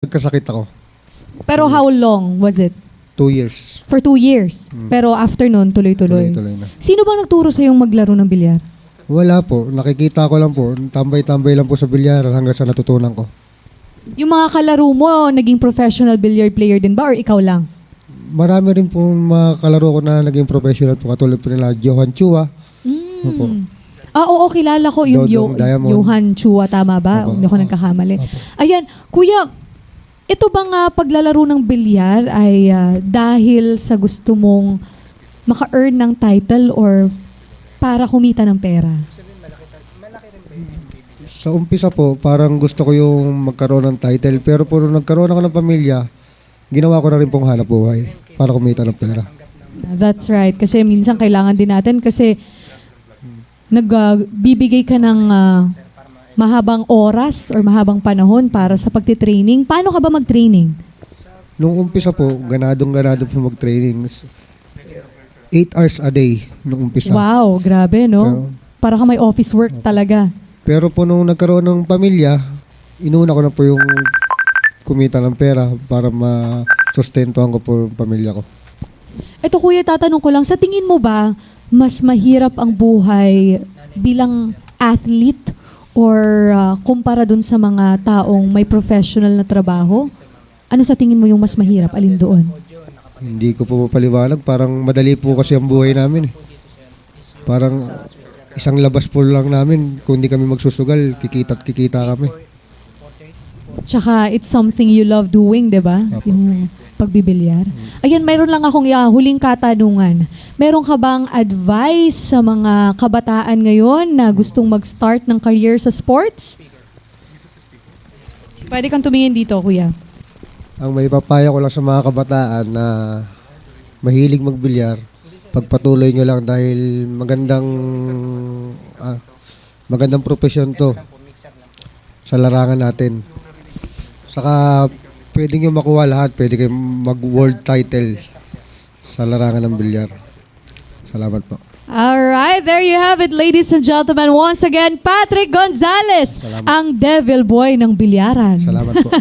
Nagkasakit ako. Pero how long was it? 2 years. For 2 years. Pero after nun, tuloy-tuloy. Tuloy-tuloy na. Sino bang nagturo sa'yong maglaro ng bilyar? Wala po. Nakikita ko lang po. Tambay-tambay lang po sa bilyar hanggang sa natutunan ko. Yung mga kalaro mo, naging professional billiard player din ba or ikaw lang? Marami rin po mga kalaro ko na naging professional po. Katulad po nila Johan Chua. Opo. Oo, kilala ko yung Dodong Diamond. Johan Chua, tama ba? Opo. Hindi ako nagkakamali. Opo. Ayan, kuya, ito bang paglalaro ng bilyar ay dahil sa gusto mong maka-earn ng title or para kumita ng pera? Sa umpisa po, parang gusto ko yung magkaroon ng title. Pero po nung nagkaroon ako ng pamilya, ginawa ko na rin pong hanap buhay para kumita ng pera. That's right. Kasi minsan kailangan din natin kasi nagbibigay ka ng mahabang oras or mahabang panahon para sa pagtitraining. Paano ka ba mag-training? Nung umpisa po, ganadong-ganado po mag-training. 8 hours a day nung umpisa. Wow, grabe, no? Para ka may office work talaga. Pero po nung nagkaroon ng pamilya, inuna ko na po yung kumita ng pera para masustentuhan ko po yung pamilya ko. Ito kuya, tatanong ko lang, sa tingin mo ba, mas mahirap ang buhay bilang athlete or kumpara dun sa mga taong may professional na trabaho? Ano sa tingin mo yung mas mahirap? Alin doon? Hindi ko po mapaliwanag. Parang madali po kasi ang buhay namin. Parang isang labas po lang namin. Kung hindi kami magsusugal, kikita't kikita kami. Tsaka it's something you love doing, di ba? Yung pagbibilyar. Ayan, mayroon lang akong huling katanungan. Meron ka bang advice sa mga kabataan ngayon na gustong mag-start ng career sa sports? Pwede kang tumingin dito, kuya. Ang may papaya ko lang sa mga kabataan na mahilig magbilyar, pagpatuloy nyo lang dahil magandang profesyon to sa larangan natin. Saka pwede nyo makuha lahat, pwede kayo mag-world title sa larangan ng bilyar. Salamat po. Alright, there you have it, ladies and gentlemen. Once again, Patrick Gonzalez, Salamat. ang devil boy ng bilyaran. Salamat po.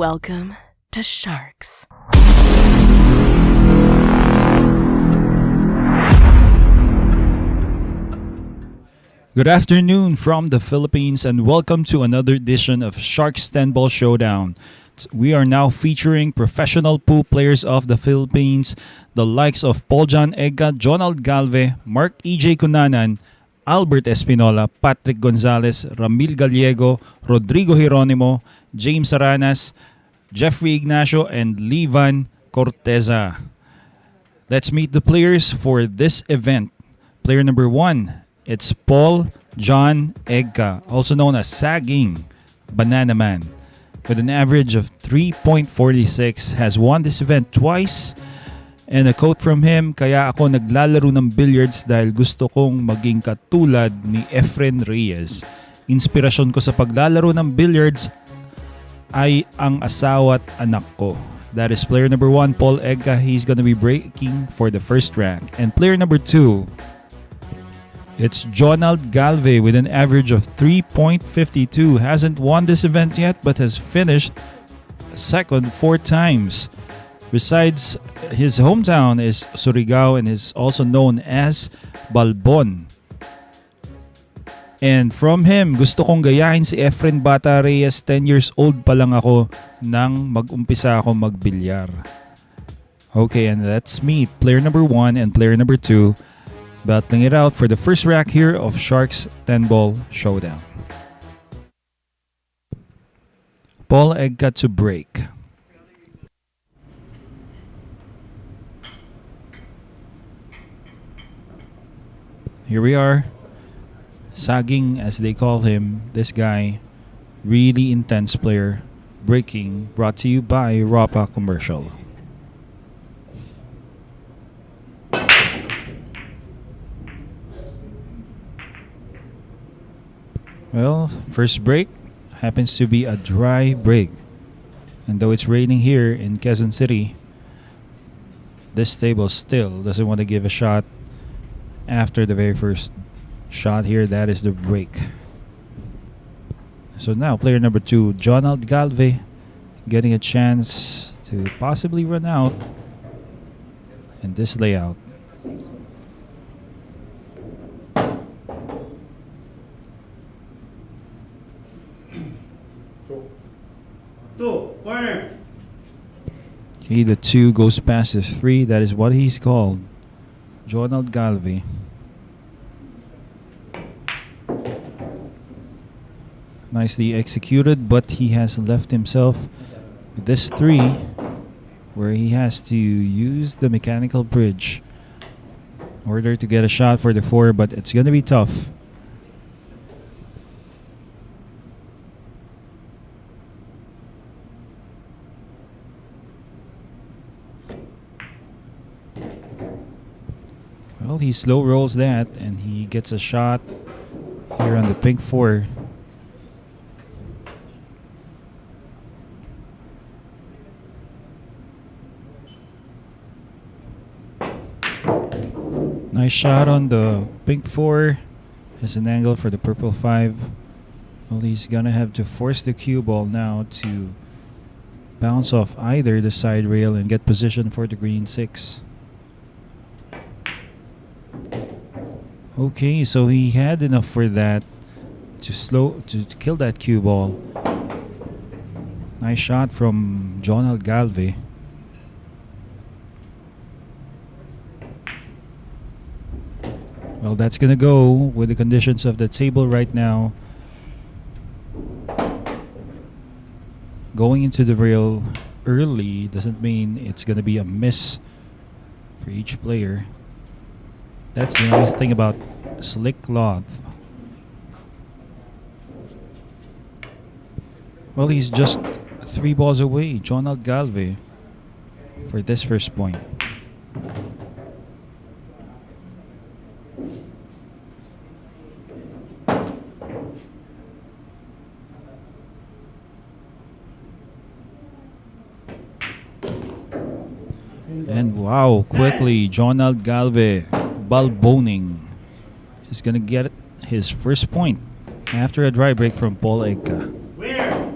Welcome to Sharks. Good afternoon from the Philippines and welcome to another edition of Sharks 10 Ball Showdown. We are now featuring professional pool players of the Philippines, the likes of Pauljan Egga, Jonald Galve, Mark E.J. Cunanan, Albert Espinola, Patrick Gonzalez, Ramil Gallego, Rodrigo Hieronimo, James Aranas, Jeffrey Ignacio, and Levan Corteza. Let's meet the players for this event. Player number 1, it's Paul John Egga, also known as Saging Banana Man. With an average of 3.46, has won this event twice. And a quote from him, "Kaya ako naglalaro ng billiards dahil gusto kong maging katulad ni Efren Reyes. Inspirasyon ko sa paglalaro ng billiards ay ang asawa at anak ko." That is player number 1, Paul Egga. He's gonna be breaking for the first rank. And player number 2, it's Jonald Galve with an average of 3.52. Hasn't won this event yet but has finished second 4 times. Besides, his hometown is Surigao and is also known as Balbon. And from him, gusto kong gayahin si Efren Bata Reyes. 10 years old pa lang ako nang mag-umpisa ako magbilyar. Okay, and let's meet player number 1 and player number 2 battling it out for the first rack here of Sharks 10 Ball Showdown. Paul Egga to break. Here we are. Saging, as they call him, this guy, really intense player. Breaking, brought to you by Rapa Commercial. Well, first break happens to be a dry break. And though it's raining here in Quezon City, this table still doesn't want to give a shot after the very first shot here. That is the break. So now player number 2, Jonald Galve, getting a chance to possibly run out in this layout. Corner. Okay, the 2 goes past the 3. That is what he's called, Jonald Galve. Nicely executed, but he has left himself with this 3 where he has to use the mechanical bridge in order to get a shot for the 4, but it's going to be tough. Well, he slow rolls that and he gets a shot here on the pink 4. Nice shot on the pink 4. Has an angle for the purple 5. Well, he's gonna have to force the cue ball now to bounce off either the side rail and get position for the green 6. Okay, so he had enough for that to kill that cue ball. Nice shot from Jonald Galve. Well, that's gonna go with the conditions of the table right now. Going into the rail early doesn't mean it's gonna be a miss for each player. That's the nice thing about slick cloth. Well, he's just 3 balls away, Jonald Galve, for this first point. And wow, quickly, Jonald Galve, Balboning, is going to get his first point after a dry break from Paul Egga. Winner,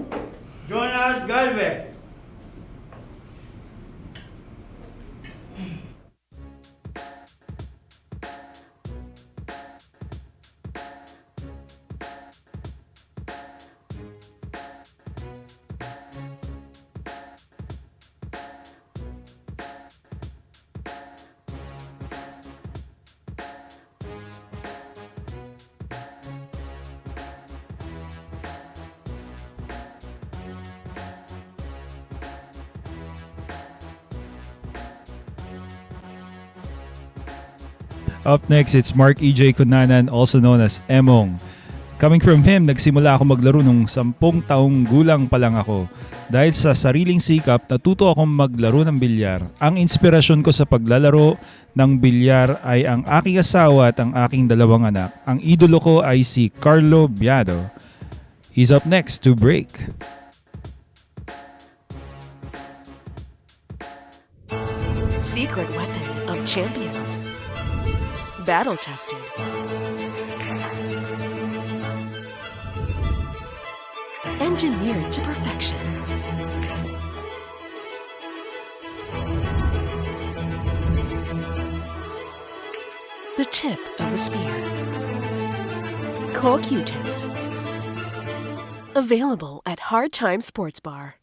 Jonald Galve. Up next, it's Mark E.J. Cunanan, also known as Emong. Coming from him, nagsimula ako maglaro nung 10 taong gulang pa lang ako. Dahil sa sariling sikap, natuto akong maglaro ng bilyar. Ang inspirasyon ko sa paglalaro ng bilyar ay ang aking asawa at ang aking 2 anak. Ang idolo ko ay si Carlo Biado. He's up next to break. Secret weapon of champions. Battle tested. Engineered to perfection. The tip of the spear. Core Q-tips. Available at Hard Time Sports Bar.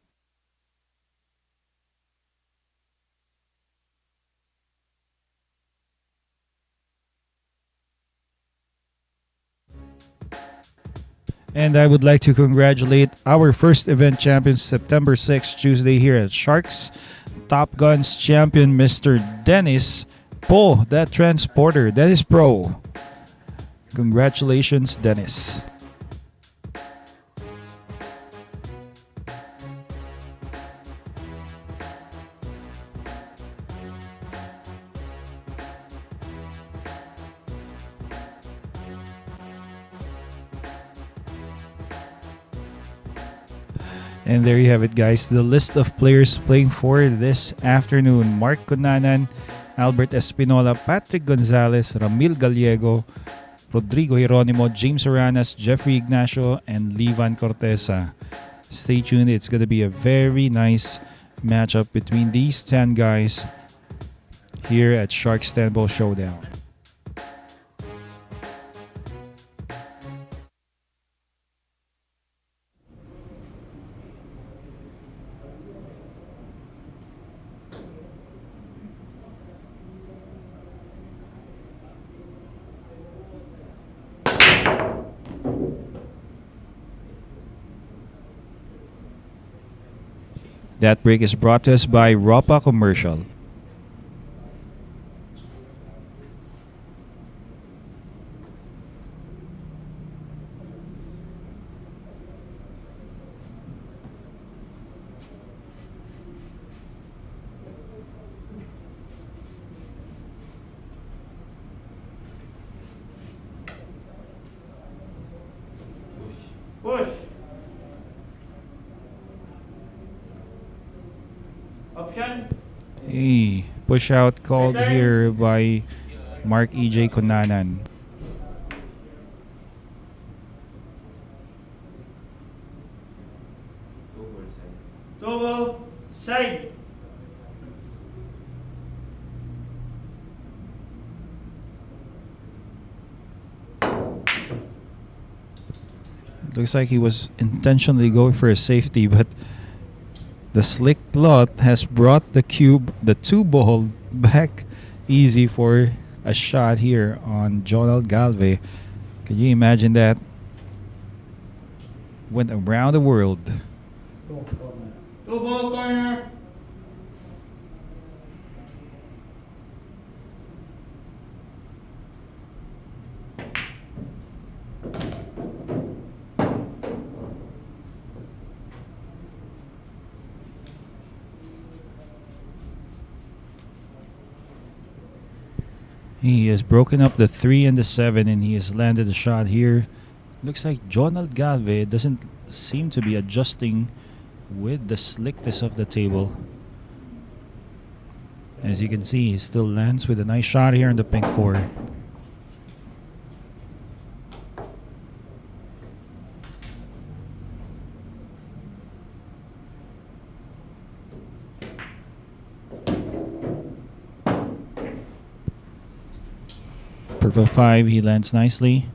And I would like to congratulate our first event champion, September 6th, Tuesday here at Sharks. Top Guns champion, Mr. Dennis Po, that transporter, Dennis Pro. Congratulations, Dennis. And there you have it, guys. The list of players playing for this afternoon. Mark Cunanan, Albert Espinola, Patrick Gonzalez, Ramil Gallego, Rodrigo Hieronimo, James Aranas, Jeffrey Ignacio, and Levan Cortesa. Stay tuned. It's going to be a very nice matchup between these 10 guys here at Sharks Stand-Ball Showdown. That break is brought to us by Ropa Commercial. Push. Option. Hey, push out called here by Mark E.J. Cunanan. Double side. Looks like he was intentionally going for a safety, but the slick lot has brought the 2-ball back easy for a shot here on Jundel Galve. Can you imagine that? Went around the world. Two ball corner. He has broken up the 3 and the 7, and he has landed a shot here. Looks like Jundel Galve doesn't seem to be adjusting with the slickness of the table. As you can see, he still lands with a nice shot here in the pink 4. Purple 5, he lands nicely.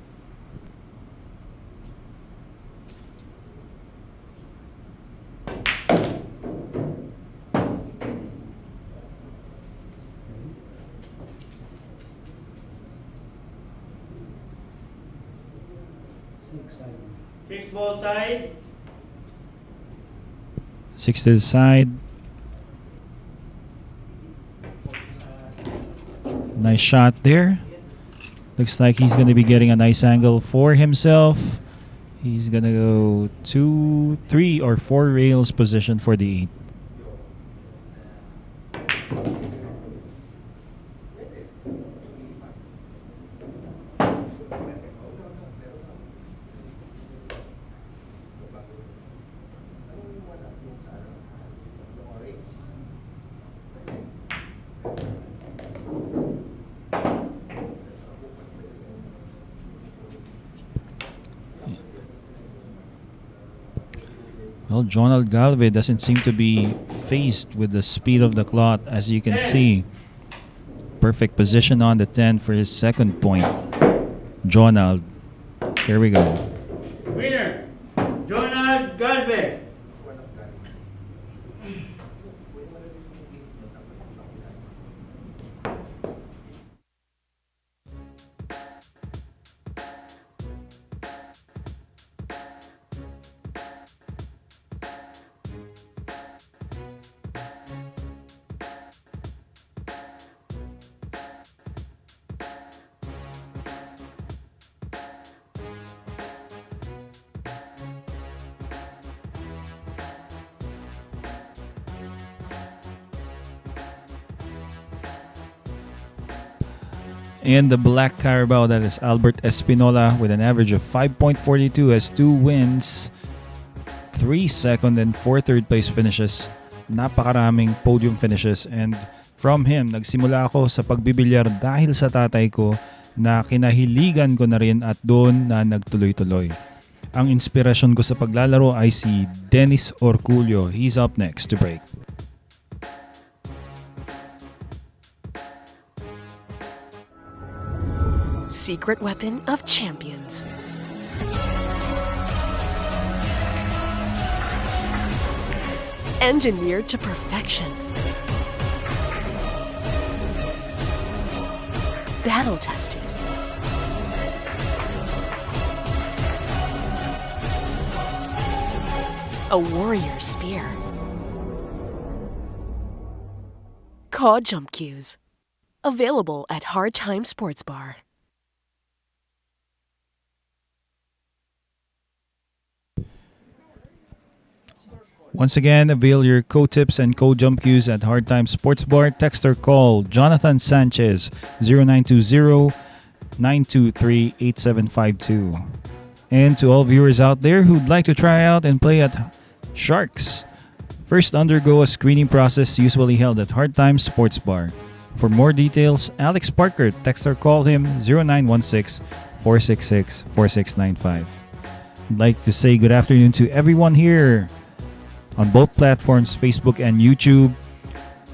Six ball side. 6 to the side. Nice shot there. Looks like he's going to be getting a nice angle for himself. He's going to go 2, 3, or 4 rails position for the 8. Well, Jonal Galve doesn't seem to be phased with the speed of the cloth, as you can see. Perfect position on the 10 for his second point. Jonal, here we go. Winner, Jonal Galve. And the Black Carabao, that is Albert Espinola, with an average of 5.42, has 2 wins, 3 second and 4 third place finishes. Napakaraming podium finishes. And from him, nagsimula ako sa pagbibilyar dahil sa tatay ko na kinahiligan ko na rin at doon na nagtuloy-tuloy. Ang inspirasyon ko sa paglalaro ay si Dennis Orculio. He's up next to break. Secret weapon of champions. Engineered to perfection. Battle tested. A warrior spear. Caw jump cues. Available at Hard Time Sports Bar. Once again, avail your code tips and code jump cues at Hard Time Sports Bar. Text or call Jonathan Sanchez 0920-923-8752. And to all viewers out there who'd like to try out and play at Sharks, first undergo a screening process usually held at Hard Time Sports Bar. For more details, Alex Parker, text or call him 0916-466-4695. I'd like to say good afternoon to everyone here on both platforms, Facebook and YouTube.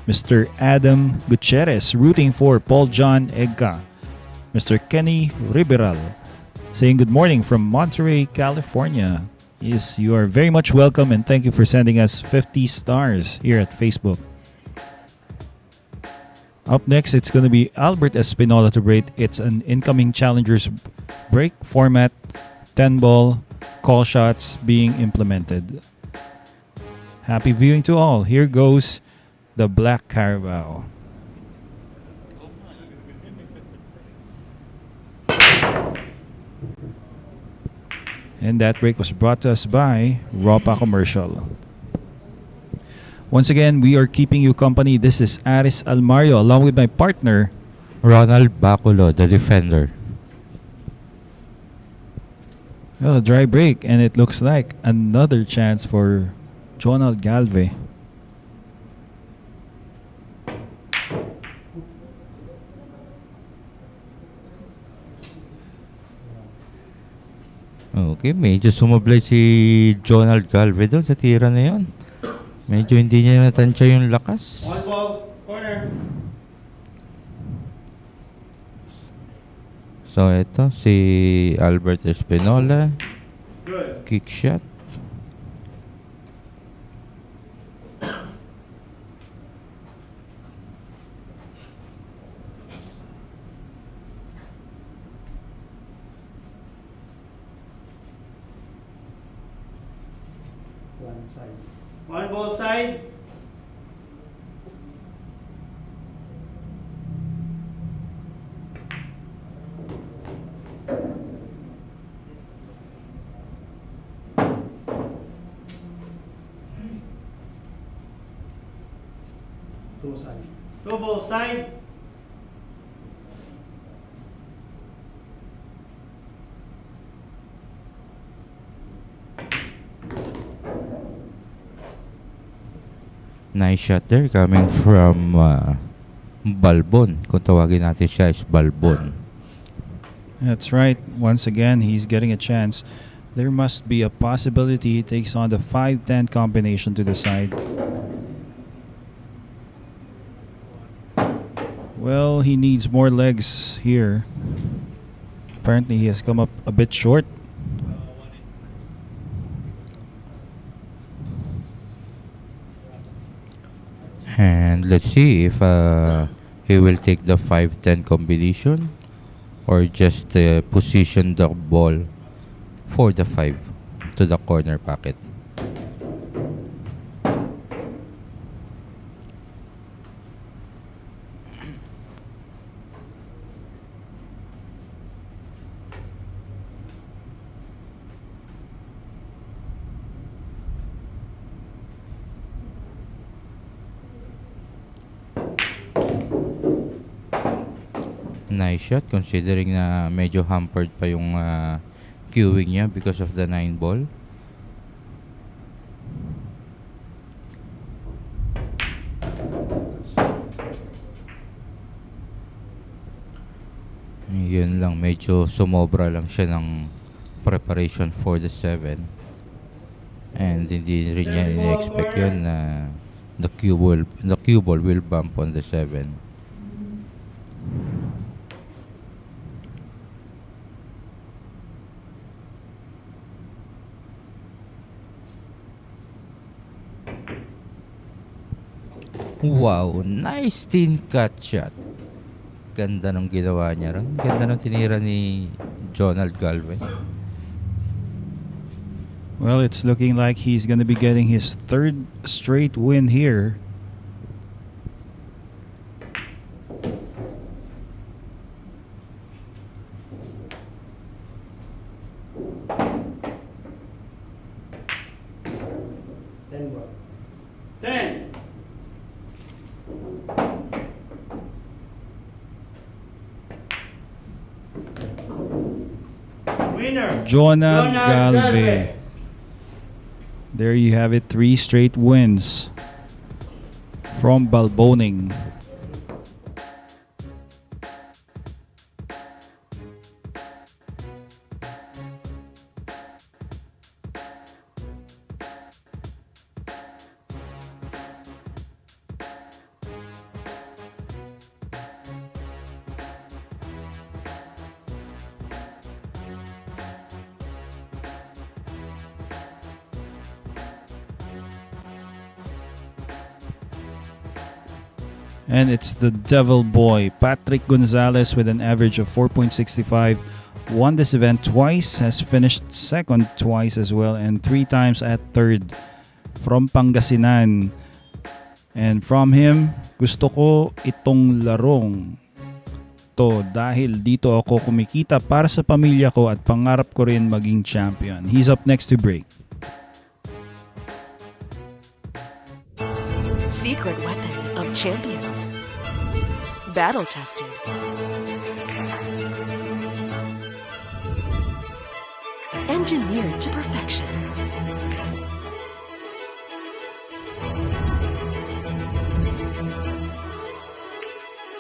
Mr. Adam Gutierrez rooting for Paul John Egga. Mr. Kenny Riberal saying good morning from Monterey, California. Yes, you are very much welcome, and thank you for sending us 50 stars here at Facebook. Up next, it's going to be Albert Espinola to break. It's an incoming challengers break format, 10 ball, call shots being implemented. Happy viewing to all. Here goes the Black Carabao. And that break was brought to us by Ropa Commercial. Once again, we are keeping you company. This is Aris Almario along with my partner, Ronald Baculo, the defender. well, a dry break, and it looks like another chance for Jonal Galve. Okay, medyo sumablay si Jonald Galve doon sa tira na yun. Medyo hindi niya natansya yung lakas. One ball, corner. So, ito, si Albert Espinola. Good. Kick shot. One ball side. Two ball side. Nice shot there coming from Balbon. Kung tawagin natin siya is Balbon. That's right. Once again, he's getting a chance. There must be a possibility he takes on the 5-10 combination to the side. Well, he needs more legs here. Apparently, he has come up a bit short. And let's see if he will take the 5-10 combination or just position the ball for the 5 to the corner pocket. Nice shot considering na medyo hampered pa yung queuing niya because of the 9 ball. Yun lang, medyo sumobra lang siya ng preparation for the 7. And hindi rin niya in-expect yun na the cue ball will bump on the 7. Wow, nice thin cut shot. Ganda nung ginawa niya ron. Ganda nung tinira ni Jonald Galvez. Well, it's looking like he's going to be getting his 3rd straight win here. Winner. Jonald Galvez. There you have it, 3 straight wins from Balboning. And it's the Devil Boy, Patrick Gonzalez, with an average of 4.65. Won this event twice, has finished second twice as well, and 3 times at third. From Pangasinan. And from him, gusto ko itong larong to dahil dito ako kumikita para sa pamilya ko at pangarap ko rin maging champion. He's up next to break. Secret weapon of champions. Battle tested. Engineered to perfection.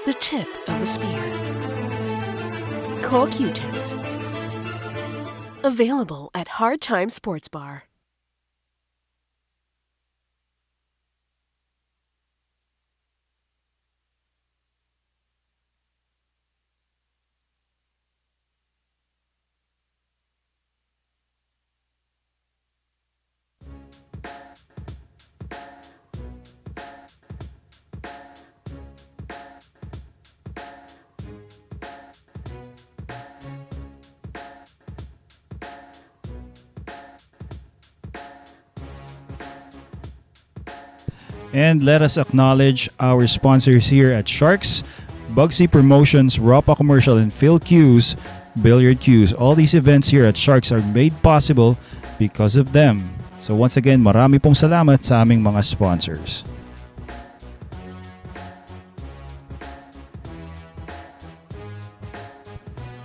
The tip of the spear. Core Q-tips. Available at Hard Time Sports Bar. And let us acknowledge our sponsors here at Sharks, Bugsy Promotions, Ropa Commercial, and Phil Q's, Billiard Q's. All these events here at Sharks are made possible because of them. So once again, marami pong salamat sa aming mga sponsors.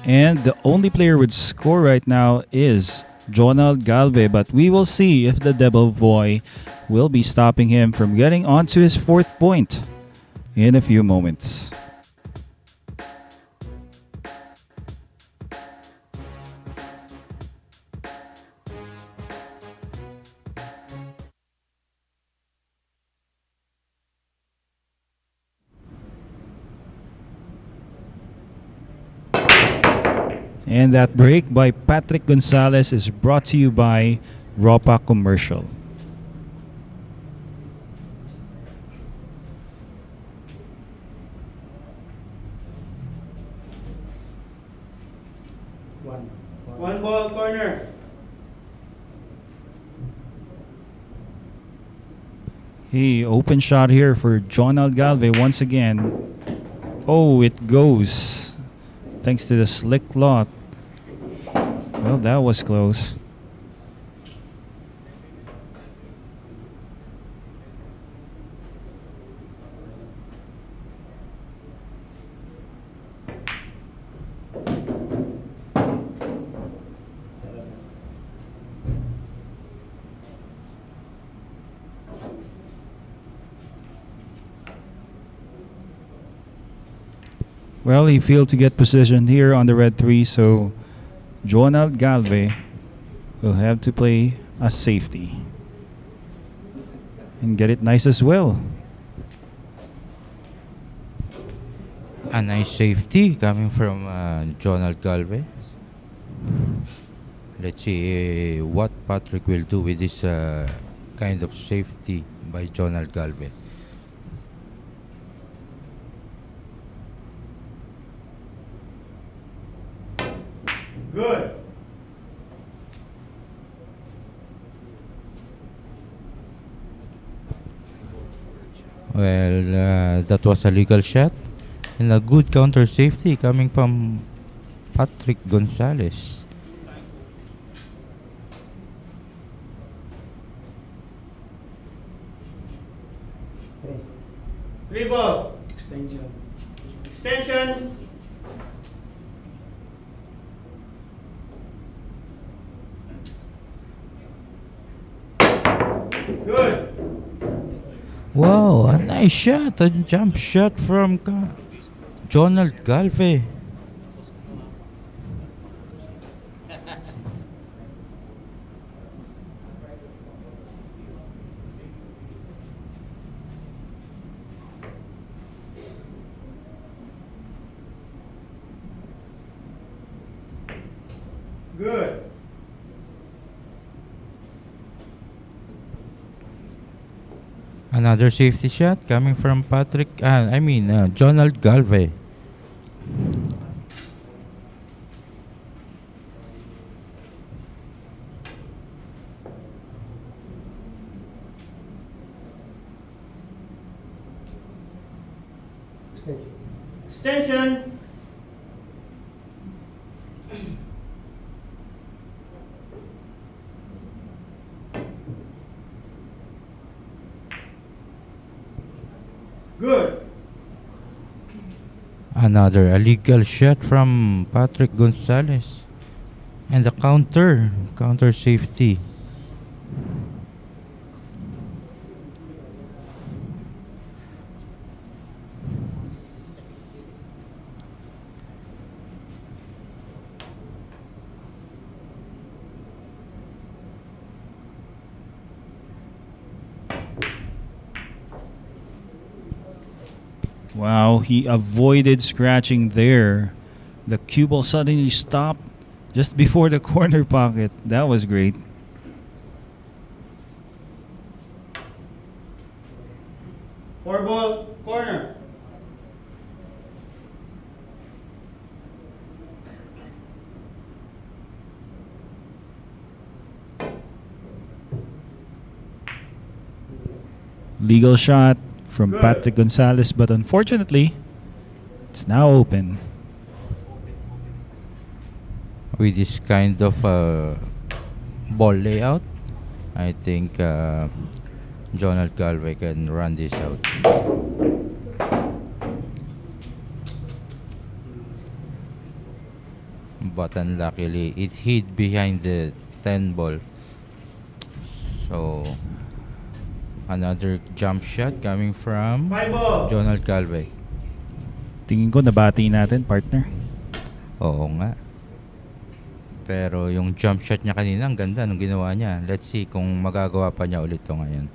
And the only player with score right now is Jonald Galve, but we will see if the Devil Boy will be stopping him from getting onto his fourth point in a few moments. And that break by Patrick Gonzalez is brought to you by Ropa Commercial. One ball corner. Hey, open shot here for Jonald Galve once again. Oh, it goes. Thanks to the slick lot. Well, that was close. Well, he failed to get position here on the red 3, so Jonald Galve will have to play a safety and get it nice as well. A nice safety coming from Jonald Galve. Let's see what Patrick will do with this kind of safety by Jonald Galve. Good. Well, that was a legal shot and a good counter safety coming from Patrick Gonzalez. Three ball. Extension. Extension. Good. Wow, a nice shot, a jump shot from Jonald Galve. Good. Another safety shot coming from Jonald Galve. Extension. Good. Another illegal shot from Patrick Gonzalez. And the counter safety. Wow, he avoided scratching there. The cue ball suddenly stopped just before the corner pocket. That was great. Four ball corner. Legal shot from Good. Patrick Gonzalez, but unfortunately, it's now open. With this kind of ball layout, I think Jonald Galve can run this out. but unluckily it hid behind the 10 ball. So another jump shot coming from 5 ball. Jonald Calve. Tingin ko nabati natin, partner. Oo nga. Pero yung jump shot niya kanina, ang ganda nung ginawa niya. Let's see kung magagawa pa niya ulit to ngayon.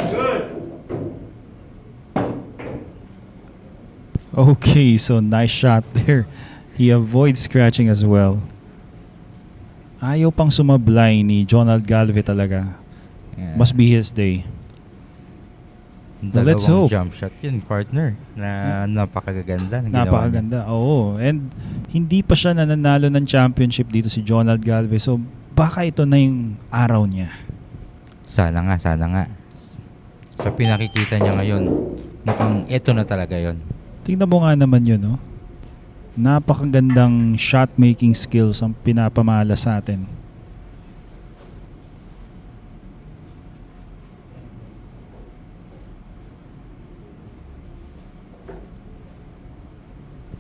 Good. Okay, so nice shot there. He avoids scratching as well. Ayaw pang sumablay ni Jonald Galve talaga. Yeah. Must be his day. Let's Dalawang hope. jump shot yun, partner. Na napakaganda. ng ginawa niya. Napakaganda. Oo. And hindi pa siya nananalo ng championship dito si Jonald Galve. So baka ito na yung araw niya. Sana nga, sana nga. Sa pinakikita niya ngayon, mukhang ito na talaga yon. Tingnan mo nga naman yun, no? Napakagandang shot-making skills ang pinapamala sa atin.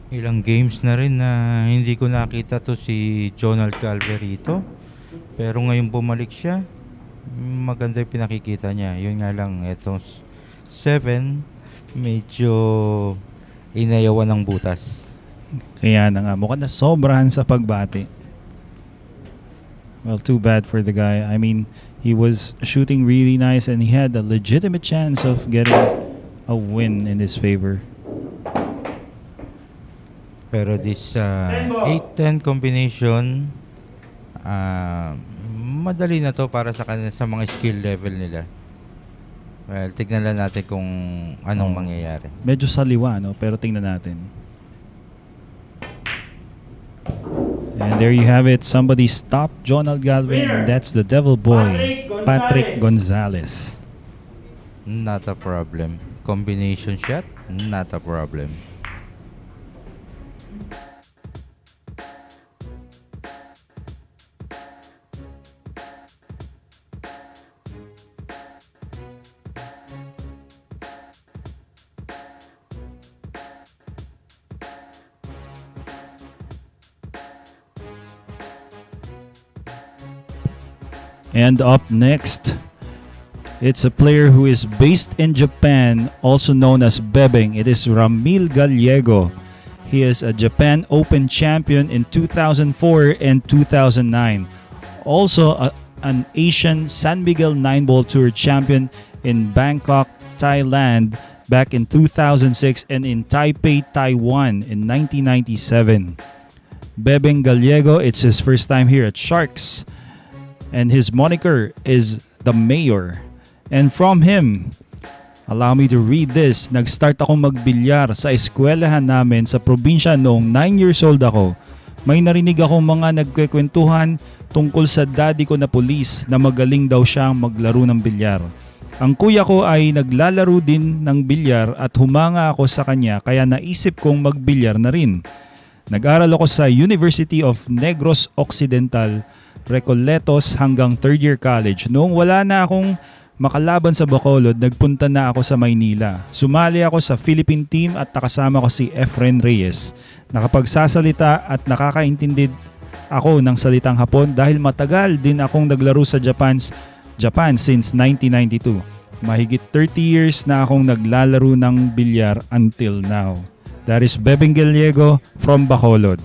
Ilang games na rin na hindi ko nakita to si Jonald Calverito. Pero ngayon bumalik siya, maganda yung pinakikita niya. Yun nga lang, itong 7, medyo inayawan ng butas. Kaya na nga, mukhang nasobrahan sa pagbati. Well, too bad for the guy. I mean, he was shooting really nice and he had a legitimate chance of getting a win in his favor. Pero this 8-10 combination, madali na to para sa kanila sa mga skill level nila. Well, tignan lang natin kung anong mangyayari. Medyo saliwa, no? Pero tingnan natin. And there you have it. Somebody stopped Jonald Galvin, and that's the devil boy, Patrick Gonzalez. Not a problem. Combination shot, not a problem. And up next, it's a player who is based in Japan, also known as Bebeng. It is Ramil Gallego. He is a Japan Open champion in 2004 and 2009. Also an Asian San Miguel 9-ball tour champion in Bangkok, Thailand back in 2006 and in Taipei, Taiwan in 1997. Bebeng Gallego, it's his first time here at Sharks. And his moniker is the Mayor. And from him, allow me to read this. Nag-start akong magbilyar sa eskwelahan namin sa probinsya noong 9 years old ako. May narinig akong mga nagkwekwentuhan tungkol sa daddy ko na pulis na magaling daw siyang maglaro ng bilyar. Ang kuya ko ay naglalaro din ng bilyar at humanga ako sa kanya kaya naisip kong magbilyar na rin. Nag-aral ako sa University of Negros Occidental, Recoletos hanggang 3rd year college. Noong wala na akong makalaban sa Bacolod, nagpunta na ako sa Maynila. Sumali ako sa Philippine team at nakasama ko si Efren Reyes. Nakapagsasalita at nakakaintindi ako ng salitang Hapon dahil matagal din akong naglaro sa Japan since 1992. Mahigit 30 years na akong naglalaro ng bilyar until now. That is Bebeng Gallego from Bacolod.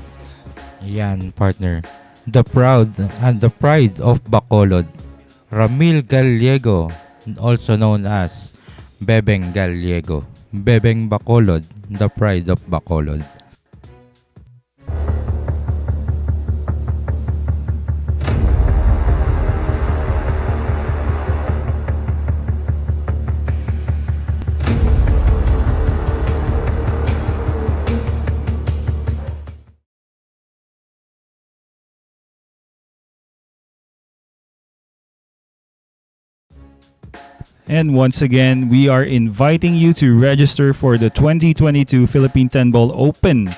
Yan, partner. The pride of Bacolod. Ramil Gallego, also known as Bebeng Gallego. Bebeng Bacolod, the pride of Bacolod. And once again, we are inviting you to register for the 2022 Philippine 10-Ball Open,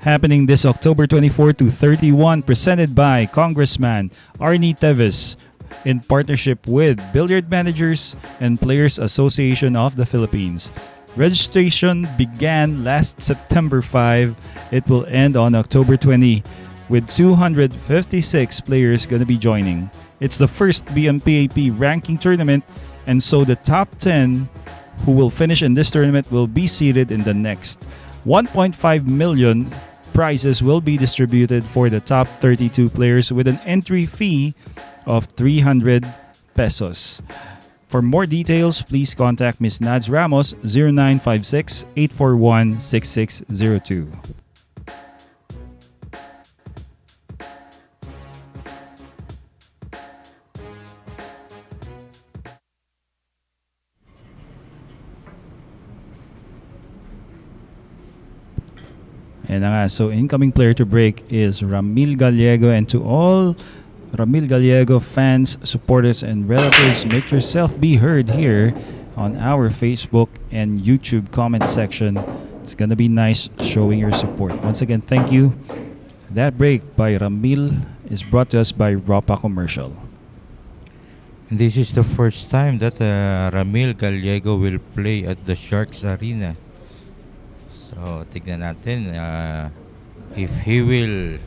happening this October 24 to 31, presented by Congressman Arnie Teves in partnership with Billiard Managers and Players Association of the Philippines. Registration began last September 5. It will end on October 20, with 256 players going to be joining. It's the first BMPAP ranking tournament, and so the top 10 who will finish in this tournament will be seeded in the next. 1.5 million prizes will be distributed for the top 32 players with an entry fee of 300 pesos. For more details, please contact Ms. Nads Ramos 0956-841-6602. And so incoming player to break is Ramil Gallego, and to all Ramil Gallego fans, supporters, and relatives, make yourself be heard here on our Facebook and YouTube comment section. It's gonna be nice showing your support. Once again, thank you. That break by Ramil is brought to us by Ropa Commercial. And this is the first time that Ramil Gallego will play at the Sharks Arena. So, tignan natin if he will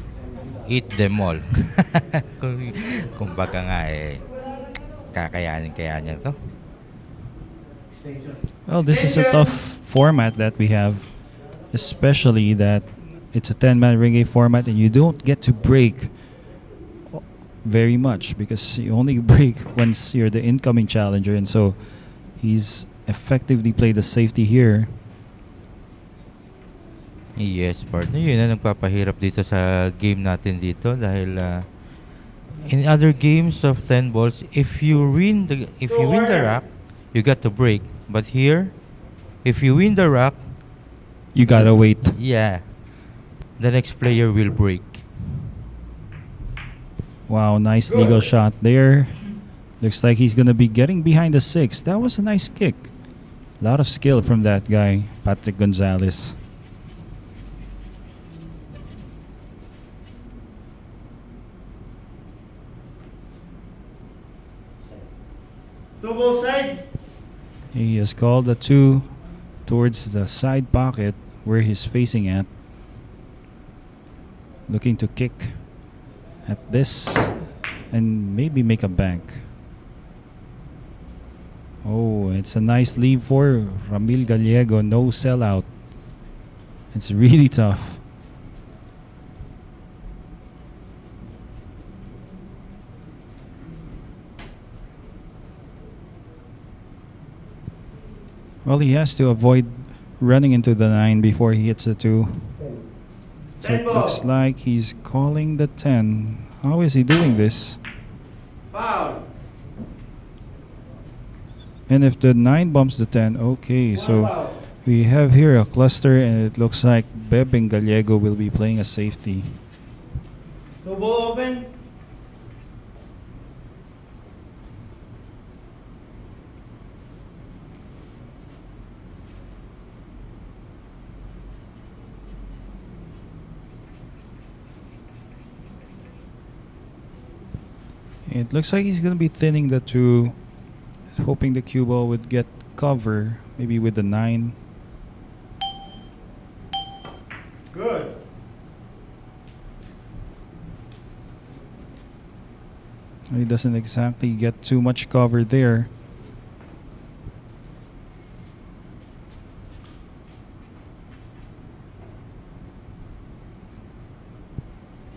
eat them all. Kumbaga nga kakayanin kaya niya to. Well, this is a tough format that we have, especially that it's a 10-man ring A format and you don't get to break very much because you only break once you're the incoming challenger, and so he's effectively played the safety here. Yes, partner. Yun na nagpapahirap dito sa game natin dito dahil in other games of 10 balls, if you win the rack, you got to break. But here, if you win the rack, You gotta wait. yeah, the next player will break. Wow, nice legal shot there. Looks like he's gonna be getting behind the 6. That was a nice kick. A lot of skill from that guy, Patrick Gonzalez. Two ball side. He has called the 2 towards the side pocket where he's facing at. Looking to kick at this and maybe make a bank. Oh, it's a nice lead for Ramil Gallego. No sellout. It's really tough. Well, he has to avoid running into the 9 before he hits the 2. So it looks like he's calling the 10. How is he doing this? Foul. And if the 9 bumps the 10, okay, so we have here a cluster, and it looks like Bebeng Gallego will be playing a safety. Two ball open. It looks like he's going to be thinning the 2, hoping the cue ball would get cover, maybe with the 9. Good. He doesn't exactly get too much cover there.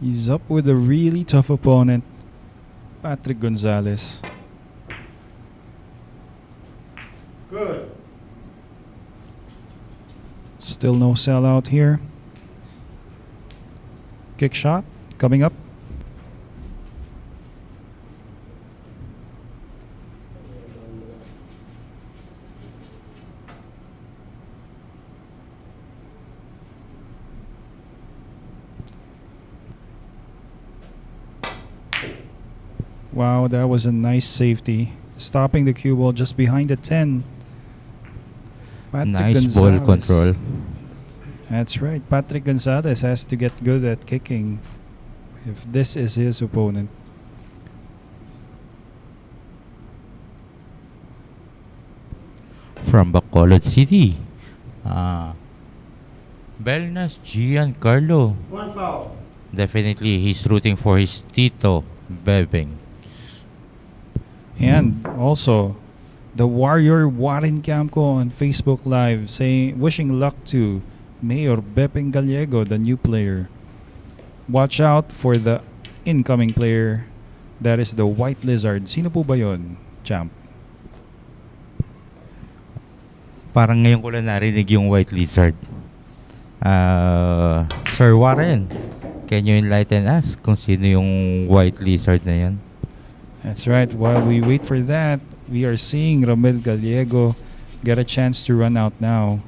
He's up with a really tough opponent, Patrick Gonzalez. Good. Still no sellout here. Kick shot coming up. Wow, that was a nice safety. Stopping the cue ball just behind the 10. Patrick Nice ball Gonzalez. control. That's right. Patrick Gonzalez has to get good at kicking if this is his opponent. From Bacolod City, Ah, Belnas Giancarlo. One foul. Definitely, he's rooting for his Tito Bebeng. And also, the Warrior Warren Kiamco on Facebook Live saying, wishing luck to Mayor Bepeng Gallego, the new player. Watch out for the incoming player. That is the White Lizard. Sino po ba yun, champ? Parang ngayon ko lang narinig yung White Lizard. Sir Warren, can you enlighten us kung sino yung White Lizard na yan? That's right. While we wait for that, we are seeing Romel Gallego get a chance to run out now.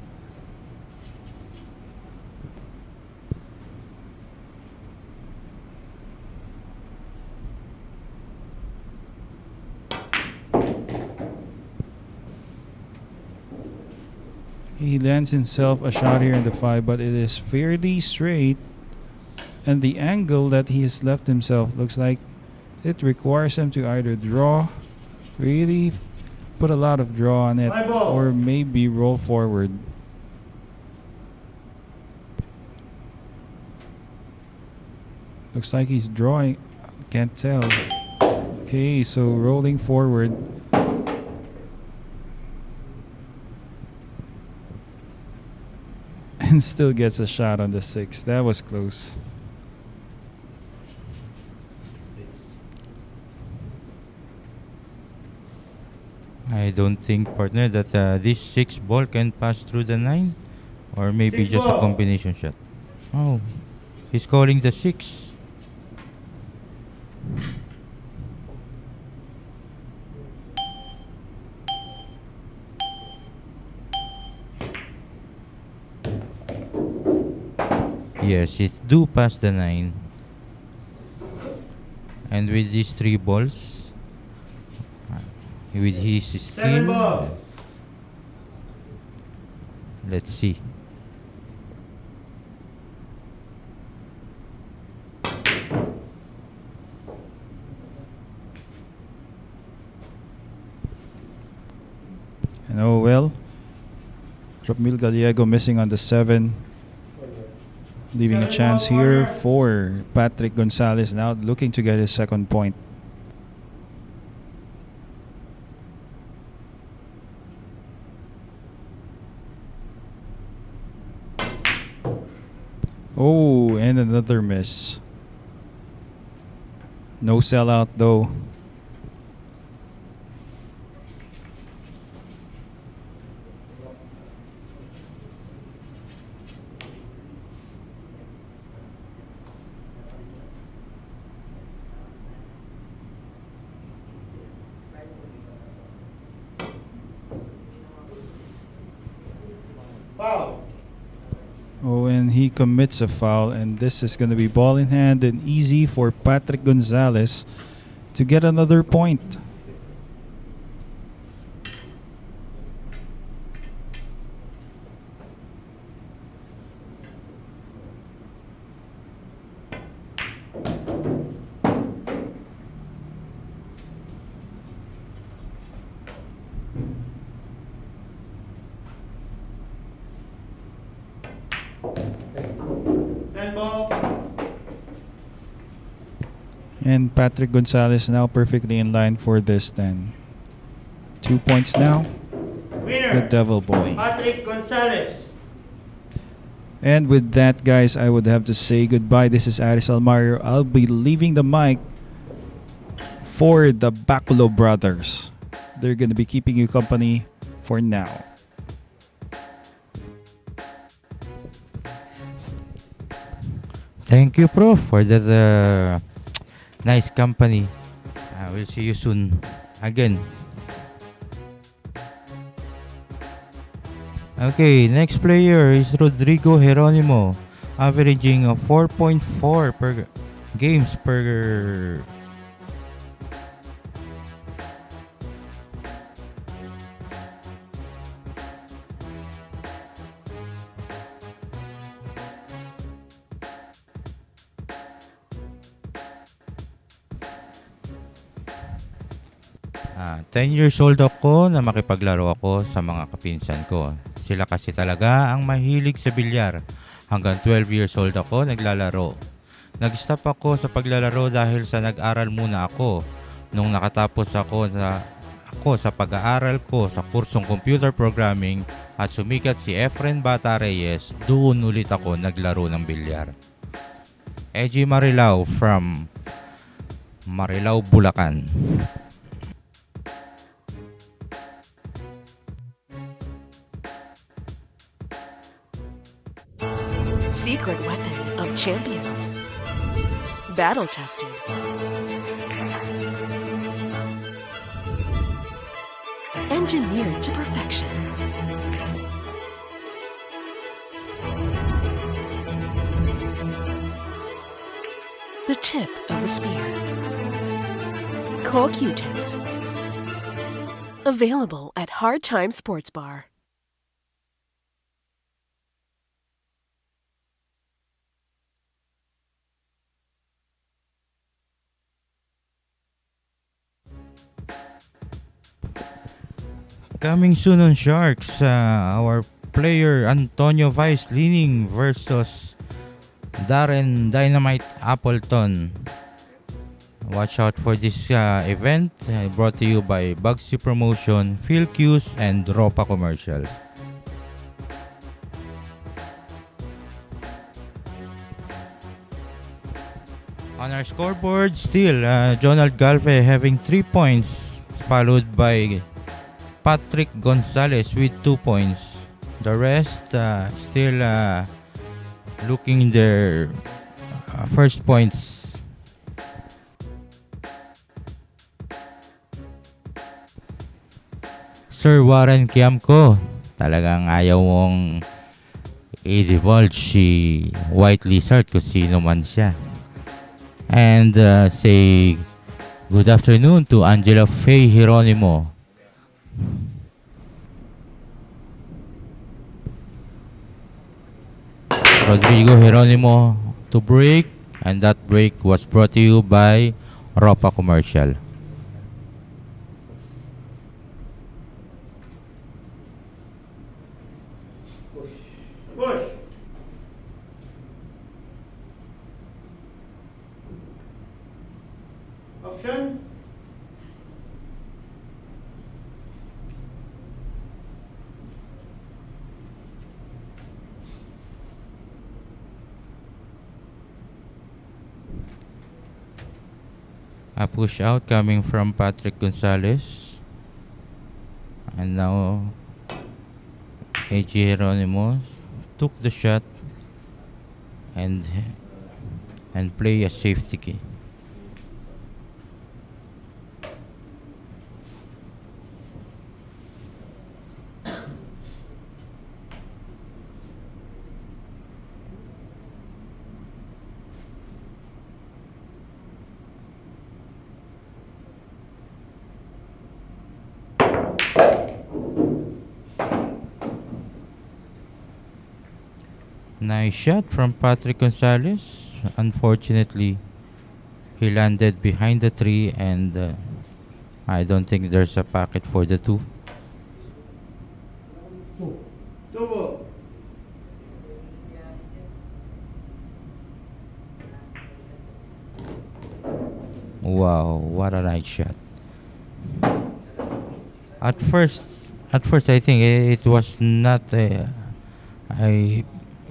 He lands himself a shot here in the 5, but it is fairly straight. And the angle that he has left himself looks like it requires him to either draw, really put a lot of draw on it, or maybe roll forward. Looks like he's drawing. Can't tell. Okay, so rolling forward. And still gets a shot on the 6. That was close. I don't think, partner, that this 6 ball can pass through the 9. Or maybe Six just a ball. combination shot. Oh, he's calling the 6. Yes, it's due past the 9. And with these 3 balls, with his Seven skill, ball. let's see. And oh well, Romel Gallego missing on the 7. Leaving a chance here for Patrick Gonzalez, now looking to get his second point. Oh, and another miss. No sellout though. Foul. Oh, and he commits a foul, and this is going to be ball in hand and easy for Patrick Gonzalez to get another point. Ten ball. And Patrick Gonzalez now perfectly in line for this 10. 2 points now, the Winner. Devil Boy. Patrick Gonzalez. And with that, guys, I would have to say goodbye. This is Aris Almario. I'll be leaving the mic for the Baculo brothers. They're going to be keeping you company for now. Thank you, Prof, for that nice company. We'll see you soon again. Okay, next player is Rodrigo Geronimo, averaging 4.4 per games per. Ah, 10 years old ako na makipaglaro ako sa mga kapinsan ko. Sila kasi talaga ang mahilig sa bilyar. Hanggang 12 years old ako naglalaro. Nag-stop ako sa paglalaro dahil sa nag-aral muna ako. Nung nakatapos ako sa pag-aaral ko sa kursong computer programming at sumikat si Efren Bata Reyes, doon ulit ako naglaro ng bilyar. Eji Marilao from Marilao, Bulacan. Secret weapon of champions. Battle tested. Engineered to perfection. The tip of the spear. Core Q-tips. Available at Hard Time Sports Bar. Coming soon on Sharks, our player Antonio Vice Leaning versus Darren Dynamite Appleton. Watch out for this event, brought to you by Bugsy Promotion, Phil Q's, and Ropa Commercials. On our scoreboard, still Jonald Galve having 3 points, followed by Patrick Gonzalez with 2 points. The rest still looking their first points. Sir Warren Kiamco, talagang ayaw mong i-divulge si White Lizard kung sino man siya. And say good afternoon to Angela Faye Hieronimo. Rodrigo Hieronimo to break, and that break was brought to you by Ropa Commercial. Push. Option. A push out coming from Patrick Gonzalez. And now AG Hieronimo took the shot and play a safety key. Nice shot from Patrick Gonzalez. Unfortunately, he landed behind the tree, and I don't think there's a packet for the two. Double. Wow, what a nice shot. At first I think it was not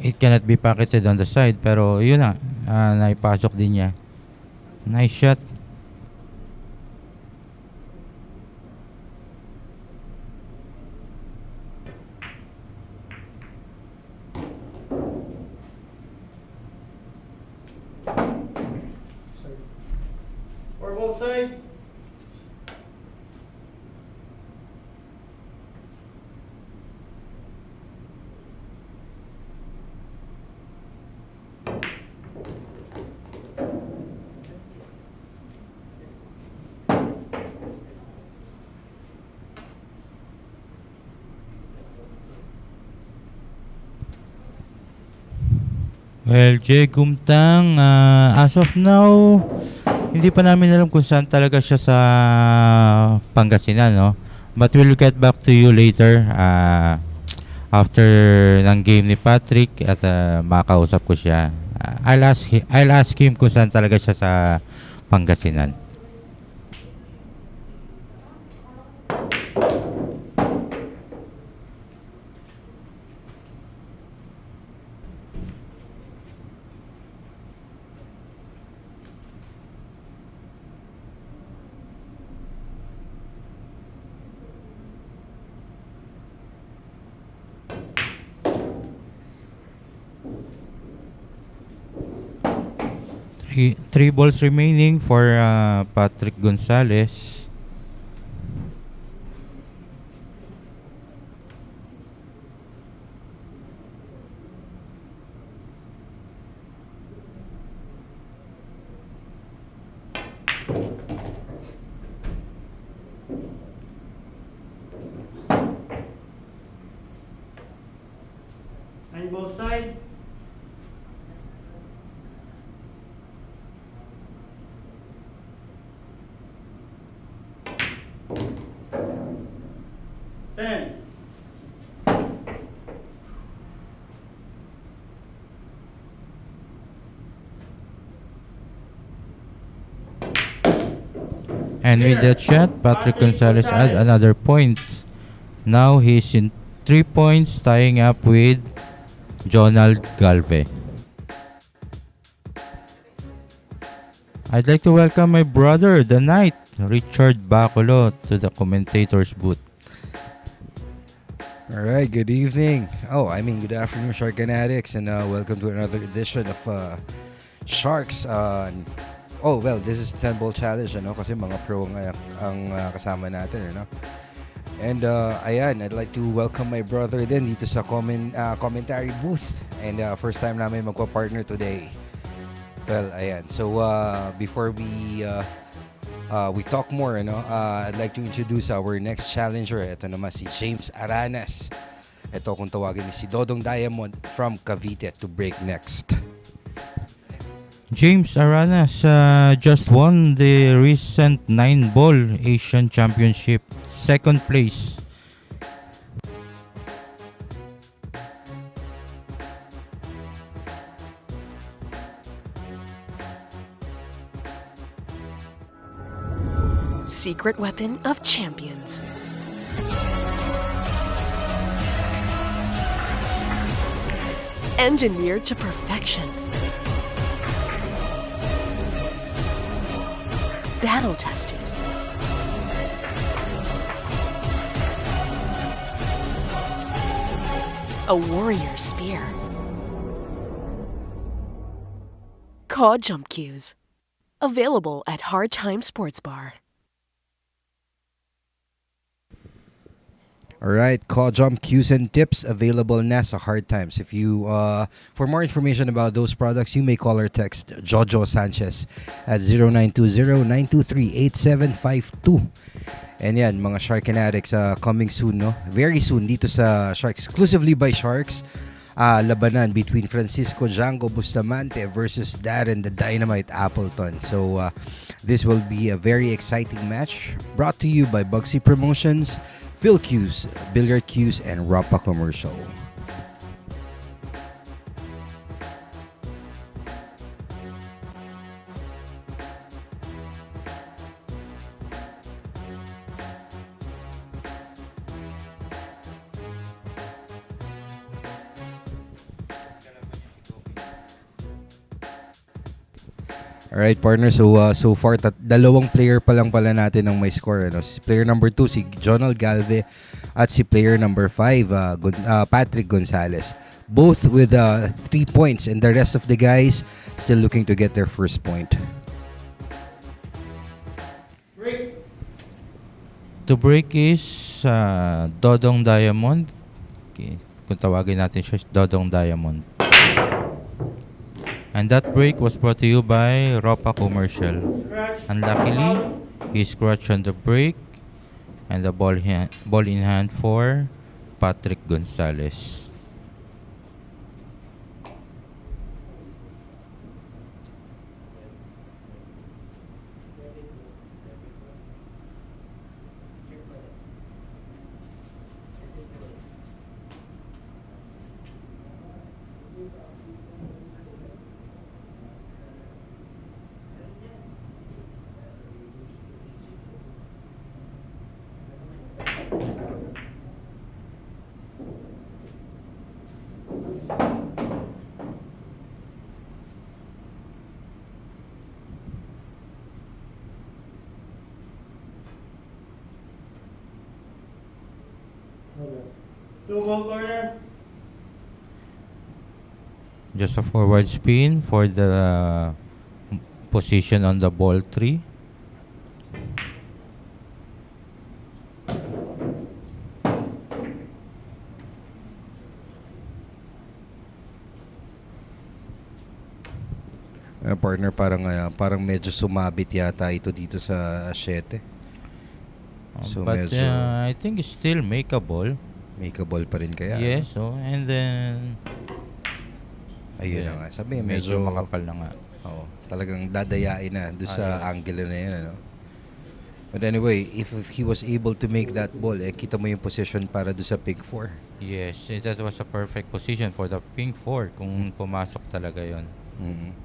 it cannot be pocketed on the side, pero yun na, naipasok din niya. Nice shot. For both sides. Well, Jay Gumtang, as of now, hindi pa namin alam kung saan talaga siya sa Pangasinan, no? But we'll get back to you later. after ng game ni Patrick at makausap ko siya, I'll ask him kung saan talaga siya sa Pangasinan. Three balls remaining for Patrick Gonzalez. Nine both side. Ten. And with that shot, Patrick Gonzalez adds another point. Now he's in 3 points, tying up with Jonald Galve. I'd like to welcome my brother, the Knight, Richard Baculo, to the commentator's booth. All right, good evening. Good afternoon, Shark Fanatics, and welcome to another edition of Sharks. This is 10 ball challenge, kasi mga pro ang kasama natin, And I'd like to welcome my brother din dito sa commentary booth, and first time namin magpa-partner today. Well, ayan. So before we talk more, I'd like to introduce our next challenger. Ito naman si James Aranas. Ito kung tawagin ni si Dodong Diamond from Cavite to break next. James Aranas just won the recent 9-ball Asian Championship, second place. Secret weapon of champions. Engineered to perfection. Battle tested. A warrior spear. Caw Jump Cues. Available at Hard Time Sports Bar. Alright, call jump cues and tips available na sa Hard Times. If you, for more information about those products, you may call or text Jojo Sanchez at 0920-923-8752. And yan, mga Shark Fanatics coming soon, no? Very soon dito sa Shark, exclusively by Sharks. Labanan between Francisco Django Bustamante versus Darren the Dynamite Appleton. So this will be a very exciting match, brought to you by Bugsy Promotions, Phil Cues, Billiard Cues, and Rapa Commercial. Alright, partner. So far, dalawang player pa lang pala natin ang may score. Si player number 2, si Jonald Galve, at si player number 5, Patrick Gonzalez. Both with 3 points, and the rest of the guys still looking to get their first point. Break. To break is Dodong Diamond. Okay. Kung tawagin natin siya, Dodong Diamond. And that break was brought to you by Ropa Commercial. Scratch. Unluckily, he scratched on the break, and the ball in hand for Patrick Gonzalez. Two ball corner. Just a forward spin for the position on the ball tree. Partner, parang medyo sumabit yata ito dito sa 7. So But medyo I think it's still makeable. makeable pa rin kaya. Yes, so and then Ayun yeah, na nga. Sabi medyo medyo makapal na nga. Oo, talagang dadayain na doon sa Yes. angle na 'yan, ano. But anyway, if he was able to make that ball, kita mo yung position para doon sa pick 4. Yes, that was a perfect position for the pink 4 kung pumasok talaga yon. Mhm.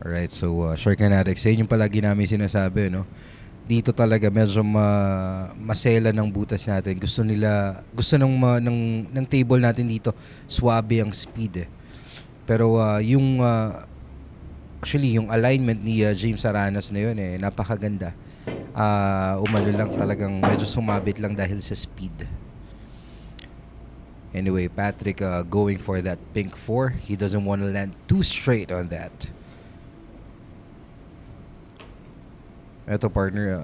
Alright, so Shark Fanatics, yun yung palagi namin sinasabi, no? Dito talaga medyo masela ng butas natin. Gusto ng table natin dito, swabe ang speed, eh. Pero actually yung alignment ni James Aranas na yun, napakaganda. Umano lang, talagang medyo sumabit lang dahil sa speed. Anyway, Patrick going for that pink 4. He doesn't want to land too straight on that. Eto, partner,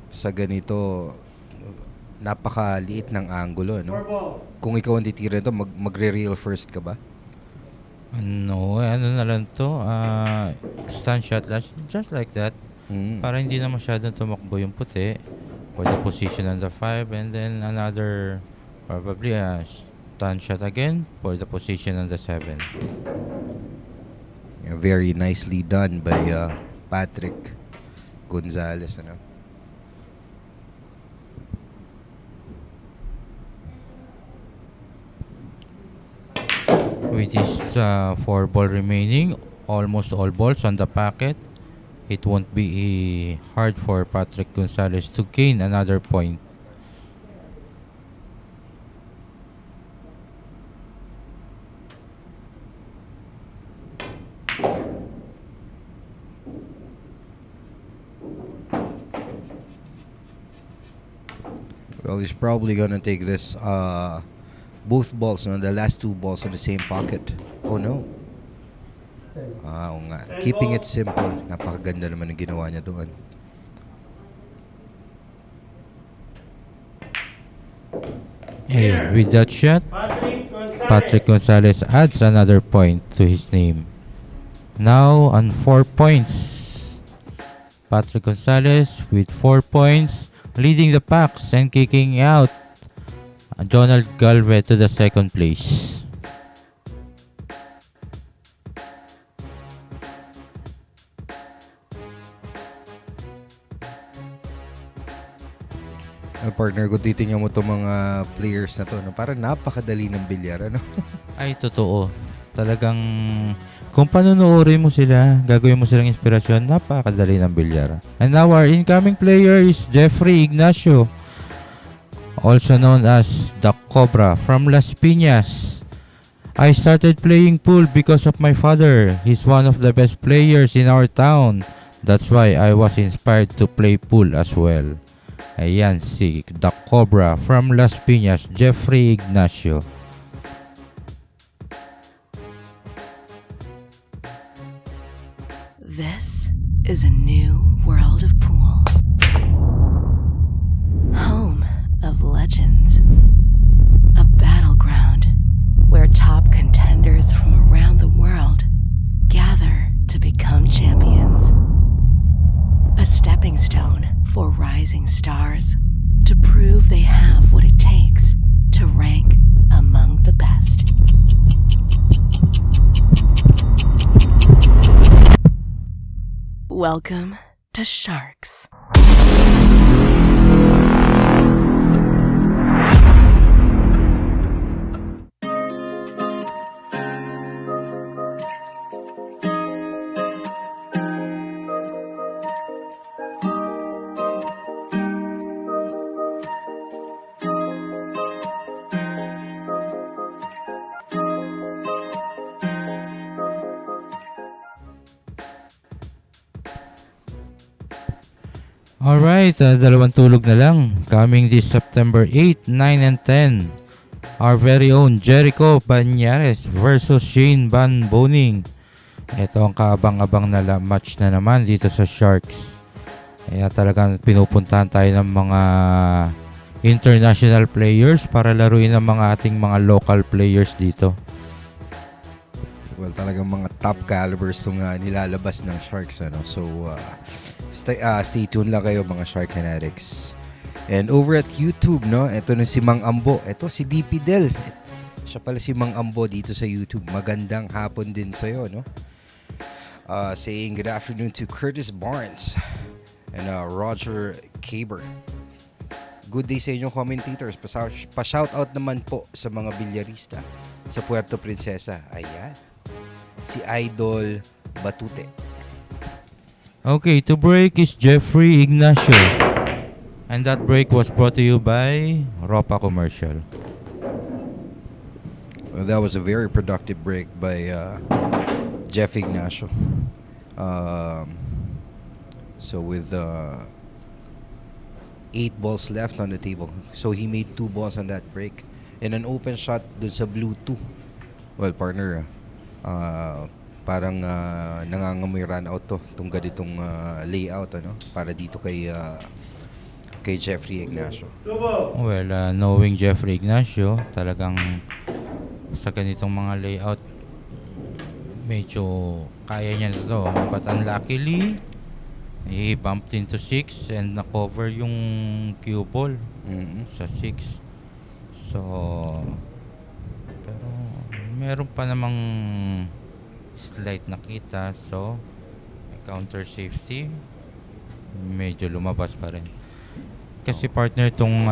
sa ganito, napakaliit ng angulo, no? Four ball. Kung ikaw ang titira nito, magre-reel first ka ba? No, ano na lang to, stand shot just like that. Para hindi na masyadong tumakbo yung puti for the position on the 5, and then another probably stand shot again for the position on the 7. Very nicely done by Patrick Gonzalez, ano? With his 4 ball remaining, almost all balls on the packet, it won't be hard for Patrick Gonzalez to gain another point. Well, he's probably gonna take this both balls, no? The last 2 balls in the same pocket. Oh no. Oo nga. Keeping it simple. Napakaganda naman ng ginawa niya doon. And with that shot, Patrick Gonzalez. Patrick Gonzalez adds another point to his name. Now on 4 points. Patrick Gonzalez with 4 points, leading the packs and kicking out Jonald Galvez to the second place. Partner, kung titingnan mo itong mga players na to, no? Parang napakadali ng bilyar, ano? Ay, totoo. Talagang kung panunuorin mo sila, gagawin mo silang inspirasyon, napakadali ng bilyar. And now our incoming player is Jeffrey Ignacio, also known as the Cobra from Las Piñas. I started playing pool because of my father. He's one of the best players in our town. That's why I was inspired to play pool as well. Ayan si the Cobra from Las Piñas, Jeffrey Ignacio. This is a new world of pool. Home of legends. A battleground where top contenders from around the world gather to become champions. A stepping stone for rising stars to prove they have what it takes to rank among the best. Welcome to Sharks. Alright, dalawang tulog na lang. Coming this September 8, 9, and 10. Our very own Jericho Banyares versus Shane Van Boning. Ito ang kaabang-abang na match na naman dito sa Sharks. Kaya talagang pinupuntahan tayo ng mga international players para laruin ang mga ating mga local players dito. Well, talagang mga top calibers itong nilalabas ng Sharks. Ano? So, stay tuned lang kayo mga Shark Fanatics. And over at YouTube, no? Ito na si Mang Ambo. Ito si DP Del. Siya pala si Mang Ambo dito sa YouTube. Magandang hapon din sa'yo, no? Saying good afternoon to Curtis Barnes and Roger Caber. Good day sa inyong commentators. Pa-shoutout naman po sa mga bilyarista sa Puerto Princesa. Ayan. Si Idol Batute. Okay, to break is Jeffrey Ignacio. And that break was brought to you by Ropa Commercial. Well, that was a very productive break by Jeff Ignacio. So with 8 balls left on the table. So he made 2 balls on that break. And an open shot dun sa blue 2. Well, partner, parang nangangamoy run out to itong ganitong layout, ano, para dito kay Jeffrey Ignacio. Well, knowing Jeffrey Ignacio, talagang sa ganitong mga layout, medyo kaya niya na to. But unluckily, he bumped into 6 and na-cover yung cue ball sa 6. So, pero meron pa namang slight nakita. So, counter safety, medyo lumabas pa rin. Kasi partner, tong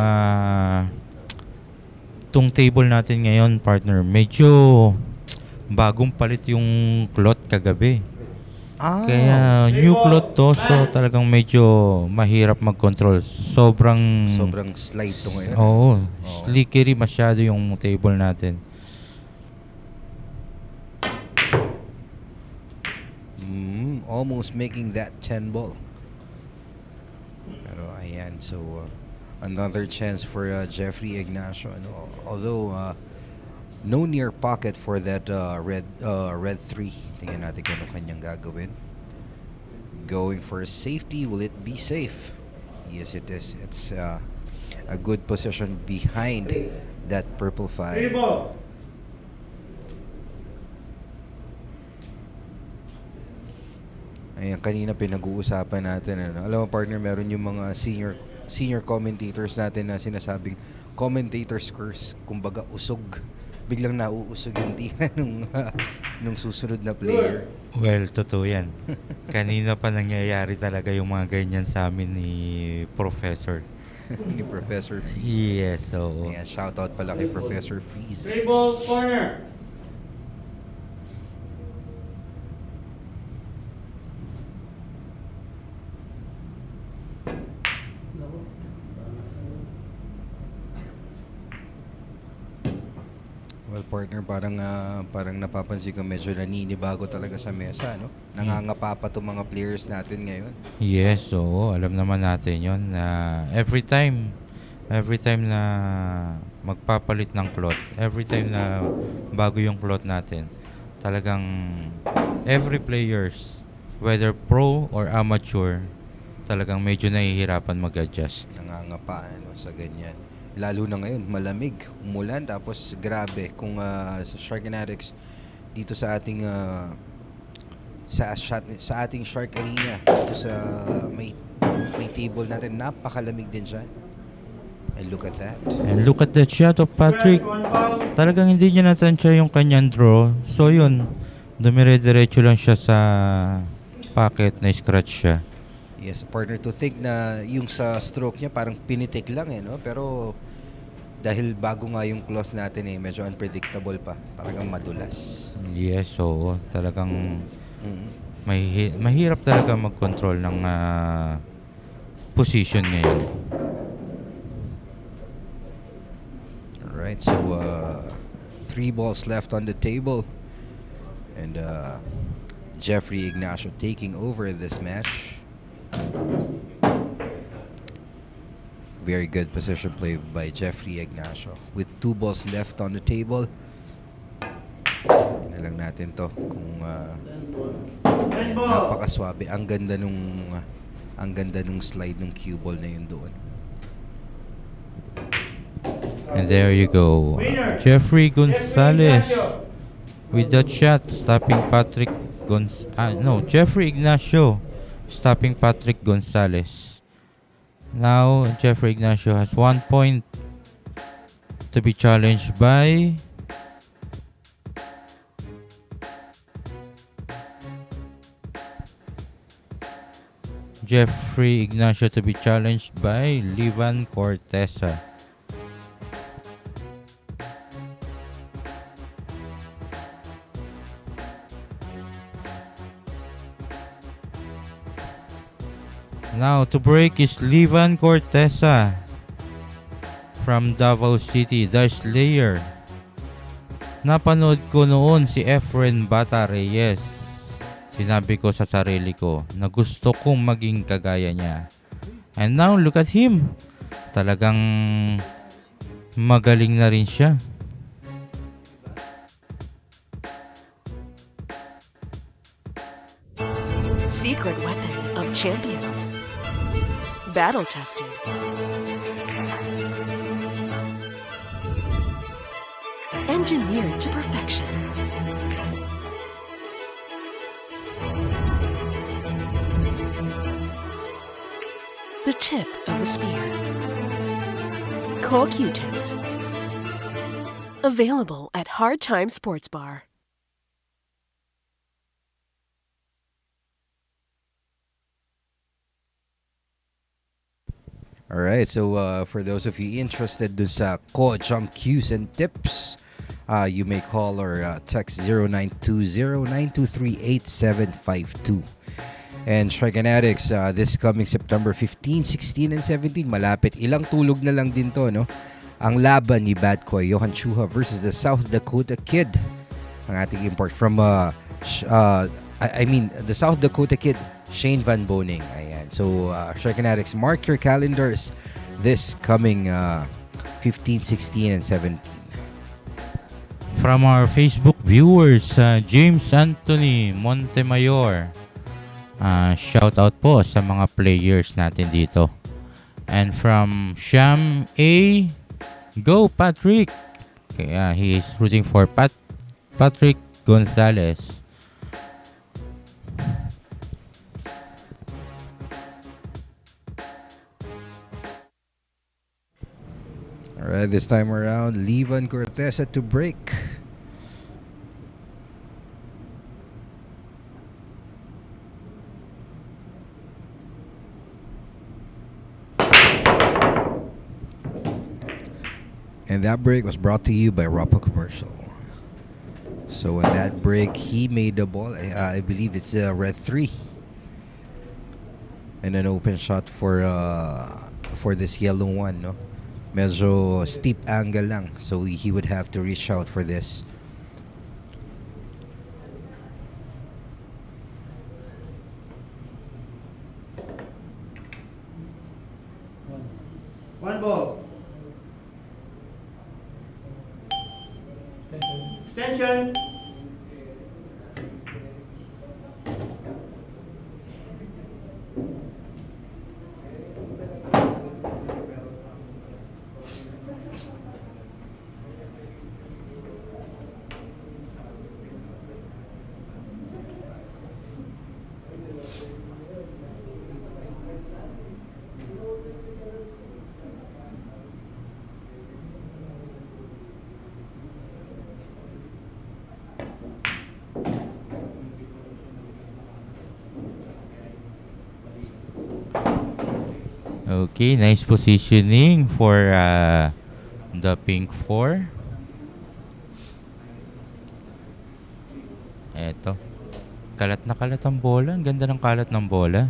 table natin ngayon, partner, medyo bagong palit yung cloth kagabi. Kaya new cloth to, so talagang medyo mahirap mag-control. Sobrang slide to ngayon. Oo, slickery masyado yung table natin. Almost making that 10 ball. Pero ayan, so another chance for Jeffrey Ignacio. Although no near pocket for that red 3. Tingnan natin kung ano kanyang gagawin. Going for safety. Will it be safe? Yes, it is. It's a good position behind that purple 5. Ayan, kanina pinag-uusapan natin. Alam mo, partner, meron yung mga senior commentators natin na sinasabing commentator's curse. Kumbaga, usog. Biglang nauusog yung tira nung susunod na player. Well, totoo yan. Kanina pa nangyayari talaga yung mga ganyan sa amin ni Professor. Ni Professor Freeze. Yes, so... Ayan, shoutout pala kay Professor Freeze. 3 balls corner. Well, partner, parang napapansin ko medyo naninibago talaga sa mesa, no? Nangangapa pa itong mga players natin ngayon. Yes, so alam naman natin yon na every time na magpapalit ng cloth, every time na bago yung cloth natin, talagang every players, whether pro or amateur, talagang medyo nahihirapan mag-adjust. Nangangapa, sa ganyan. Lalo na ngayon, malamig, umulan, tapos grabe kung sa Shark Fanatics dito sa ating sa ating Shark Arena, dito sa may table natin, napakalamig din siya. And look at that. And look at that shot of Patrick. Talagang hindi niya natansya yung kanyang draw. So yun, dumire-diretso lang siya sa pocket, na scratch siya. Yes, partner, to think na yung sa stroke niya parang pinitik lang, no? Pero dahil bago nga yung cloth natin, medyo unpredictable pa. Talagang madulas. Yes, so talagang mahirap talaga mag-control ng position ngayon. Alright, so 3 balls left on the table. And Jeffrey Ignacio taking over this match. Very good position play by Jeffrey Ignacio. With 2 balls left on the table. Tingnan lang natin to kung Ten yan, ball. napakaswabe. Ang ganda nung slide ng cue ball na yun doon. And there you go. Winner, Jeffrey Gonzalez Ignacio. with that shot stopping Jeffrey Ignacio stopping Patrick Gonzalez. Now Jeffrey Ignacio has 1 point to be challenged by Levan Cortesa. Now to break is Levan Cortesa from Davao City, the Slayer. Napanood ko noon si Efren Bata Reyes. Sinabi ko sa sarili ko na gusto kong maging kagaya niya. And now look at him. Talagang magaling na rin siya. Secret weapon of champions. Battle tested. Engineered to perfection. The tip of the spear. Q tips. Available at Hard Time Sports Bar. Alright, so for those of you interested dun sa jump cues and tips, you may call or text 0920-923-8752. And Shark Addicts, this coming September 15, 16, and 17, malapit. Ilang tulog na lang din to, no? Ang laban ni Bad Koy, Johan Chuha versus the South Dakota Kid. Ang ating import from, the South Dakota Kid, Shane Van Boning. Ayan. So, Shark Addicts, mark your calendars this coming 15, 16, and 17. From our Facebook viewers, James Anthony Montemayor. Shout out po sa mga players natin dito. And from Sham A, go Patrick. Kaya he is rooting for Patrick Gonzalez. Alright, this time around, Levan Cortesa to break. And that break was brought to you by Rappa Commercial. So in that break, he made the ball. I believe it's red 3. And an open shot for this yellow one, no? Medyo steep angle lang. So he would have to reach out for this. One ball. Extension. Okay, nice positioning for the pink 4. Eto. Kalat na kalat ang bola. Ang ganda ng kalat ng bola.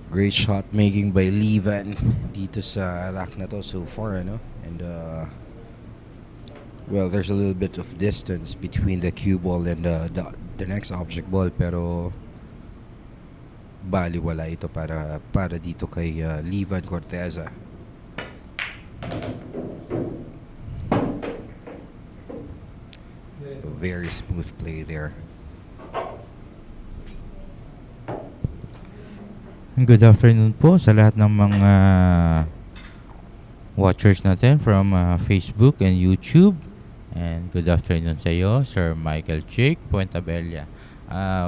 Great shot making by Levan dito sa rack na to so far, ano? And well, there's a little bit of distance between the cue ball and the next object ball, pero baliwala ito para dito kay Levan Corteza. A very smooth play there. Good afternoon po sa lahat ng mga watchers natin from Facebook and YouTube. And good afternoon sa iyo, Sir Michael Chick, Puentabella.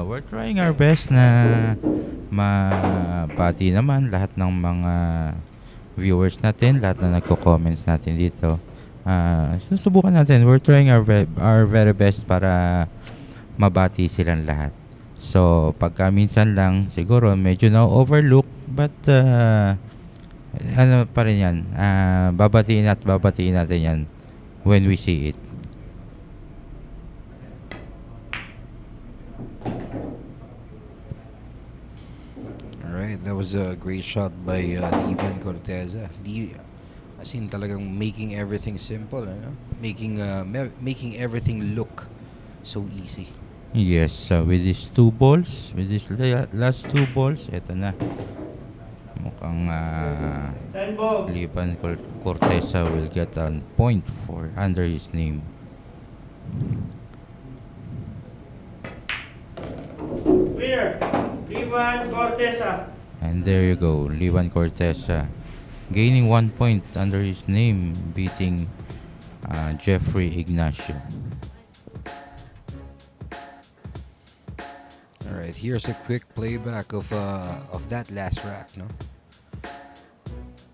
We're trying our best na mabati naman lahat ng mga viewers natin, lahat na nagko-comments natin dito. Susubukan natin. We're trying our very best para mabati silang lahat. So, pagka minsan lang, siguro medyo na-overlook, but ano pa rin yan, babatiin natin yan when we see it. Alright, that was a great shot by Levan Corteza. As in talagang making everything simple, ano? Making everything look so easy. Yes, with these two balls, with these last two balls, eto na. Mukhang 10 ball. Levan Corteza will get a point for under his name. Clear. Levan Corteza. And there you go, Levan Corteza gaining 1 point under his name, beating Jeffrey Ignacio. Alright, here's a quick playback of that last rack, no?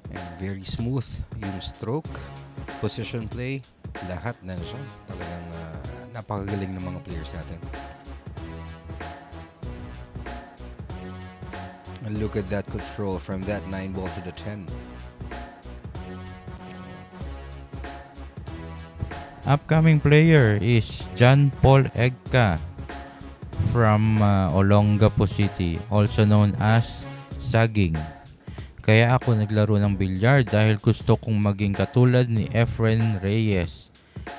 And very smooth yung stroke, position play, lahat na siya. Talagang napakagaling ng mga players natin. And look at that control from that 9 ball to the 10. Upcoming player is John Paul Egka from Olongapo City, also known as Saging. Kaya ako naglaro ng bilyar dahil gusto kong maging katulad ni Efren Reyes.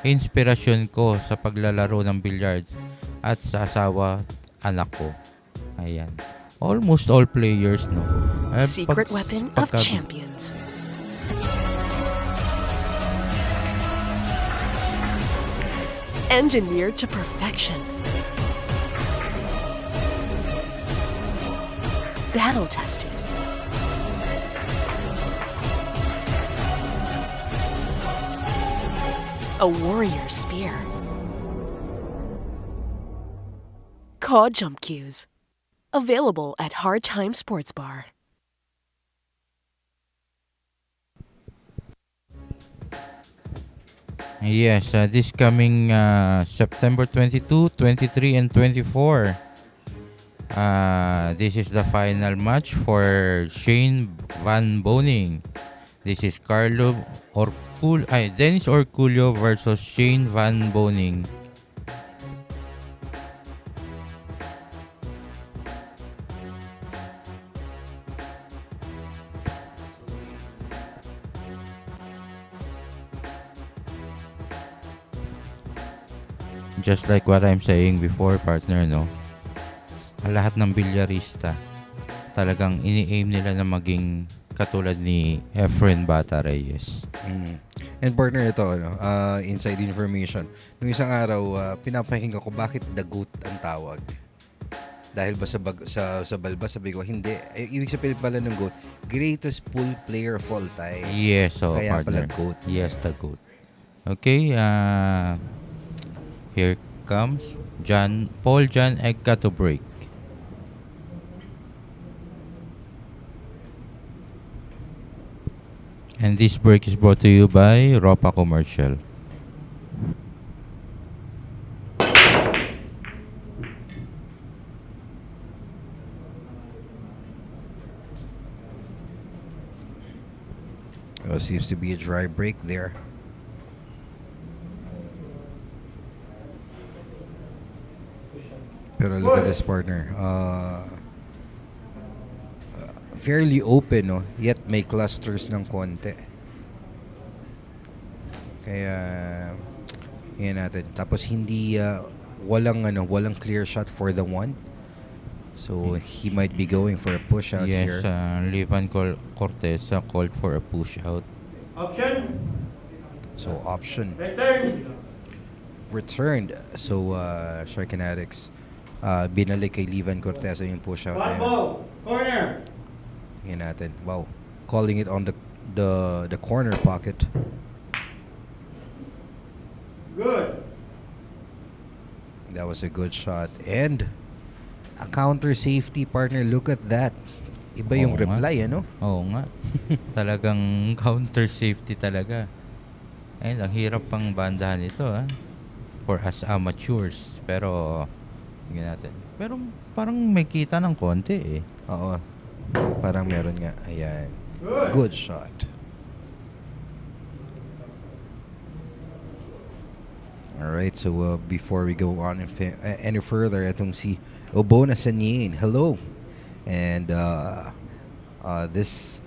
Inspirasyon ko sa paglalaro ng billiards at sa asawa anak ko. Ayan. Almost all players, no? Secret weapon of champions. Engineered to perfection. Battle tested. A warrior spear. Caw jump cues. Available at Hard Time Sports Bar. Yes, this coming September 22, 23, and 24. This is the final match for Shane Van Boning. This is Dennis Orculio versus Shane Van Boning. Just like what I'm saying before, partner, no? Lahat ng bilyarista, talagang ini-aim nila na maging katulad ni Efren Bata Reyes. And partner, ito, inside information. Nung isang araw, pinapakinggan ko bakit the GOAT ang tawag. Dahil ba sa balba, sabi ko, hindi. Ibig sabihin pala ng GOAT, greatest pool player of all time. Yes, so Kaya partner. pala GOAT. Yes, the GOAT. Okay, here comes Paul John Egka to break. And this break is brought to you by Ropa Commercial. Well, seems to be a dry break there. Pero look at this, partner. fairly open, no? Yet may clusters ng konti. Kaya yan natin. Tapos hindi walang clear shot for the one. So he might be going for a push out Yes, here. Levan Cortez called for a push out. Option. So option Return. returned. So Shark Fanatics binalik kay Levan Cortez yung push out na One yun. ball. Corner. Yan natin. Wow. Calling it on the corner pocket. Good. That was a good shot. And a counter safety partner. Look at that. Iba yung Oo nga. reply, ano? Oo nga. Talagang counter safety talaga. And ang hirap pang bandahan ito for us amateurs. Pero tingnan natin. Pero parang may kita ng konti eh. Oo. Parang meron nga. Ayan. Good. Good shot. Alright, so before we go on any further, itong si Obona Sanyin. Hello. And this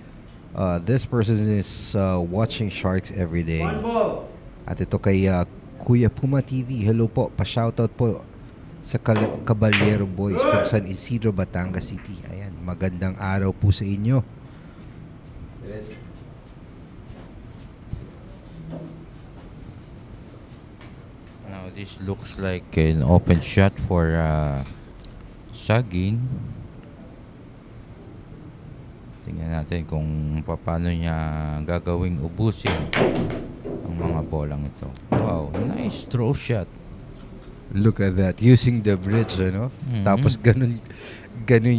person is watching Sharks every day. One ball. At ito kay Kuya Puma TV. Hello po. Pa-shoutout po sa Caballero Boys from San Isidro, Batangas City. Ayan, magandang araw po sa inyo. Now this looks like an open shot for Sagin. Tingnan natin kung paano niya gagawing ubusin ang mga bolang ito. Wow, nice throw shot. Look at that. Using the bridge, ano? Mhm. Tapos ganun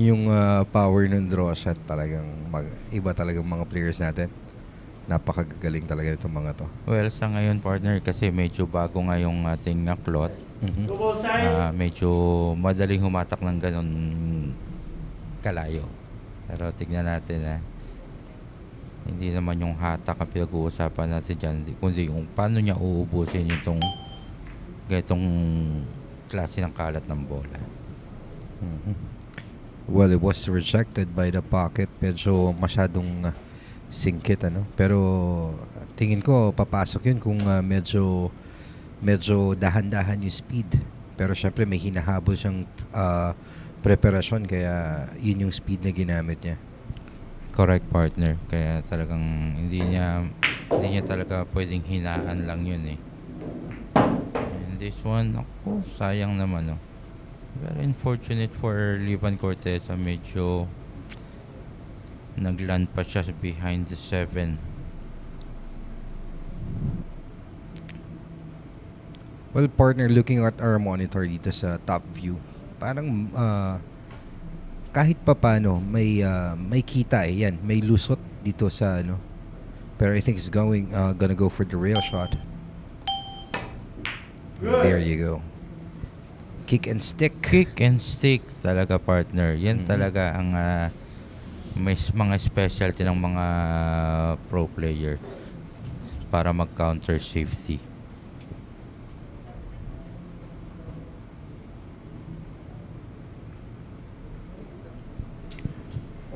yung power ng draw shot. Talagang iba talagang mga players natin. Napakagaling talaga itong mga to. Well, sa ngayon partner kasi medyo bago nga yung ating cloth. Mhm. Two ball side. Medyo madaling humatak ng ganun kalayo. Pero tignan natin hindi naman yung hatak ang pinag-uusapan natin dyan, kundi kung paano niya uubusin itong ganitong klase ng kalat ng bola. Mhm. Well, it was rejected by the pocket. Medyo masyadong singkit, ano? Pero tingin ko papasok yun kung medyo dahan-dahan yung speed. Pero syempre may hinahabol siyang preparasyon, kaya yun yung speed na ginamit niya. Correct partner. Kaya talagang hindi niya talaga pwedeng hinaan lang yun eh. And this one, ako, sayang naman Very unfortunate for Levan Cortez. Medyo nagland pa siya behind the 7. Well, partner, looking at our monitor dito sa top view, parang kahit papano may kita yan, may lusot dito sa ano. Pero I think it's gonna go for the rail shot. There you go. Kick and stick. Kick and stick talaga partner. Yan talaga ang may mga specialty ng mga pro player para mag-counter safety.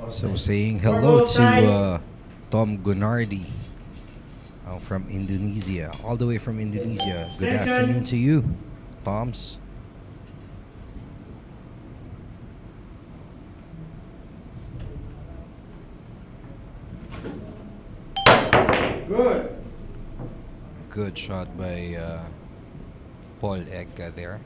So saying hello to Tom Gunardi from Indonesia, all the way from Indonesia. Good afternoon to you, Toms. Good. Good shot by Paul Egga there.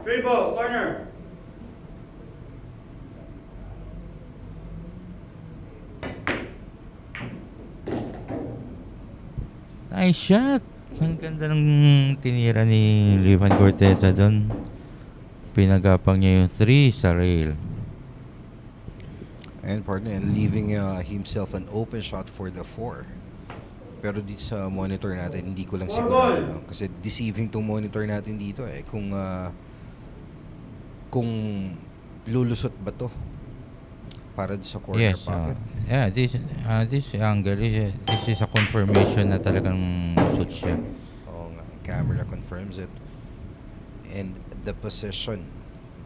Three ball. Corner. Nice shot! Ang ganda ng tinira ni Levan Cortez doon. Pinagapang niya yung 3 sa rail. And partner, leaving himself an open shot for the 4. Pero dito sa monitor natin, hindi ko lang sigurado. No? Kasi deceiving tong monitor natin dito eh. Kung lulusot ba to? para sa corner Yes, pocket. yeah, this angle, this is a confirmation na talagang suits siya. Oo nga, camera confirms it. And the position,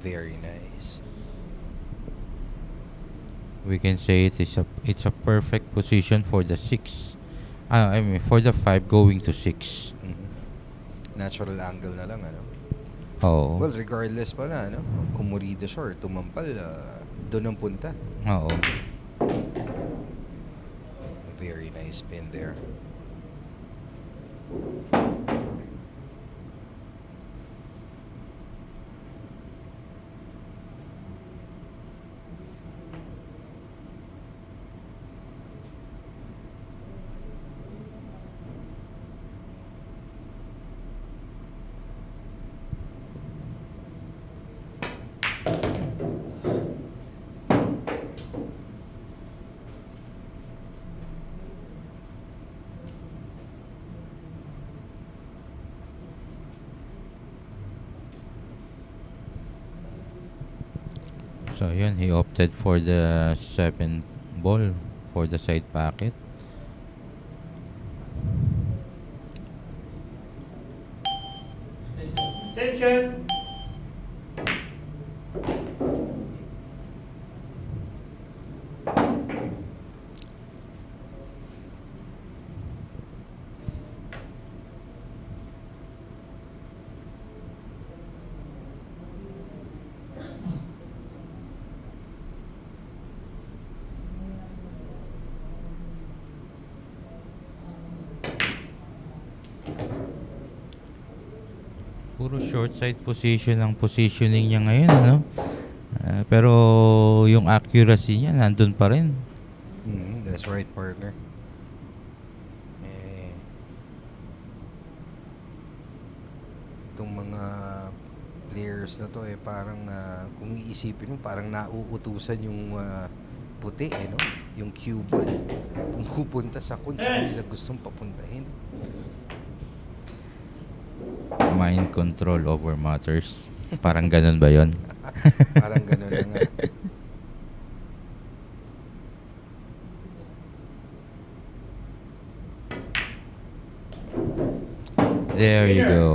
very nice. We can say it's a perfect position for the 6. I mean, for the 5 going to 6. Natural angle na lang, ano? Oo. Well, regardless pala, ano? Kung murida siya or tumampal, doon ang punta. Oo. Very nice spin there. So, yun, he opted for the 7 ball for the side pocket. Attention. Puro short side position ang positioning niya ngayon, ano? Pero yung accuracy niya nandun pa rin. That's right, partner. Itong mga players na to parang kung iisipin mo parang nauutusan yung puti no? Yung cue ball pumupunta sa kung saan nila gustong papuntahin. Mind control over matters. Parang ganun ba yon? Parang ganun na nga. There you go.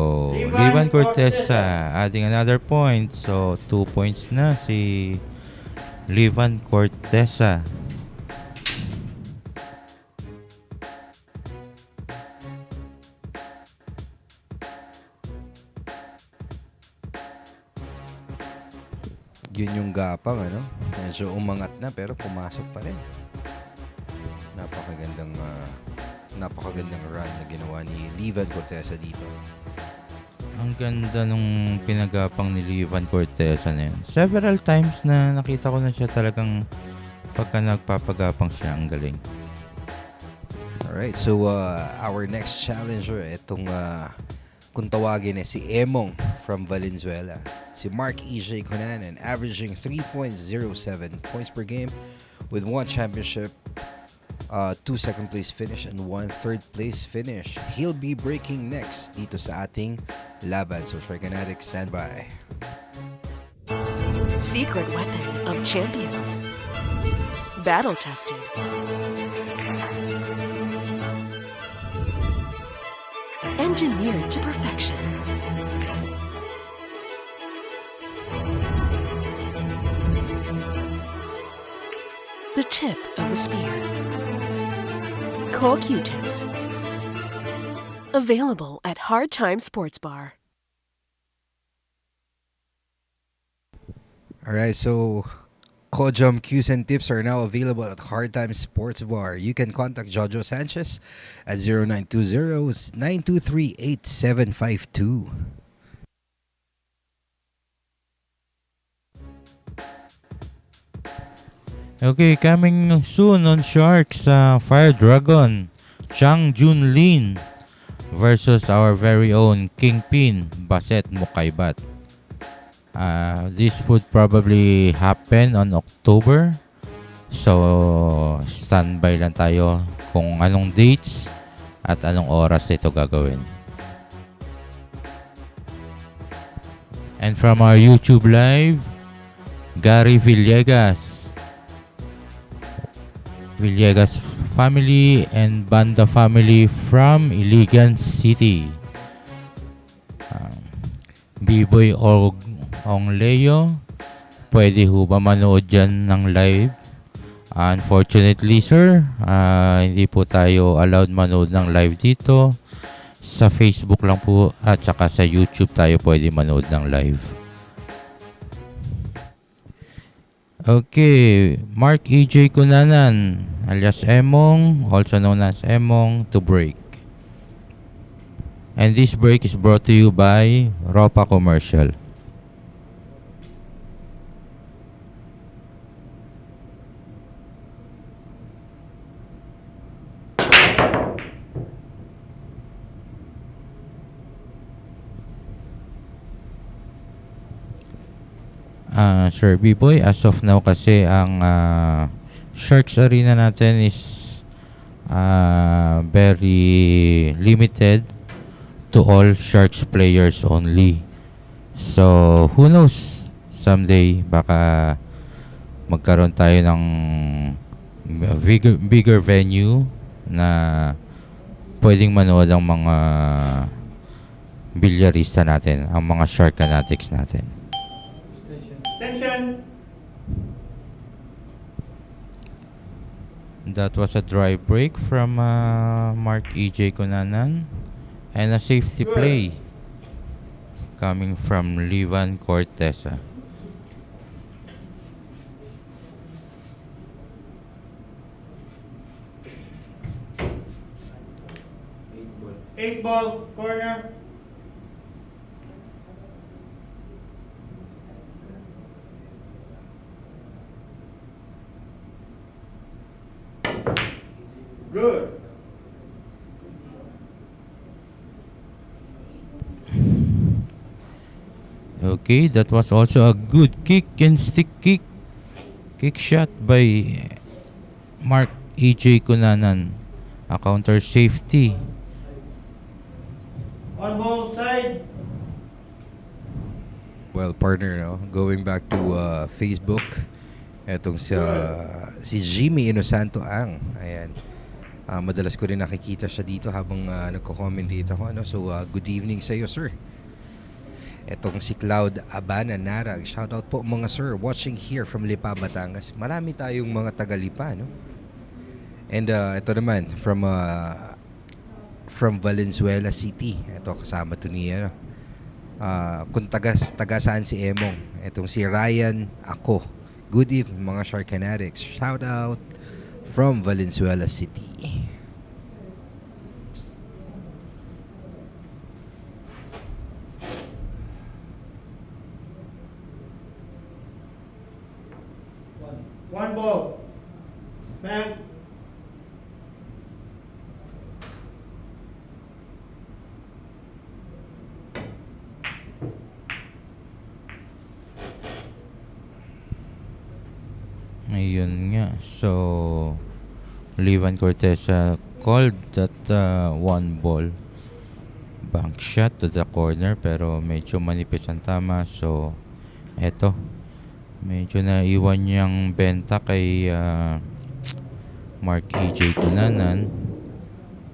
Levan Cortesa adding another point. So, 2 points na si Levan Cortesa. Yun yung gapang, ano? Medyo umangat na pero pumasok pa rin. Napakagandang run na ginawa ni Levan Cortesa dito. Ang ganda nung pinagapang ni Levan Cortesa na yun. Several times na nakita ko na siya talagang pagka nagpapagapang siya, ang galing. Alright, so our next challenger, itong kung tawagin si Emong from Valenzuela. Si Mark E.J. Conanan, averaging 3.07 points per game with 1 championship, 2 second place finish, and 1 third place finish. He'll be breaking next dito sa ating laban. So, Sharkanatic, stand by. Secret weapon of champions. Battle tested. Engineered to perfection. The tip of the spear. Cool Q-tips. Available at Hard Time Sports Bar. Alright, so Kojam Qs and tips are now available at Hard Time Sports Bar. You can contact Jojo Sanchez at 0920-923-8752. Okay, coming soon on Sharks, Fire Dragon, Chang Jun Lin versus our very own Kingpin, Baset Mukaibat. This would probably happen on October. So, standby lang tayo kung anong dates at anong oras ito gagawin. And from our YouTube live, Gary Villegas Villegas family and Banda family from Iligan City. B-Boy Ong Leo, pwede ho ba manood dyan ng live? Unfortunately, sir, hindi po tayo allowed manood ng live dito. Sa Facebook lang po at saka sa YouTube tayo pwede manood ng live. Okay, Mark EJ Kunanan, alias Emong, also known as Emong, to break. And this break is brought to you by Ropa Commercial. Sir B-Boy, as of now kasi ang Sharks Arena natin is very limited to all Sharks players only. So, who knows? Someday, baka magkaroon tayo ng bigger venue na pwedeng manood ang mga bilyarista natin, ang mga Shark fanatics natin. Attention. That was a dry break from Mark EJ Kunanan and a safety Good. play coming from Levan Cortesa. Eight ball, corner. Good. Okay, that was also a good kick and stick kick shot by Mark EJ Kunanan. A counter safety. One ball side. Well, partner, no? Going back to Facebook, etong si Jimmy Inosanto ang, ayan. Madalas ko rin nakikita siya dito habang nagko-commentate ako. Ano? So, good evening sa iyo, sir. Etong si Cloud Abana Narag. Shoutout po mga sir, watching here from Lipa, Batangas. Marami tayong mga taga-Lipa, no? And ito naman, from Valenzuela City. Ito, kasama to ni, kung taga saan si Emong. Etong si Ryan ako. Good evening mga Shark fanatics. Shout out from Valenzuela City. One ball. Bang. Ayun nga. So, Levan Cortesa called that one ball bank shot to the corner pero medyo manipis ang tama. So, eto. Medyo naiwan niyang benta kay Mark EJ Kunanan.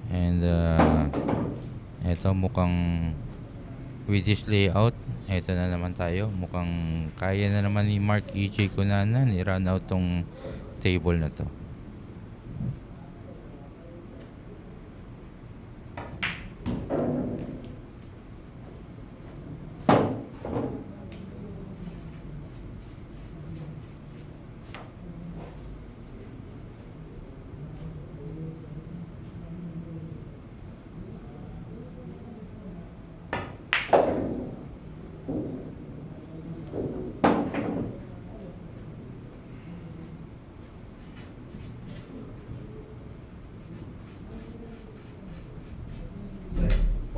And eto mukhang with this layout, eto na naman tayo. Mukhang kaya na naman ni Mark EJ Kunanan i-run out tong table na to.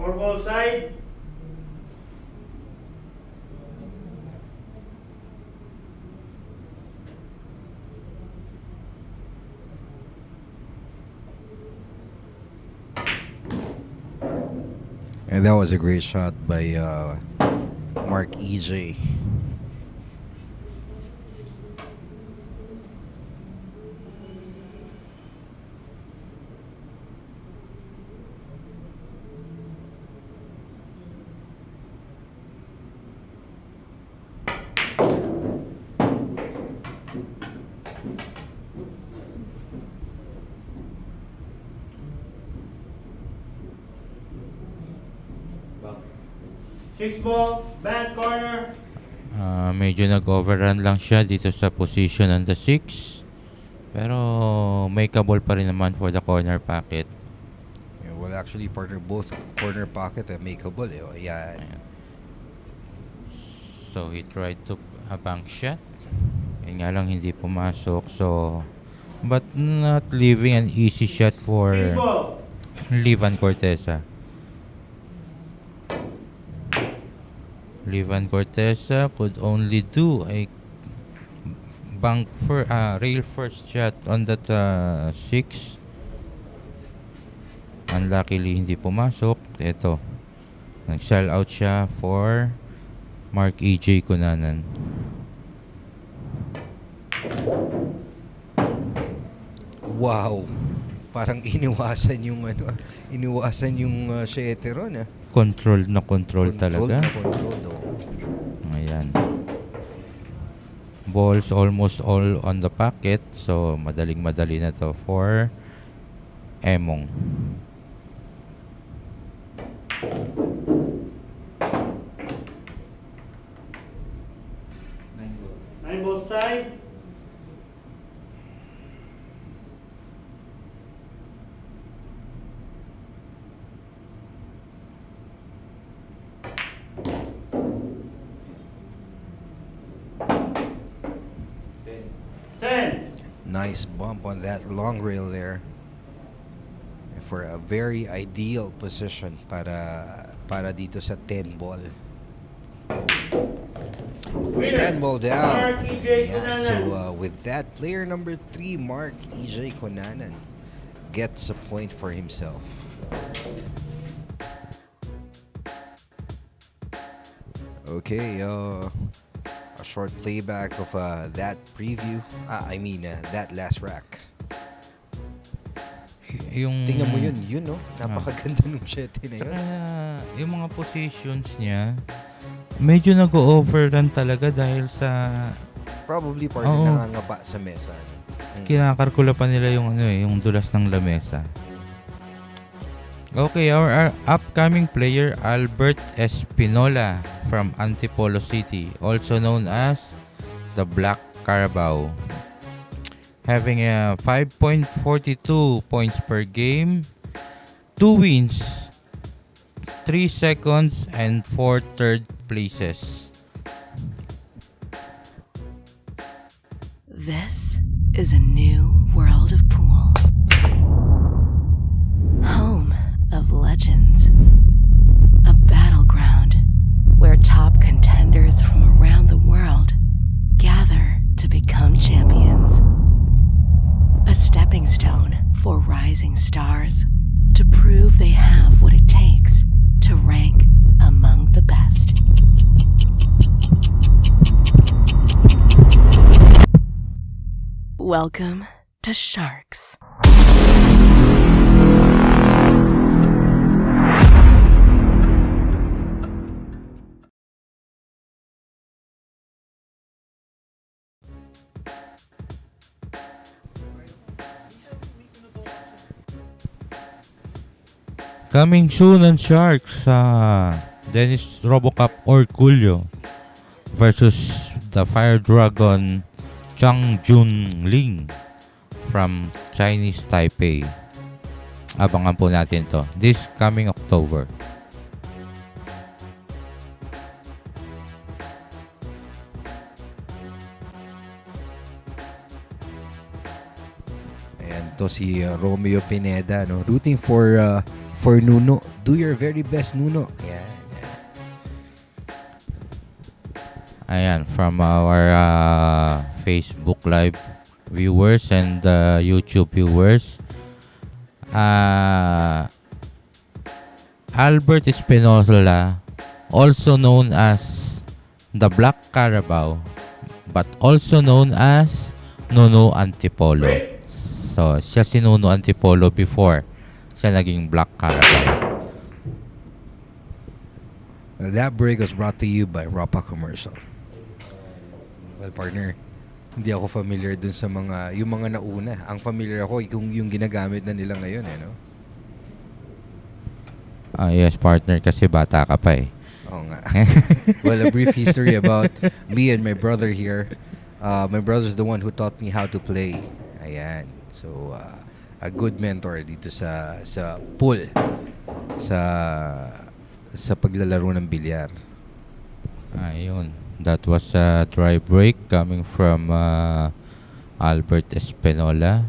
Four ball side. And that was a great shot by Mark EJ. 6 ball, back corner. Medyo nag-overrun lang siya dito sa position on the 6. Pero makeable pa rin naman for the corner pocket. Yeah, well, actually, partner, both corner pocket and makeable. Yeah. Ayan. So he tried to a bank shot. Yun nga lang hindi pumasok. So, but not leaving an easy shot for 6 ball. Levan Cortesa. Levan Cortesa could only do a rail first shot on that 6. Unluckily hindi pumasok. Ito, nag-sell out siya for Mark E.J. Cunanan. Wow. Parang iniwasan yung shete ron. Control talaga. Control. Ayan. Balls almost all on the pocket. So, madaling-madali na to for Emong. Nine ball side. Nice bump on that long rail there. For a very ideal position para dito sa 10 ball. 10 ball down. Mark E.J. Yeah, Cunanan. so with that, player number 3, Mark E.J. Cunanan, gets a point for himself. Okay, a short playback of that preview. That last rack. Yung Tingnan mo yun, no? Napakaganda nung shete na yun. Tsaka, yung mga positions niya, medyo nag-overrun talaga dahil sa Probably partner Oo. nangangaba sa mesa. kinakalkula pa nila yung yung dulas ng lamesa. Okay, our upcoming player, Albert Espinola from Antipolo City, also known as the Black Carabao. Having a 5.42 points per game, 2 wins, 3 seconds, and 4 third places. This is a new world of pool. Home of legends. A battleground where top contenders from around the world gather to become champions. A stepping stone for rising stars to prove they have what it takes to rank among the best. Welcome to Sharks. Coming soon on Sharks, Dennis Robocup Orculio versus the Fire Dragon Chang Jun Ling from Chinese Taipei. Abangan po natin to this coming October. Ayan to si Romeo Pineda, no? Rooting for Nuno. Do your very best, Nuno. Ayan. Ayan, from our Facebook Live viewers and YouTube viewers. Albert Espinola, also known as the Black Carabao, but also known as Nuno Antipolo. So, siya si Nuno Antipolo before siya naging Black Carabao. That break was brought to you by Ropa Commercial. Well, partner, hindi ako familiar dun sa yung mga nauna. Ang familiar ako yung ginagamit na nila ngayon, no? Yes, partner, kasi bata ka pa eh. Oo nga. Well, a brief history about me and my brother here. My brother's the one who taught me how to play. Ayan. So, a good mentor dito sa pool. Sa paglalaro ng bilyar. Ayun. That was a dry break coming from Albert Espinola.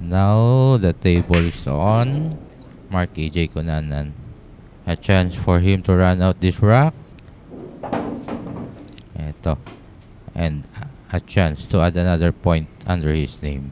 Now the table is on. Mark AJ Cunanan. A chance for him to run out this rack. Ito. And a chance to add another point under his name.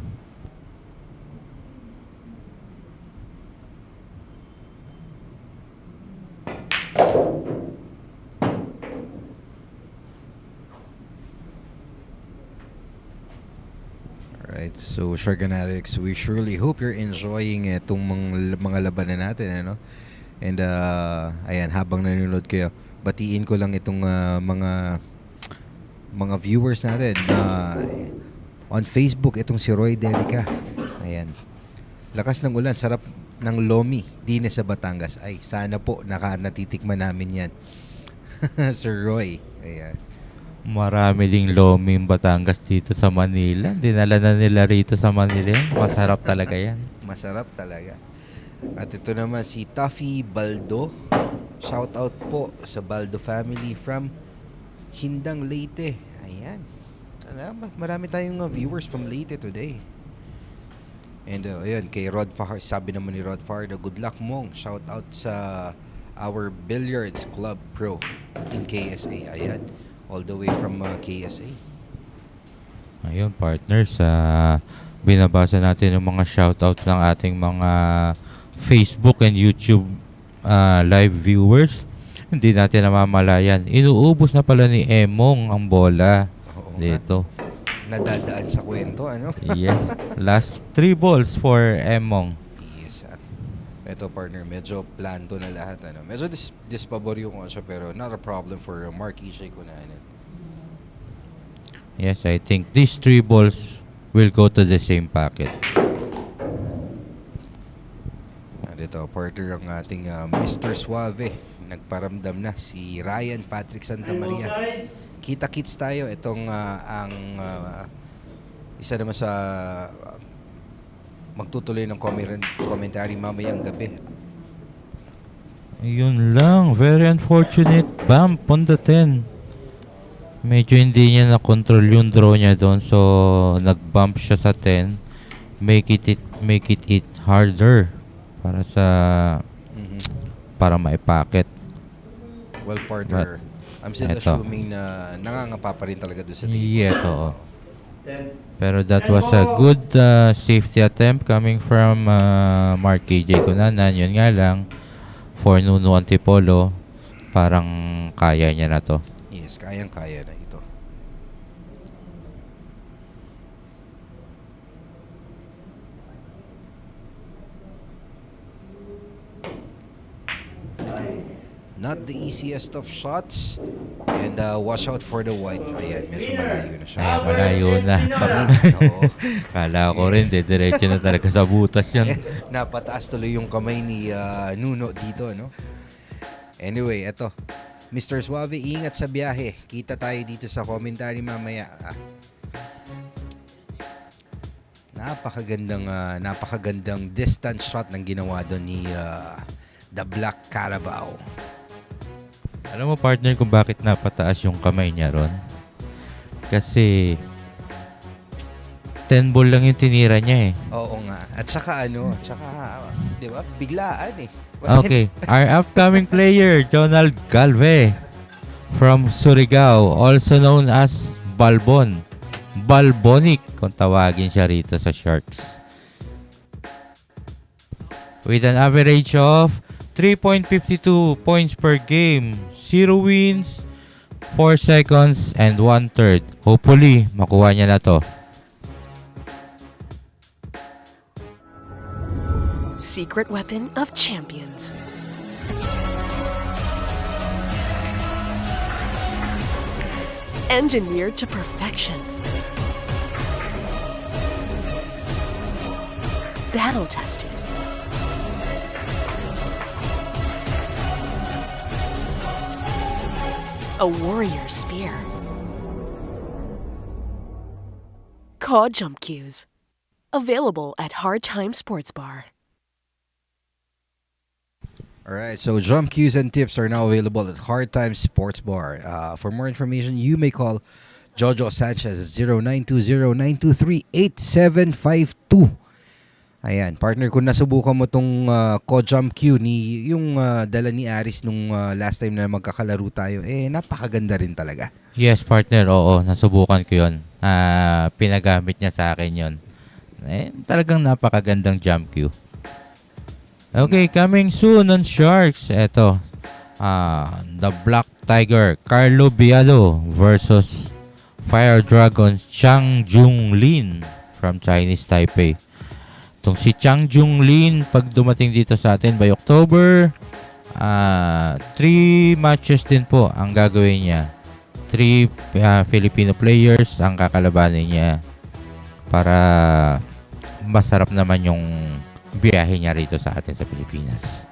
Alright, so Shark Fanatics, we surely hope you're enjoying itong mga labanan natin, ano? And ayan, habang nanonood kayo, batiin ko lang itong mga viewers natin on Facebook, itong si Roy Delica. Ayan. Lakas ng ulan, sarap ng lomi, dine sa Batangas. Ay, sana po natitikman namin yan. Sir Roy. Ayan. Marami ding loming Batangas dito sa Manila. Dinala na nila rito sa Manila. Masarap talaga yan. Masarap talaga. At ito naman si Tuffy Baldo. Shout out po sa Baldo family from Hindang, Leyte. Ayan. Marami tayong viewers from Leyte today. And ayan, kay Rod Fahar, sabi naman ni Rod Fahar, good luck mong. Shout out sa our Billiards Club Pro in KSA. Ayan. All the way from KSA. Ayun, partners. Binabasa natin yung mga shoutouts ng ating mga Facebook and YouTube live viewers. Hindi natin namamalayan. Inuubos na pala ni Emong ang bola. Oo, dito. Nadadaan sa kwento, ano? Yes. Last 3 balls for Emong. Yes. At ito, partner, medyo planto na lahat. Ano? Medyo dispaboryo ko siya, pero not a problem for Mark Ishay Cunanan. Yes, I think these 3 balls will go to the same packet. Dito, partner, ang ating Mr. Suave. Nagparamdam na si Ryan Patrick Santamaria. Kita-kits tayo. Itong isa naman sa magtutuloy ng commentary mamayang gabi. Ayun lang. Very unfortunate bump on the 10. Medyo hindi niya na-control yung draw niya doon. So, nag-bump siya sa 10. Make it harder para sa para maipacket. Well, partner, I'm still assuming na nangangapa pa rin talaga doon sa table. Yes, oo. Pero that was a good safety attempt coming from Mark KJ Cunanan. Yun nga lang, for Nuno Antipolo, parang kaya niya na to. Yes, kayang-kaya na ito. Not the easiest of shots. And watch out for the white. Ayan, medyo malayo na siya. Ay, malayo na. Oo. Kala ko rin, diretso na talaga sa butas yan. Napataas tuloy yung kamay ni Nuno dito, no? Anyway, eto. Mr. Suave, ingat sa biyahe. Kita tayo dito sa commentary mamaya. Napakagandang distance shot ng ginawa doon ni The Black Carabao. Alam mo, partner, kung bakit napataas yung kamay niya ron? Kasi 10 ball lang yung tinira niya eh. Oo nga. At saka di ba, biglaan eh. Okay, our upcoming player, Jonald Galve from Surigao, also known as Balbon. Balbonic, kung tawagin siya rito sa Sharks. With an average of 3.52 points per game, 0 wins, 4 seconds, and 1/3. Hopefully, makuha niya na to. Secret weapon of champions. Engineered to perfection. Battle tested. a warrior's spear. Cod Jump Cues. Available at Hard Time Sports Bar. Alright, so jump cues and tips are now available at Hard Time Sports Bar. For more information, you may call Jojo Sanchez at 0920-923-8752. Ayan, partner, kung nasubukan mo tong co-jump cue yung dala ni Aris nung last time na magkakalaro tayo, napakaganda rin talaga. Yes, partner. Oo, nasubukan ko yun. Pinagamit niya sa akin yun. Talagang napakagandang jump cue. Okay, coming soon on Sharks. Eto, the Black Tiger, Carlo Bialo versus Fire Dragons, Chang Junglin from Chinese Taipei. Itong si Chang Junglin, pag dumating dito sa atin by October, 3 matches din po ang gagawin niya. 3 Filipino players ang kakalabanin niya para masarap naman yung biyahe niya rito sa atin sa Pilipinas.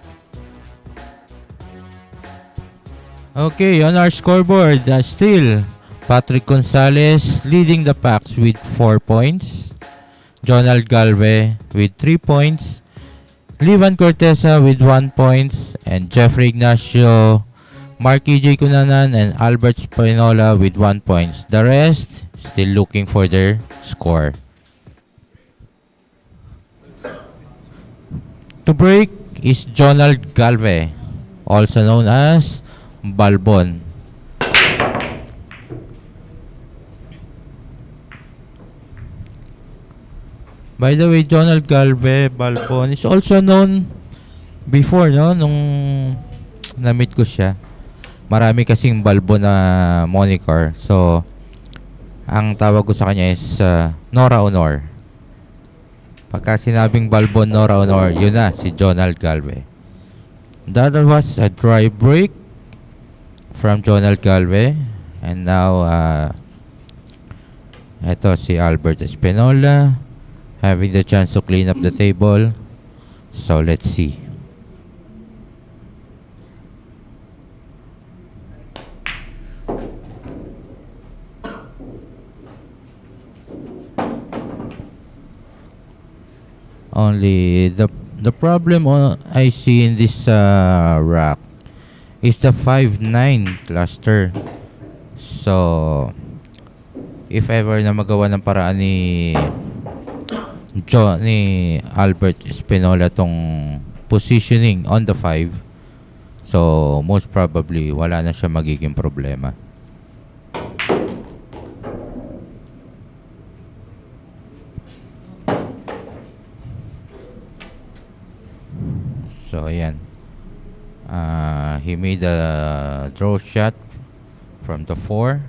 Okay, on our scoreboard, still Patrick Gonzalez leading the packs with 4 points. Jonald Galve with 3 points. Levan Cortesa with 1 point. And Jeffrey Ignacio, Marky J. Cunanan, and Albert Spinola with 1 point. The rest still looking for their score. To break is Jonald Galve, also known as Balbon. By the way, Jonald Galve Balbon is also known before, no? Nung na-meet ko siya. Marami kasing Balbon na moniker. So, ang tawag ko sa kanya is Nora Honor. Pagka sinabing Balbon, Nora Honor, yun na, si Jonald Galve. That was a dry break from Jonald Galve. And now, eto si Albert Espinola having the chance to clean up the table. So, let's see. Only the problem I see in this rack is the 5-9 cluster. So, if ever na magawa ng paraan ni Albert Espinola tong positioning on the 5, so most probably wala na siya magiging problema. So ayan, he made a draw shot from the 4,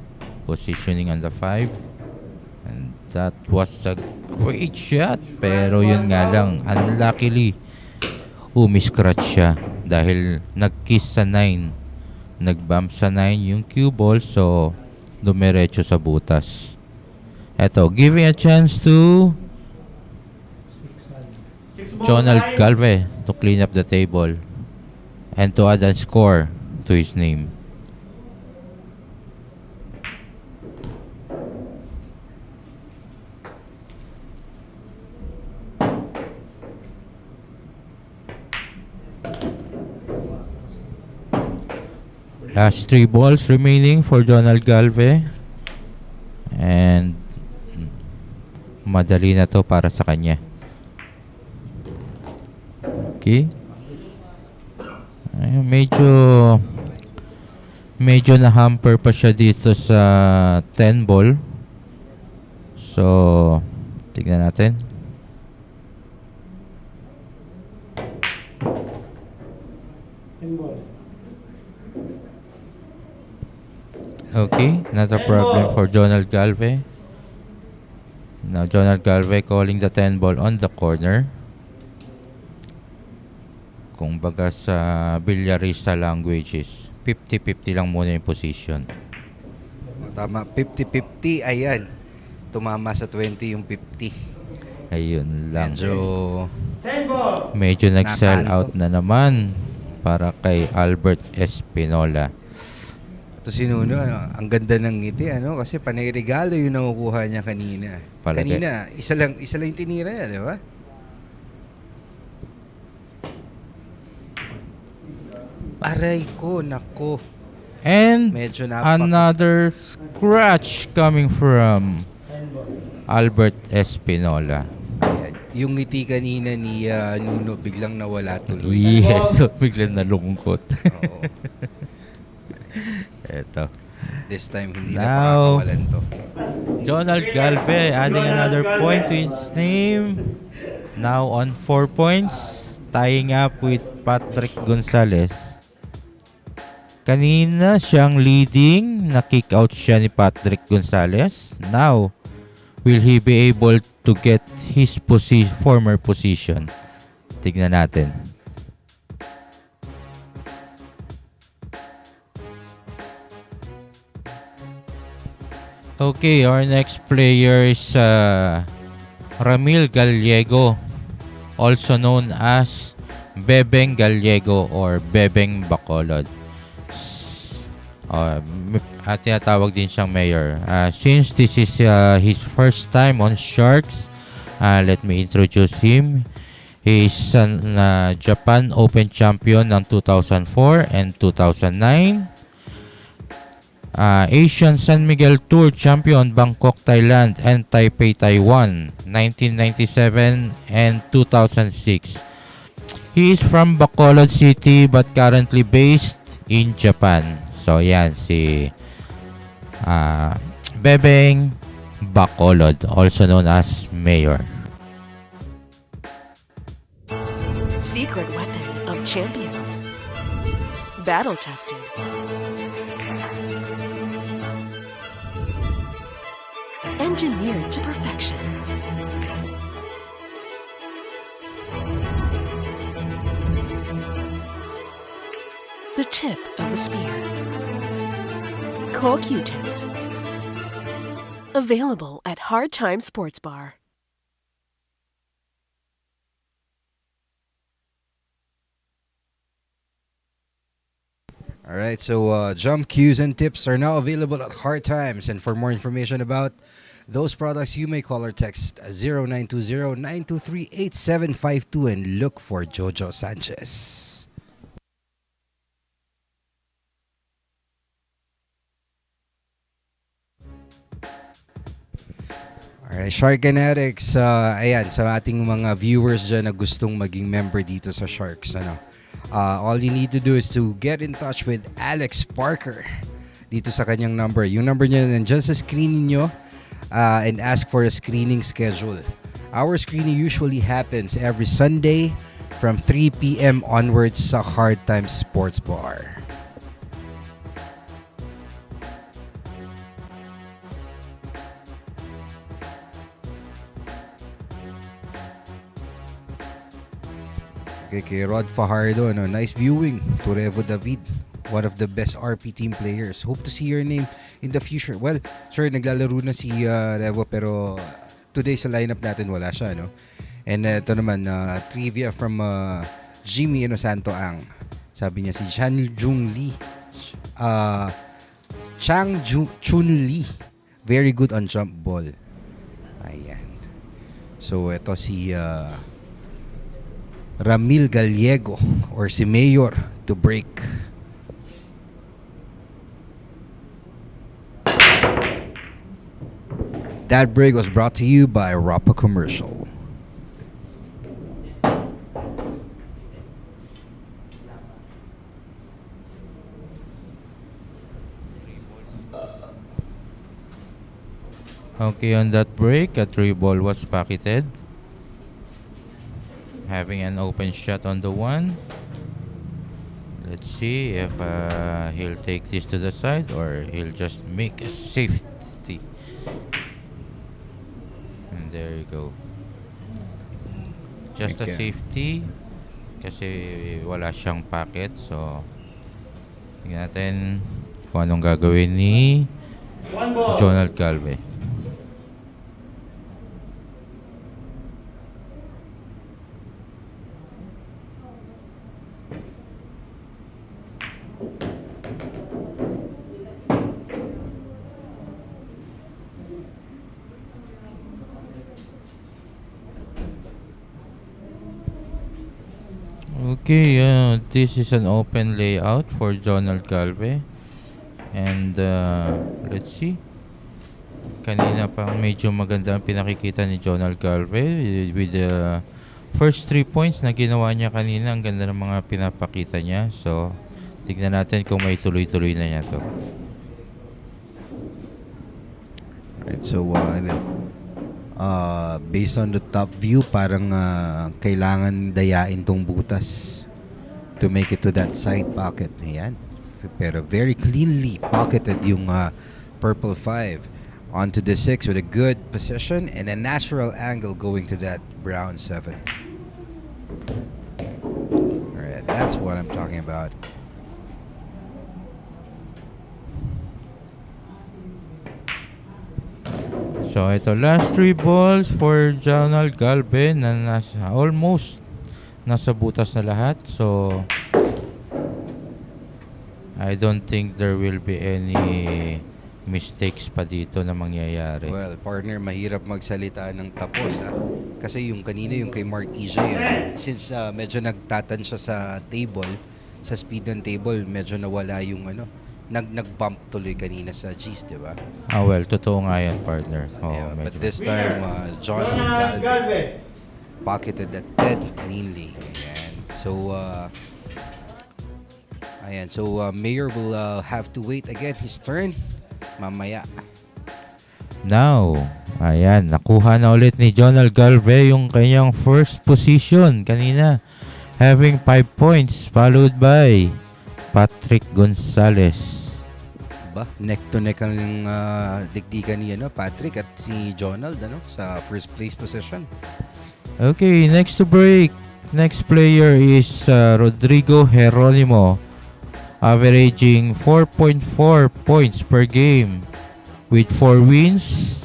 positioning on the 5, and that was a great shot, pero yun nga lang, unluckily umiscratch siya dahil nag-kiss sa 9, nag-bump sa 9 yung cue ball, so dumiretso sa butas. Eto, giving a chance to Jonald Galve to clean up the table and to add a score to his name. Last 3 balls remaining for Jonald Galve, and madali na to para sa kanya. Okay. Ay, medyo na-hamper pa siya dito sa 10 ball. So, tignan natin. Okay, not a problem for Jonald Galve. Now Jonald Galve calling the 10 ball on the corner. Kung baga sa bilyarista languages, 50-50 lang muna yung position. Tama, 50-50, ayan. Tumama sa 20 yung 50. Ayun lang. Medyo nag-sell natalo. out na naman para kay Albert Espinola. Ito si Nuno, ang ganda ng ngiti, ano? Kasi panay regalo yung nakukuha niya kanina. Palagi. Kanina, isa lang yung tinira yan, di ba? Aray ko, nako. And Medyo another scratch coming from Albert Espinola. Ayan. Yung ngiti kanina ni Nuno biglang nawala tuloy. Yes, so biglang nalungkot. Oo. Eto. This time, hindi na Now, makakawalan to. Donald Galve adding another point to his name. Now on 4 points, tying up with Patrick Gonzalez. Kanina siyang leading, na-kick out siya ni Patrick Gonzalez. Now, will he be able to get his former position? Tignan natin. Okay, our next player is Ramil Gallego, also known as Bebeng Gallego or Bebeng Bacolod. At tinatawag din siyang mayor. Since this is his first time on Sharks, let me introduce him. He is an Japan Open champion ng 2004 and 2009. Asian San Miguel Tour champion Bangkok, Thailand and Taipei, Taiwan 1997 and 2006. He is from Bacolod City but currently based in Japan. So yan si Bebeng Bacolod, also known as Mayor. Secret weapon of champions. Battle tested. Engineered to perfection. The tip of the spear. Core Q-tips. Available at Hard Time Sports Bar. Alright, so jump cues and tips are now available at Hard Times. And for more information about those products, you may call or text 0920-923-8752 and look for Jojo Sanchez. Alright, Shark Fanatics, ayan, sa ating mga viewers dyan na gustong maging member dito sa Sharks, all you need to do is to get in touch with Alex Parker dito sa kanyang number. Yung number niya nandiyan sa screen niyo, and ask for a screening schedule. Our screening usually happens every Sunday from 3 p.m. onwards sa Hard Times Sports Bar. Okay, kay Rod Fajardo, nice viewing. Turevo David, one of the best RP team players. Hope to see your name in the future. Well, sir, naglalaro na si Revo pero today sa lineup natin wala siya, no? And ito naman, trivia from Jimmy Inosanto Ang. Sabi niya si Chang Chun Lee. Very good on jump ball. Ayan. So, ito si Ramil Gallego or si Mayor to break. That break was brought to you by Rapa Commercial. Okay, on that break, a 3-ball was pocketed. Having an open shot on the 1. Let's see if he'll take this to the side or he'll just make a safety. And there you go. Just a safety kasi wala siyang pocket. So, tingnan natin kung anong gagawin ni Jonald Galve. Okay, this is an open layout for Jonald Galve. And let's see. Kanina pang medyo maganda ang pinakikita ni Jonald Galve with the first 3 points na ginawa niya kanina. Ang ganda ng mga pinapakita niya. So, tignan natin kung may tuloy-tuloy na niya to. Right, so based on the top view, parang kailangan dayain tong butas to make it to that side pocket. Ayan. Pero very cleanly pocketed yung purple 5 onto the 6 with a good position and a natural angle going to that brown 7. Alright, that's what I'm talking about. So, ito, last 3 balls for Jonald Galve na almost nasa butas na lahat. So, I don't think there will be any mistakes pa dito na mangyayari. Well, partner, mahirap magsalita ng tapos kasi yung kanina yung kay Mark EJ since medyo nagtatansya sa table, sa speed ng table, medyo nawala yung nag-bump tuloy kanina sa G's, di ba? Well, totoo nga yan, partner. Yeah, but medyo. this time, John Galve pocketed that dead cleanly. Ayan. So, Mayor will have to wait again his turn mamaya. Now, ayan, nakuha na ulit ni Jonald Galve yung kanyang first position kanina. Having 5 points, followed by Patrick Gonzalez. Neck to neck ang digdigan ni Patrick at si Jonald sa first place position. Okay, next to break. Next player is Rodrigo Geronimo, averaging 4.4 points per game with 4 wins,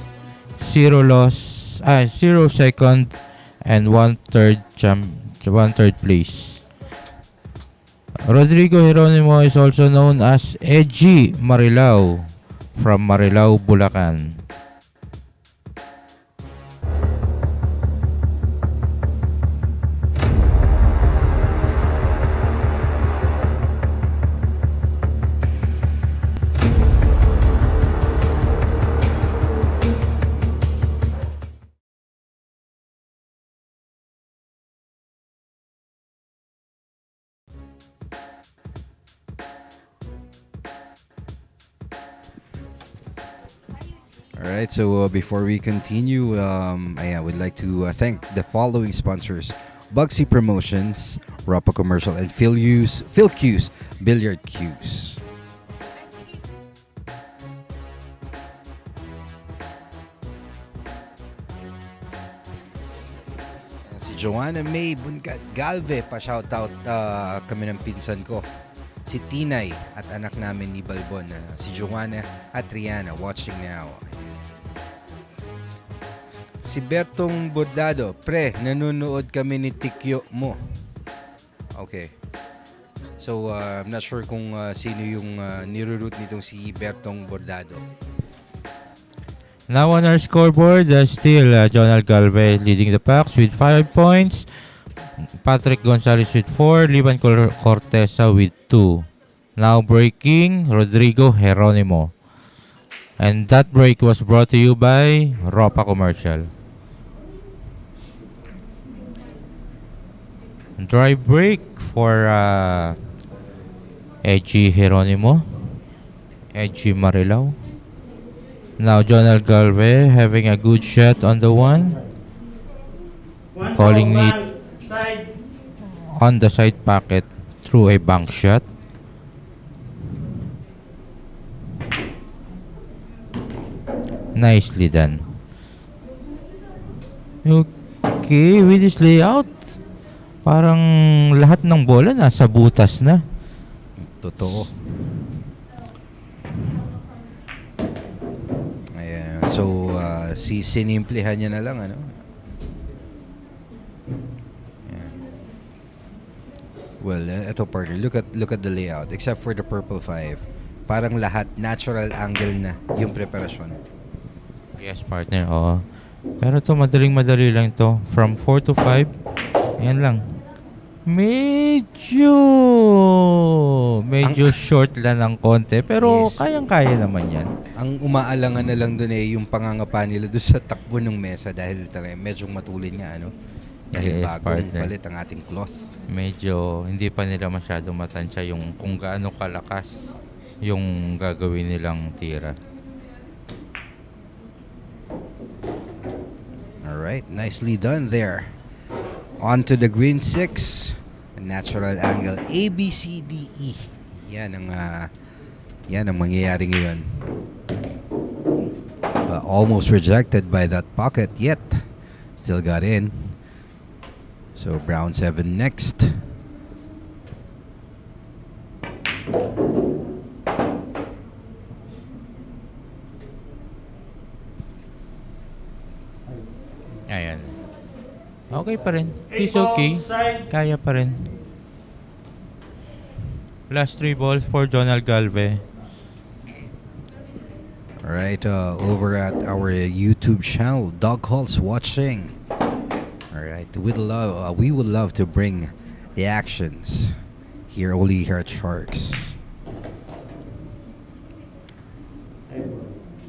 0 loss, 0 second, and 1/3 place. Rodrigo Geronimo is also known as Edgy Marilao from Marilao, Bulacan. Alright, so before we continue, I would like to thank the following sponsors: Bugsy Promotions, Rapa Commercial, and Phil Q's Billiard Q's. Si Joanna May Bungat Galve, pa-shoutout kami ng pinsan ko. Si Tinay at anak namin ni Balbon, si Joanna at Rihanna, watching now. Si Bertong Bordado, pre, nanonood kami ni Tikyo mo. Okay. So, I'm not sure kung sino yung niroroot nitong si Bertong Bordado. Now on our scoreboard, still Jonald Galve leading the packs with 5 points. Patrick Gonzalez with 4. Levan Cortesa with 2. Now breaking, Rodrigo Geronimo. And that break was brought to you by Ropa Commercial. Dry break for Edgy Geronimo. Edgy Marilao. Now Jonald Galve having a good shot on the one. Calling it on the side pocket through a bank shot. Nicely done. Okay, with this layout, parang lahat ng bola nasa butas na. Totoo. Ayan. So, sinimplihan niya na lang, Ayan. Well, eto partner, look at the layout. Except for the purple 5, parang lahat natural angle na yung preparasyon. Yes, partner. Oo. Pero to madali lang to. From 4 to 5, ayan lang. medyo short lang ng konti, pero Yes. kayang-kaya naman yan. Ang umaalangan na lang doon yung pangangapa nila doon sa takbo ng mesa dahil talaga medyo matulin nga, ano? Dahil Yes, bagong partner. palit ang ating cloth. Medyo hindi pa nila masyado matansya yung kung gaano kalakas yung gagawin nilang tira. Alright, nicely done there. On to the green 6. A natural angle. A, B, C, D, E. Yan ang mangyayari ngayon. Almost rejected by that pocket, yet still got in. So brown 7 next. Ayan. Okay pa rin. Eight He's okay. balls, side. Kaya pa rin. Last 3 balls for Jonal Galve. Alright, over at our YouTube channel, Dog Halls watching. Alright, we would love to bring the actions here at Sharks.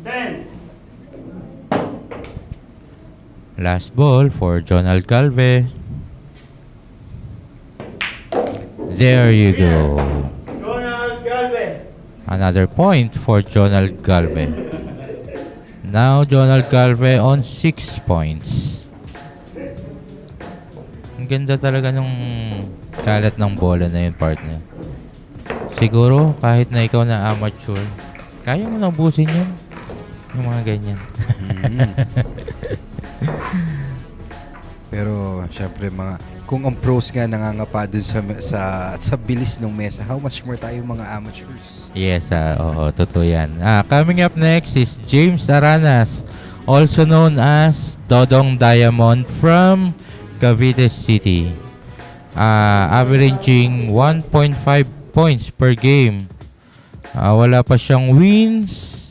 10. Last ball for Jonal Galve. There you go. Ronald Galvez. Another point for Jonal Galve. Now Jonal Galve on 6 points. Ang ganda talaga nung kalat ng bola na yun, partner. Siguro kahit na ikaw na amateur, kaya mo nang busin yun. Yung mga ganyan. Pero syempre kung ang pros nga nangangapa dun sa bilis ng mesa, how much more tayo mga amateurs? Yes, oo, totoo yan. Coming up next is James Aranas, also known as Dodong Diamond from Cavite City. Averaging 1.5 points per game. Wala pa siyang wins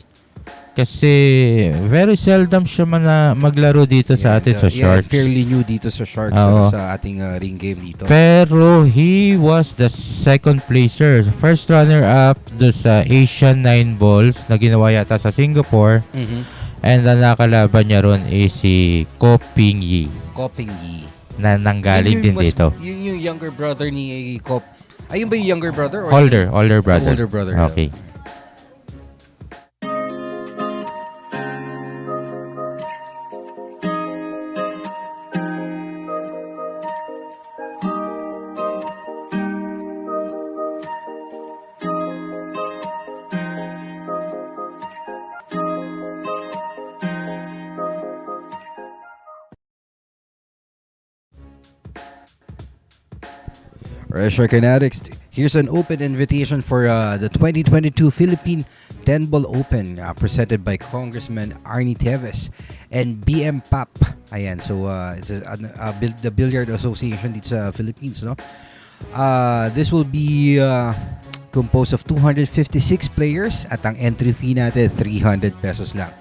kasi very seldom siya maglaro dito sa atin sa Sharks. Fairly new dito sa Sharks, Oo. sa ating ring game dito. Pero he was the second placer. First runner-up do sa Asian 9 Balls na ginawa yata sa Singapore. And ang nakalaban niya ron is si Ko Ping Yi Koping Yi. na nanggaling din dito. Yun yung younger brother ni Kop. Ayun ba yung younger brother? Or Older brother. Older brother. Okay. Alright, Shark Fanatics, here's an open invitation for the 2022 Philippine 10-Ball Open presented by Congressman Arnie Teves and BM PAP. Ayan, so it's the Billiard Association dito sa Philippines, no? This will be composed of 256 players at ang entry fee natin 300 pesos lang.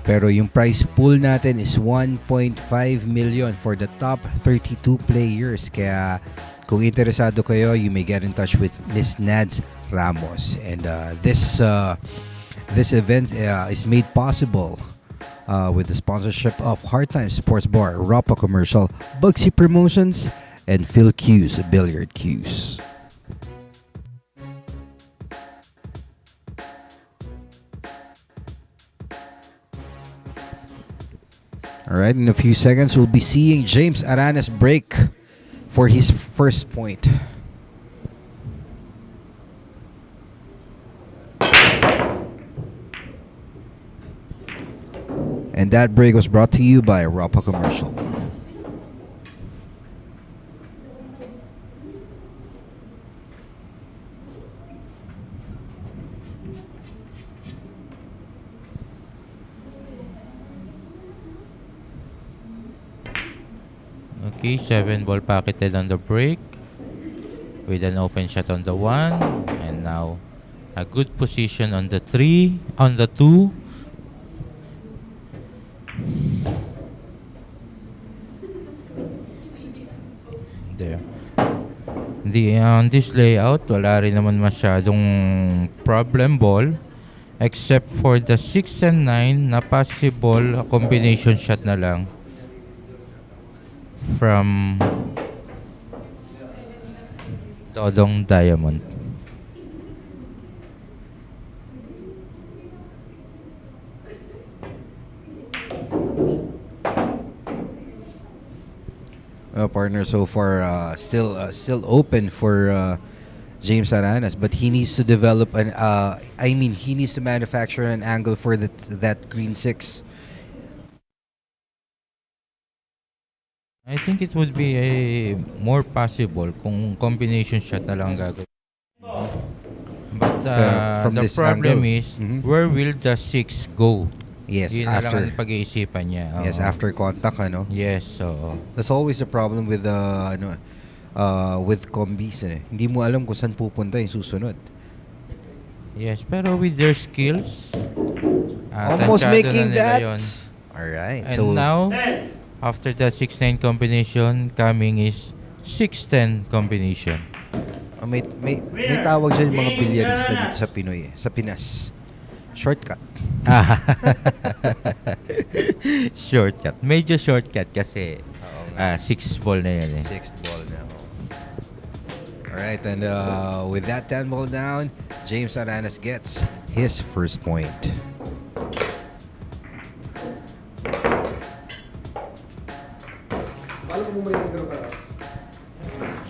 Pero yung prize pool natin is 1.5 million for the top 32 players. Kaya kung interesado kayo, you may get in touch with Miss Nads Ramos. And this event is made possible with the sponsorship of Hard Times Sports Bar, Rapa Commercial, Bugsy Promotions, and Phil Q's Billiard Q's. Alright, in a few seconds, we'll be seeing James Aranas break for his first point. And that break was brought to you by Rapa Commercial. Okay, 7 ball pocketed on the break with an open shot on the 1, and now a good position on the 3, on the 2. There. On this layout, wala rin naman masyadong problem ball except for the 6 and 9 na possible combination shot na lang from Dodong Diamond. Partner so far still open for James Aranas, but he needs to develop he needs to manufacture an angle for that green 6. I think it would be a more possible kung combination shot na lang gagawin. But From the this problem angle. is, Mhm. where will the 6 go? Yes, Yun na lang after ang pag-iisipan niya. yes, Oo. after contact, ano. Yes, so That's always the problem with with combis eh. Hindi mo alam kung saan pupunta yung susunod. yes, pero with their skills, Almost tansyado making na nila that. yun. Alright. And So now, after the 6-9 combination, coming is 6-10 combination. may tawag dyan yung mga bilyarista dito sa Pinoy eh, sa Pinas. Shortcut. Shortcut. Medyo shortcut kasi 6 ball na yan eh. 6th ball now. Alright, and with that 10 ball down, James Aranas gets his first point.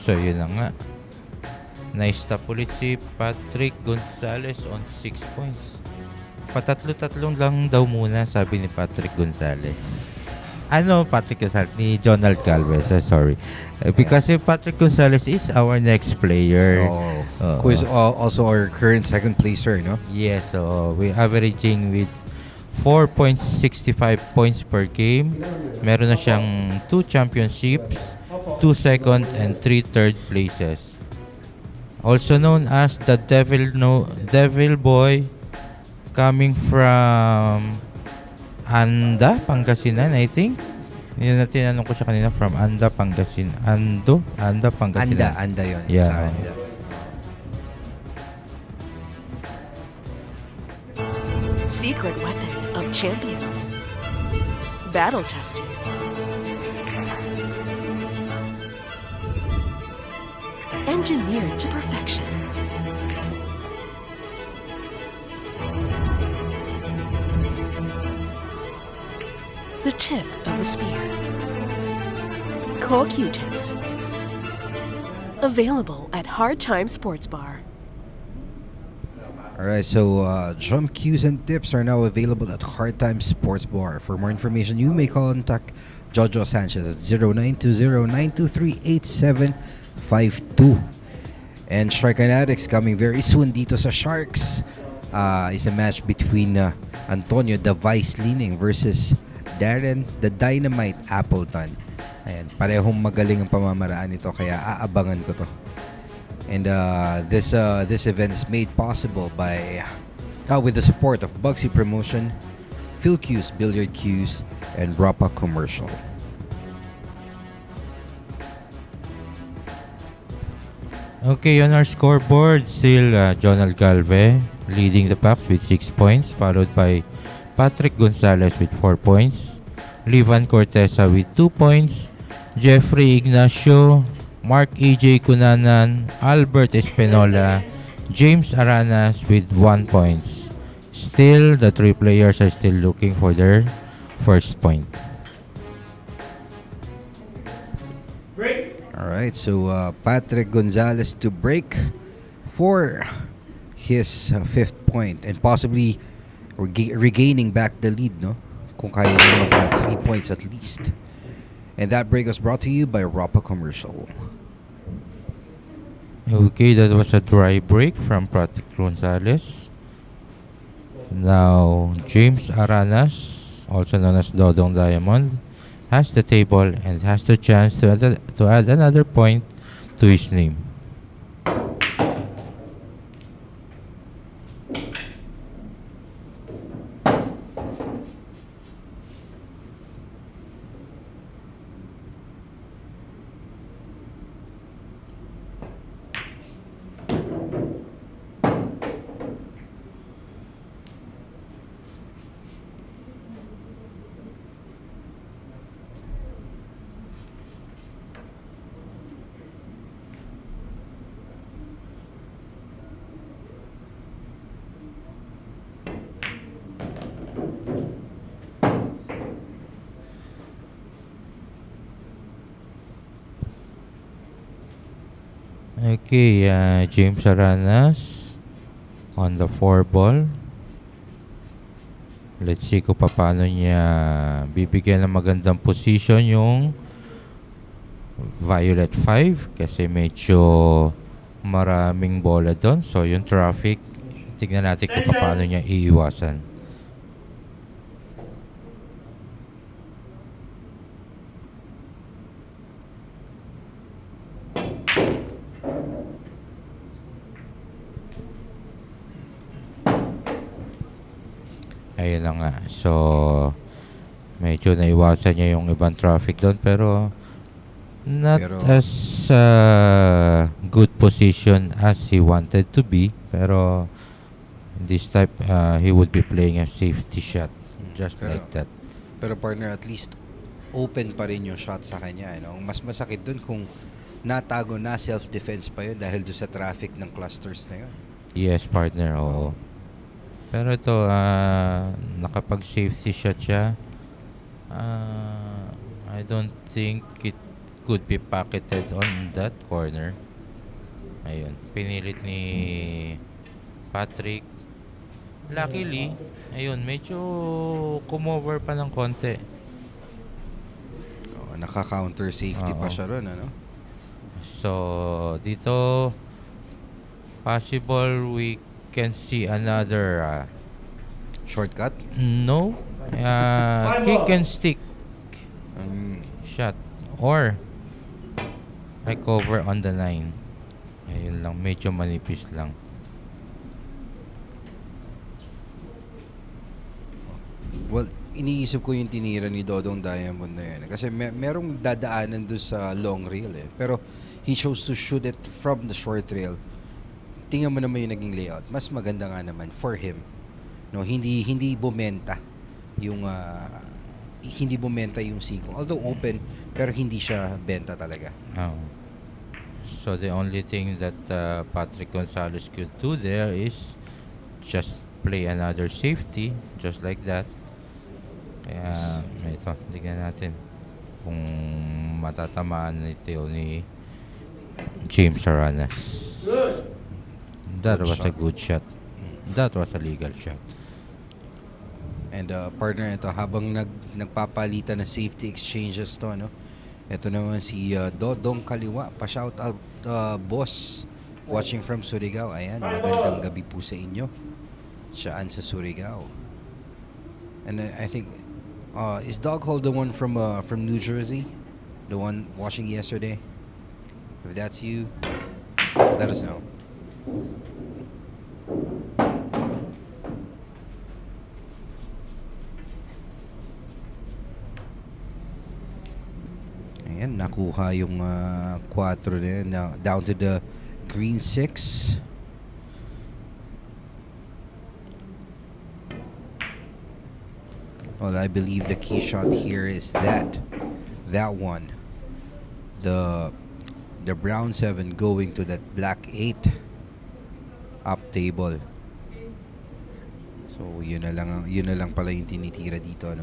So yun na nga. Na-stop ulit si Patrick Gonzalez on 6 points. Patatlo-tatlong lang daw muna, sabi ni Patrick Gonzalez. Patrick Gonzalez? Ni Jonald Galvez. Sorry. Because si Patrick Gonzalez is our next player. Who is also our current second placer, no? Yes, so we're averaging with 4.65 points per game. Meron na siyang 2 championships, 2 second and 3 third places. Also known as the Devil Boy, coming from Anda, Pangasinan, I think. Yun na tinanong ko siya kanina, from Anda, Pangasinan. Anda, Pangasinan. Anda yun. Yeah. Sa Anda. Secret weapon of champions. Battle tested. Engineered to perfection. The tip of the spear. Core Q-tips. Available at Hard Time Sports Bar. Alright, so jump cues and tips are now available at Hard Time Sports Bar. For more information, you may contact Jojo Sanchez at 0920-923-8752. And Shark and Addicts coming very soon dito sa Sharks. Is a match between Antonio the Vice Leaning versus Darren the Dynamite Appleton. Ayan, parehong magaling ang pamamaraan nito kaya aabangan ko to. And this event is made possible by with the support of Bugsy Promotion, Phil Q's Billiard Q's, and Rapa Commercial. Okay, on our scoreboard, still Jonald Galve leading the packs with 6 points, followed by Patrick Gonzalez with 4 points, Levan Cortesa with 2 points, Jeffrey Ignacio, Mark E.J. Cunanan, Albert Espinola, James Aranas with 1 points. Still, the 3 players are still looking for their first point. Break. Alright, so Patrick Gonzalez to break for his 5th point and possibly regaining back the lead, no? Kung kaya niya mag 3 points at least. And that break was brought to you by Rapa Commercial. Okay, that was a dry break from Patrick Gonzalez. Now, James Aranas, also known as Dodong Diamond, has the table and has the chance to add another point to his name. Okay, James Aranas on the 4 ball. Let's see kung paano niya bibigyan ng magandang position yung Violet 5 kasi medyo maraming bola doon. So yung traffic, tignan natin kung paano niya iiwasan. Ayun na nga. So, medyo naiwasan niya yung ibang traffic doon pero not as good position as he wanted to be. Pero this type, he would be playing a safety shot. Just like that. Pero partner, at least open pa rin yung shot sa kanya. Mas masakit dun kung natago na self-defense pa yun dahil doon sa traffic ng clusters na yun. Yes, partner. Oo. Pero ito, nakapag-safety shot siya. I don't think it could be pocketed on that corner. Ayun. Pinilit ni Patrick. Luckily, ayun, medyo kumover pa ng konti. Naka-counter safety pa siya ron, So, dito, possible we can see another shortcut? No. Kick and stick shot. Or I cover on the 9. Ayun lang. Medyo manipis lang. Well, iniisip ko yung tinira ni Dodong Diamond na yun. Kasi merong dadaanan doon sa long rail Pero he chose to shoot it from the short rail. Tingnan mo naman yung naging layout. Mas maganda nga naman for him. Hindi bumenta yung hindi bumenta yung Seiko. Although open, pero hindi siya benta talaga. Oh. So the only thing that Patrick Gonzalez could do there is just play another safety just like that. Kaya ito, tignan natin kung matatamaan ito ni James Aranas. That was a good shot. That was a legal shot. And partner, ito habang nagpapalitan ng safety exchanges to, ito naman si Dodong Kaliwa, pa-shout out boss watching from Surigao. Ayan, magandang gabi po sa inyo. Siyaan sa Surigao. And I think is Dog Hole the one from New Jersey? The one watching yesterday? If that's you, let us know. Ayan, nakuha yung 4 na yun. Now, down to the green 6. Well, I believe the key shot here is that one. The brown 7 going to that black 8 up table. So, yun na lang pala yung tinitira dito,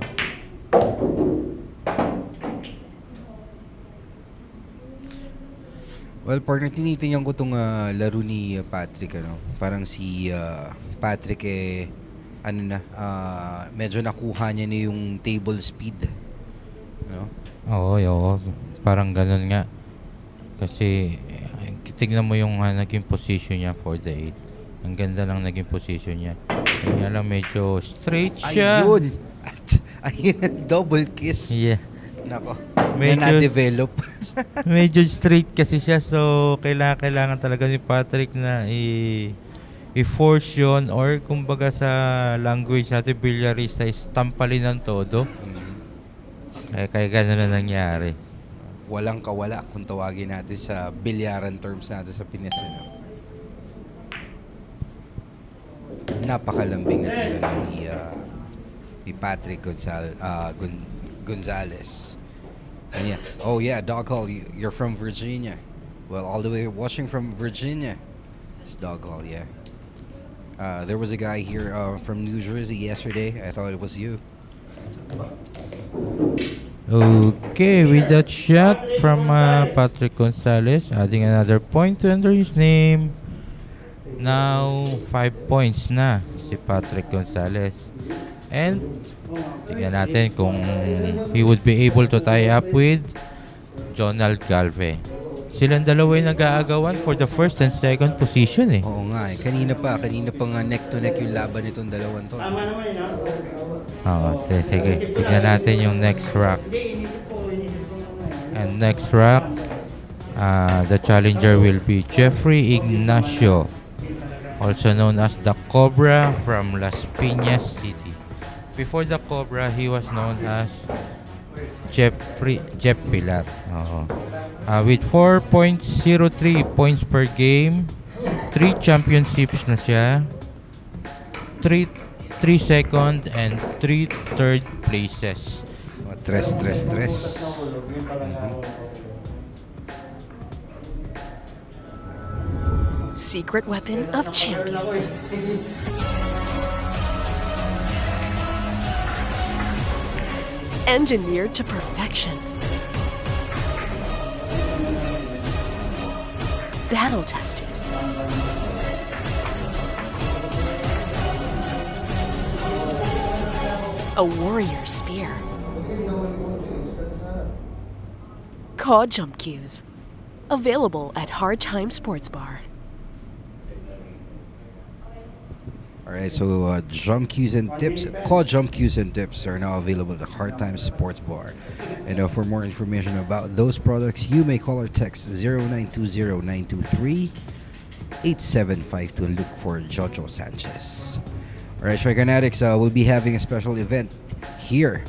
Well, partner, tinitingnan ko tong laro ni Patrick, Parang si Patrick medyo nakuha niya na yung table speed. Oo. Parang ganun nga. Kasi tignan mo yung naging position niya for the 8. Ang ganda lang naging position niya. Kaya lang medyo straight siya. Ayun! Ayun, double kiss. Yeah. Nako, Medyo- na-develop. Medyo straight kasi siya. So, kailangan talaga ni Patrick na i-force yun or kumbaga sa language natin, bilyarista is tampalin ng todo. Kaya gano'n na nangyari. Walang kawala kung tawagin natin sa bilyaran terms natin sa Pinas. Napakalambing na tira ni Patrick Gonzalez. And yeah. Oh yeah, Dog Hall, you're from Virginia. Well, all the way watching from Virginia. It's Dog Hall, yeah. There was a guy here from New Jersey yesterday. I thought it was you. Okay, with that shot from Patrick Gonzalez, adding another point to enter his name. Now, 5 points na si Patrick Gonzalez. And tingnan natin kung he would be able to tie up with Jonald Galve. Silang dalawa yung nag-aagawan for the first and second position eh. Oo nga eh. Kanina pa nga neck to neck yung laban nitong dalawang to. Tama naman yun, ha? Sige. Tignan natin yung next rack. And next rack, the challenger will be Jeffrey Ignacio, also known as the Cobra from Las Piñas City. Before the Cobra, he was known as Jeff Pilar. With 4.03 points per game, 3 championships na siya, 3 second and 3 third places. Tres. Secret weapon of champions. Engineered to perfection. Battle tested. A warrior spear. Caw jump cues. Available at Hard Time Sports Bar. Alright, so jump cues and tips, call jump cues and tips are now available at the Hard Time Sports Bar. And for more information about those products, you may call or text 0920-923-8752 and look for Jojo Sanchez. Alright, Shark Fanatics will be having a special event here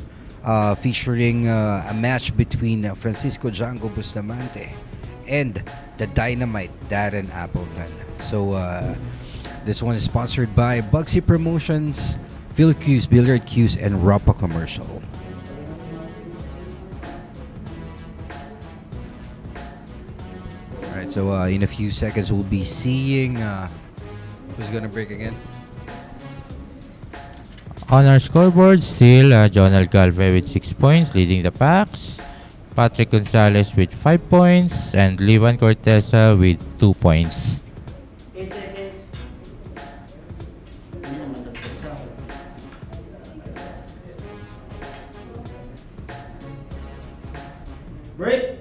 featuring a match between Francisco Django Bustamante and the Dynamite Darren Appleton. So this one is sponsored by Bugsy Promotions, Phil Q's Billiard Q's, and Rapa Commercial. Alright, so in a few seconds we'll be seeing who's gonna break again. On our scoreboard, still Jonald Galve with 6 points, leading the packs. Patrick Gonzalez with 5 points, and Levan Corteza with 2 points. 8 seconds. Break.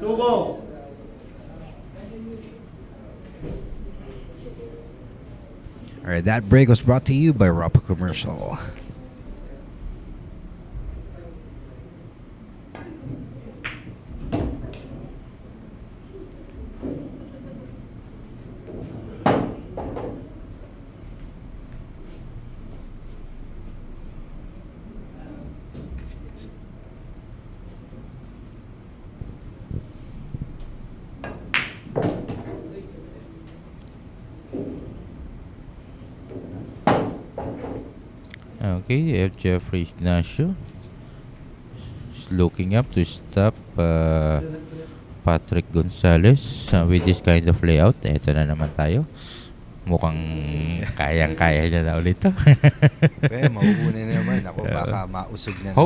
Subo. Alright, that break was brought to you by Rapa Commercial. Okay, you have Jeffrey Ignacio. He's looking up to stop Patrick Gonzalez with this kind of layout. Eto na naman tayo. Mukhang kayang-kaya niya na ulit to. Mauuna na naman. Ako, baka mausog na naman.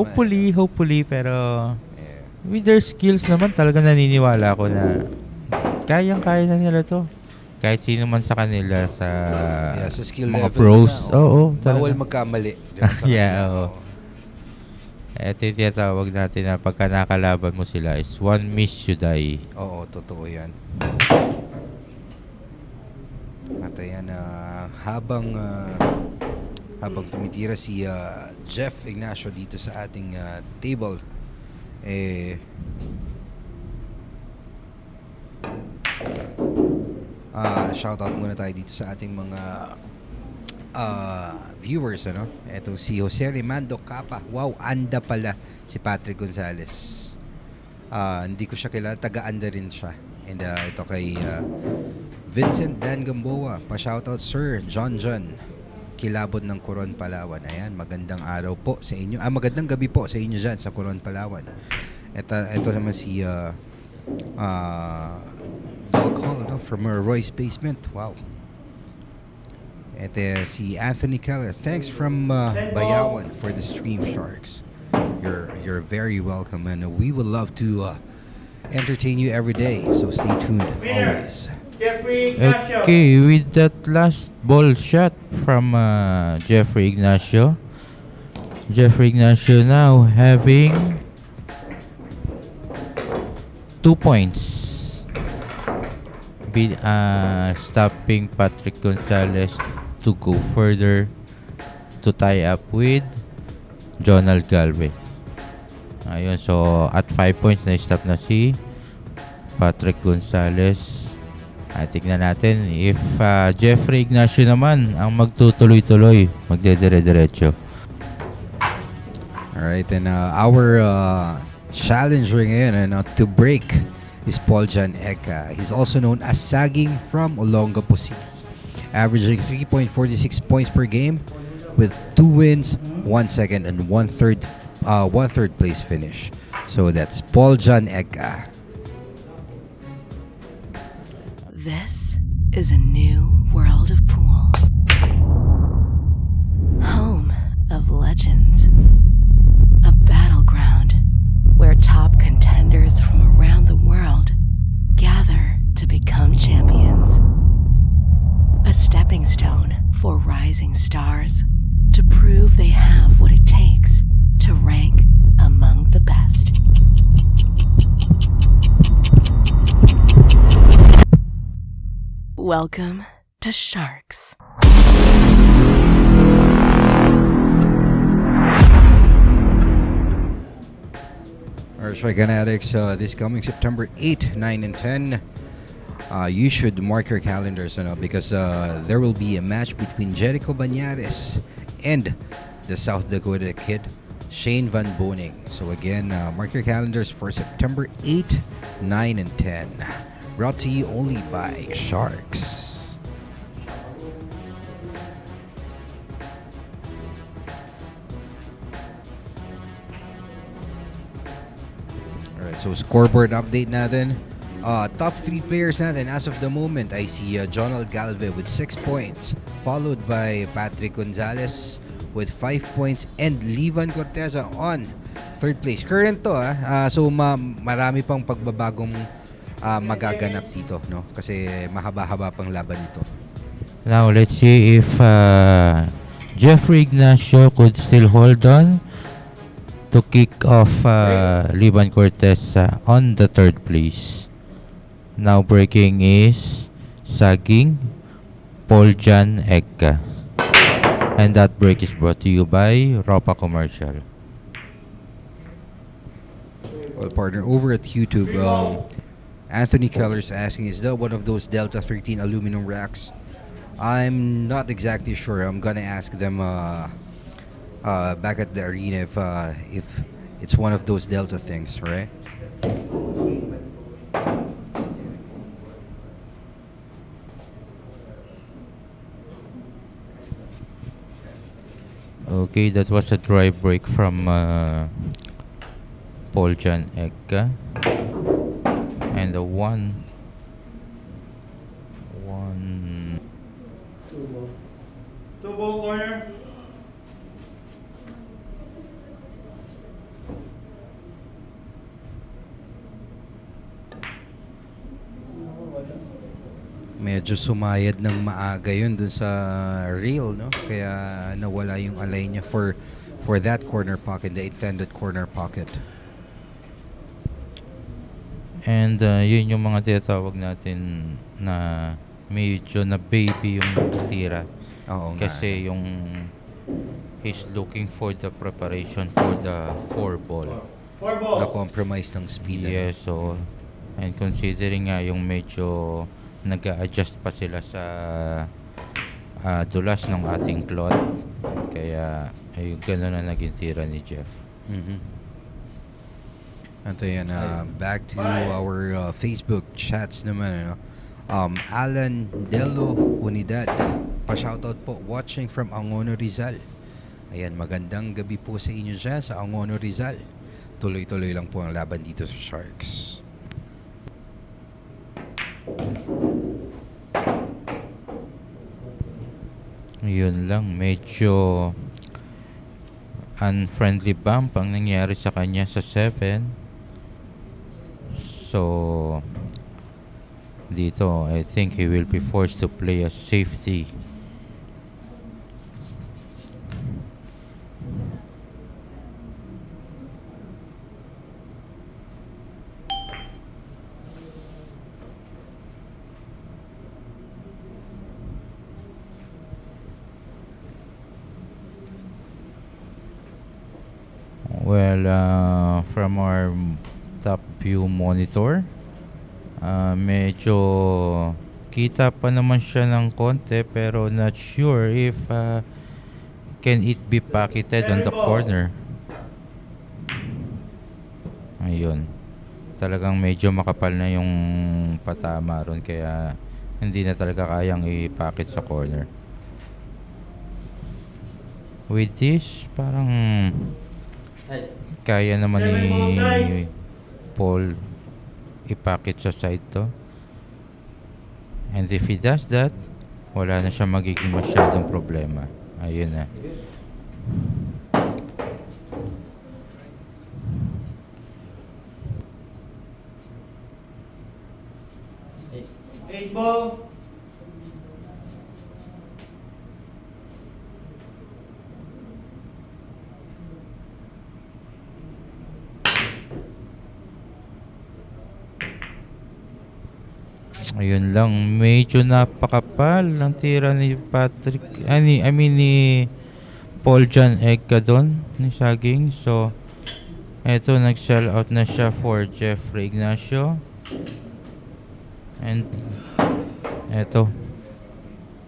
Hopefully, pero with their skills naman, talaga naniniwala ako na kayang-kaya na nila to. Kahit sino man sa kanila sa skill mga level pros. na, Oo. Bawal magkamali. Yeah, oo. Ito yung tinatawag natin na pagka nakalaban mo sila is one miss you die. Oo, totoo yan. At ayan, habang tumitira si Jeff Ignacio dito sa ating table, shoutout muna tayo dito sa ating mga viewers, ano? Ito si Jose Rimando Capa. Wow, anda pala si Patrick Gonzalez. Hindi ko siya kilala, taga-anda rin siya. And ito kay Vincent Dan Gamboa, pa-shoutout Sir John. kilabot ng Coron, Palawan. Ayan, magandang araw po sa inyo. Magandang gabi po sa inyo dyan sa Coron, Palawan. Ito naman si Dog Hall, no? From Roy's Basement. Wow. Ito si Anthony Keller. Thanks from Bayawan for the stream, Sharks. You're very welcome, and we would love to entertain you every day. So stay tuned always. Jeffrey Ignacio. Okay, with that last ball shot from Jeffrey Ignacio. Jeffrey Ignacio now having 2 points. Stopping Patrick Gonzalez to go further to tie up with Jonald Galvez. Ayun, so at 5 points na stop na si Patrick Gonzalez. Tignan natin if Jeffrey Ignacio naman ang magtutuloy-tuloy, magdedire-diretso. Alright, and our challenger ngayon to break is Paul Jan Eka. He's also known as Saging from Olongapo City, averaging 3.46 points per game with 2 wins, 1 second, and 1/3 place finish. So that's Paul Jan Eka. This is a new world of pool. Home of legends. A battleground where top contenders from around the world gather to become champions. A stepping stone for rising stars to prove they have what it takes to rank among the best. Welcome to Sharks. Alright, Shark Fanatics, this coming September 8, 9, and 10, you should mark your calendars, because there will be a match between Jericho Banyares and the South Dakota kid, Shane Van Boning. So again, mark your calendars for September 8, 9, and 10. Brought to you only by Sharks. Alright, so scoreboard update natin. Top 3 players natin as of the moment, I see Jonald Galvez with 6 points, followed by Patrick Gonzalez with 5 points, and Levan Corteza on 3rd place. Current to, so marami pang pagbabagong magaganap dito, no? Kasi mahaba-haba pang laban nito. Now, let's see if Jeffrey Ignacio could still hold on to kick off Levan Cortez on the 3rd place. Now breaking is Saging Paul Jan Eka. And that break is brought to you by Ropa Commercial. Well, partner, over at YouTube, Anthony Keller's asking, is that one of those Delta 13 aluminum racks? I'm not exactly sure. I'm gonna ask them back at the arena if it's one of those Delta things, right? Okay, that was a dry break from Paul Jan Eka. And the one Two ball corner. Medyo sumayad ng maaga yun dun sa reel, no? Kaya nawala yung alay niya for that corner pocket, the intended corner pocket. And yun yung mga tinatawag natin na medyo na baby yung tira. Oo nga. Kasi yung he's looking for the preparation for the 4 ball. Four ball. Na-compromise ng speed. Yes, so and considering nga yung medyo nag-a-adjust pa sila sa dulas ng ating cloth, kaya ay gano'n na naging tira ni Jeff. Mm-hmm. Ito yan, back to our Facebook chats naman, Alan Delo Unidad, pa-shoutout po, watching from Angono, Rizal. Ayan, magandang gabi po sa inyo dyan sa Angono, Rizal. Tuloy-tuloy lang po ang laban dito sa Sharks. Yun lang, medyo unfriendly bump ang nangyari sa kanya sa 7. So dito, I think he will be forced to play a safety. Well, from our top view monitor, medyo kita pa naman siya ng konti, pero not sure if can it be pocketed on the corner. Ayun. Talagang medyo makapal na yung patama ron, kaya hindi na talaga kayang i-pocket sa corner. With this, parang kaya naman ni Paul i-pocket sa side to. And if he does that, wala na siya magiging masyadong problema. Ayun na. Eight ball. Ayun lang, medyo napakapal ang tira ni Patrick, ni Paul John Egga doon, ni Saging. So, eto, nag-sell out na siya for Jeffrey Ignacio. And, eto,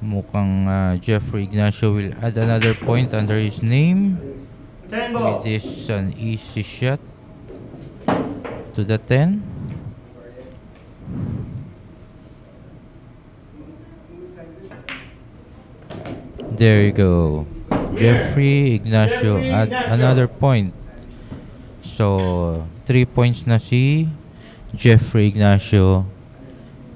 mukhang Jeffrey Ignacio will add another point under his name. 10 ball. It is an easy shot to the 10. There you go. Jeffrey Ignacio add another point. So, 3 points na si Jeffrey Ignacio,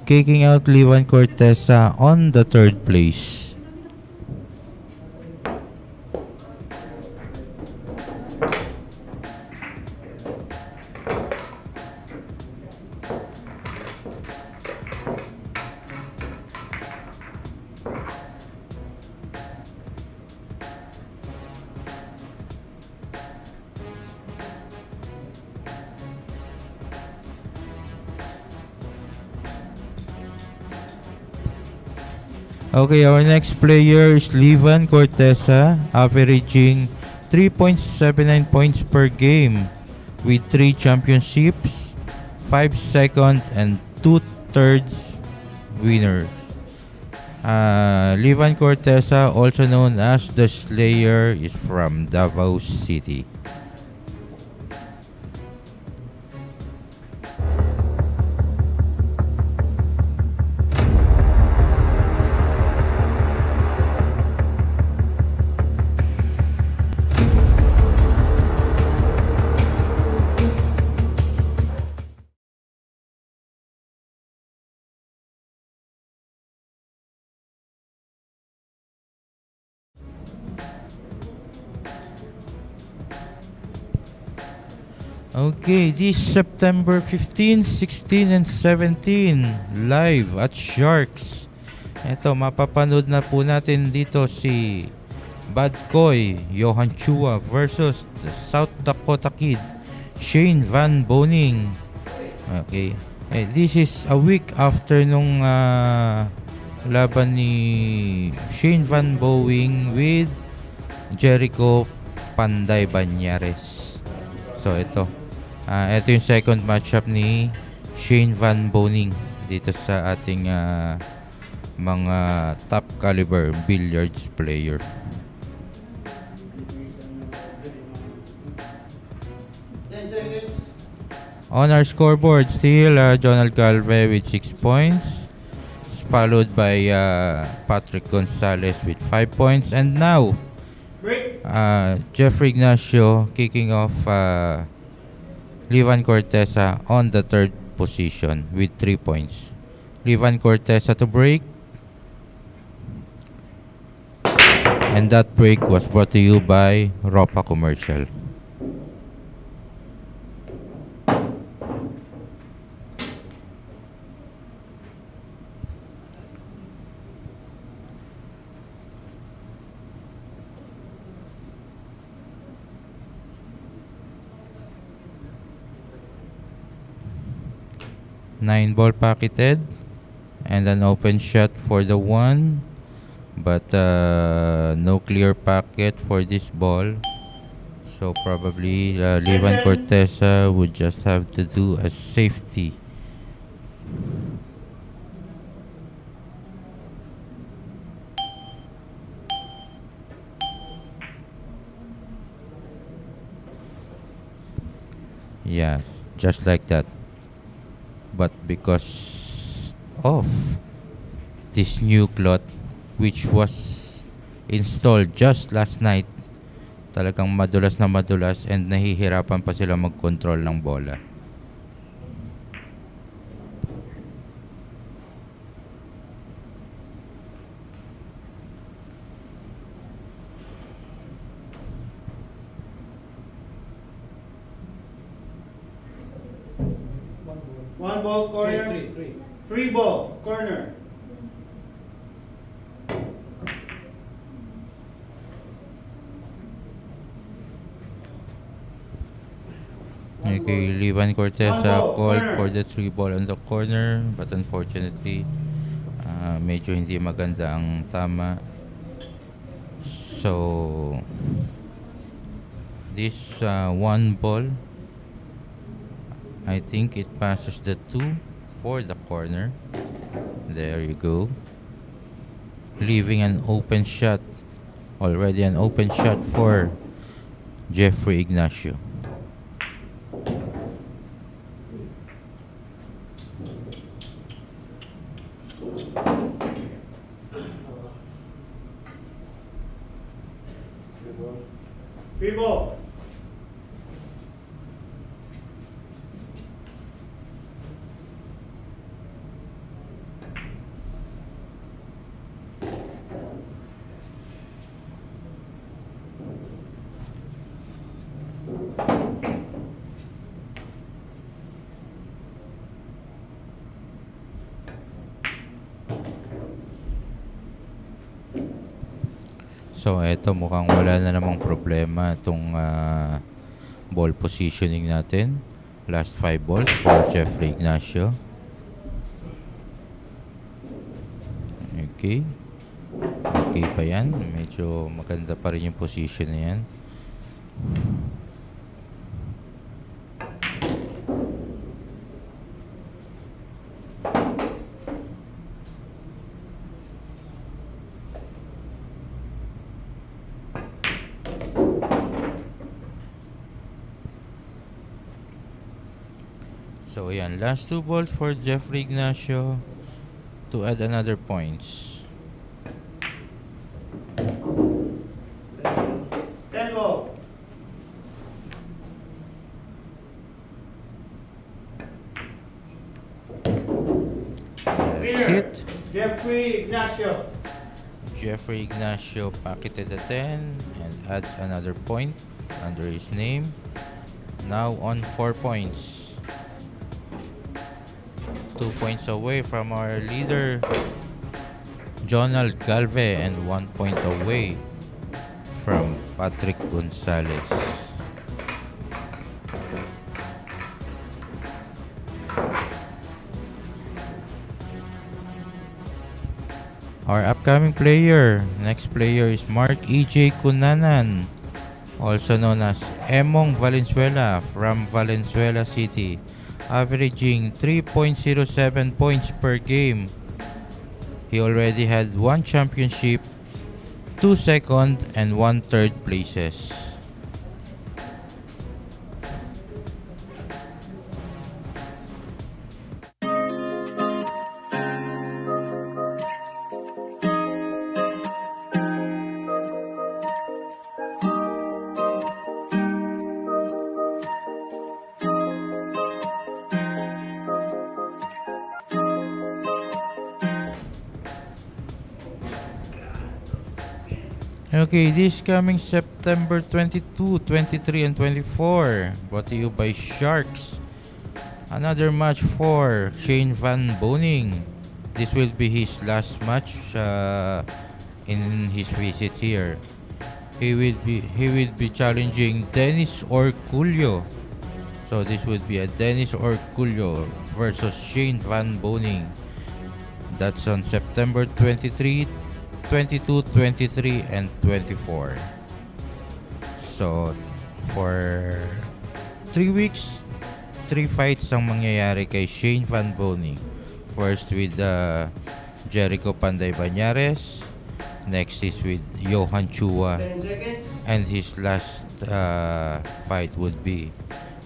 kicking out Levan Cortesa on the 3rd place. Okay, our next player is Levan Cortesa, averaging 3.79 points per game with 3 championships, 5 second and 2 thirds winners. Levan Cortesa, also known as the Slayer, is from Davao City. Okay, this September 15, 16, and 17, live at Sharks. Ito, mapapanood na po natin dito si Bad Koy, Johan Chua versus the South Dakota Kid, Shane Van Boning. Okay, this is a week after nung laban ni Shane Van Boning with Jericho Panday Banyares. So ito, ito yung second matchup ni Shane Van Boning dito sa ating mga top caliber billiards player. On our scoreboard, still Jonal Calve with 6 points, followed by Patrick Gonzalez with 5 points. And now, Break. Jeffrey Ignacio kicking off Levan Cortesa on the third position with 3 points. Levan Cortesa to break. And that break was brought to you by Ropa Commercial. Nine ball pocketed and an open shot for the one, but no clear packet for this ball, so probably Levan Cortesa would just have to do a safety. Yeah, just like that. But because of this new cloth which was installed just last night, talagang madulas na madulas and nahihirapan pa sila mag-control ng bola. One ball corner. Three ball corner. Okay, Levan Cortesa One ball, called corner. for the 3 ball on the corner, but unfortunately medyo hindi maganda ang tama. So this 1 ball, I think it passes the 2 for the corner. There you go. Leaving an open shot. Already an open shot for Jeffrey Ignacio. Three ball. So eto, mukhang wala na namang problema itong ball positioning natin. Last 5 balls for Jeffrey Ignacio. Okay. Okay pa yan. Medyo maganda pa rin yung position na yan. So yan, last 2 balls for Jeffrey Ignacio to add another points. 10 ball. That's it. Jeffrey Ignacio. Jeffrey Ignacio pocketed the 10 and adds another point under his name. Now on 4 points. 2 points away from our leader, Jonald Galve, and 1 point away from Patrick Gonzalez. Our upcoming player, next player is Mark E.J. Cunanan, also known as Emong Valenzuela from Valenzuela City, averaging 3.07 points per game. He already had 1 championship, 2 second, and 1 third places. Okay, this coming September 22, 23, and 24, brought to you by Sharks. Another match for Shane Van Boning. This will be his last match in his visit here. He will be challenging Dennis Orculio. So this would be a Dennis Orculio versus Shane Van Boning. That's on September 23, 22, 23, and 24. So for 3 weeks, 3 fights ang mangyayari kay Shane Van Boning. First with Jericho Panday Banyares. Next is with Johan Chua. 10 seconds. And his last fight would be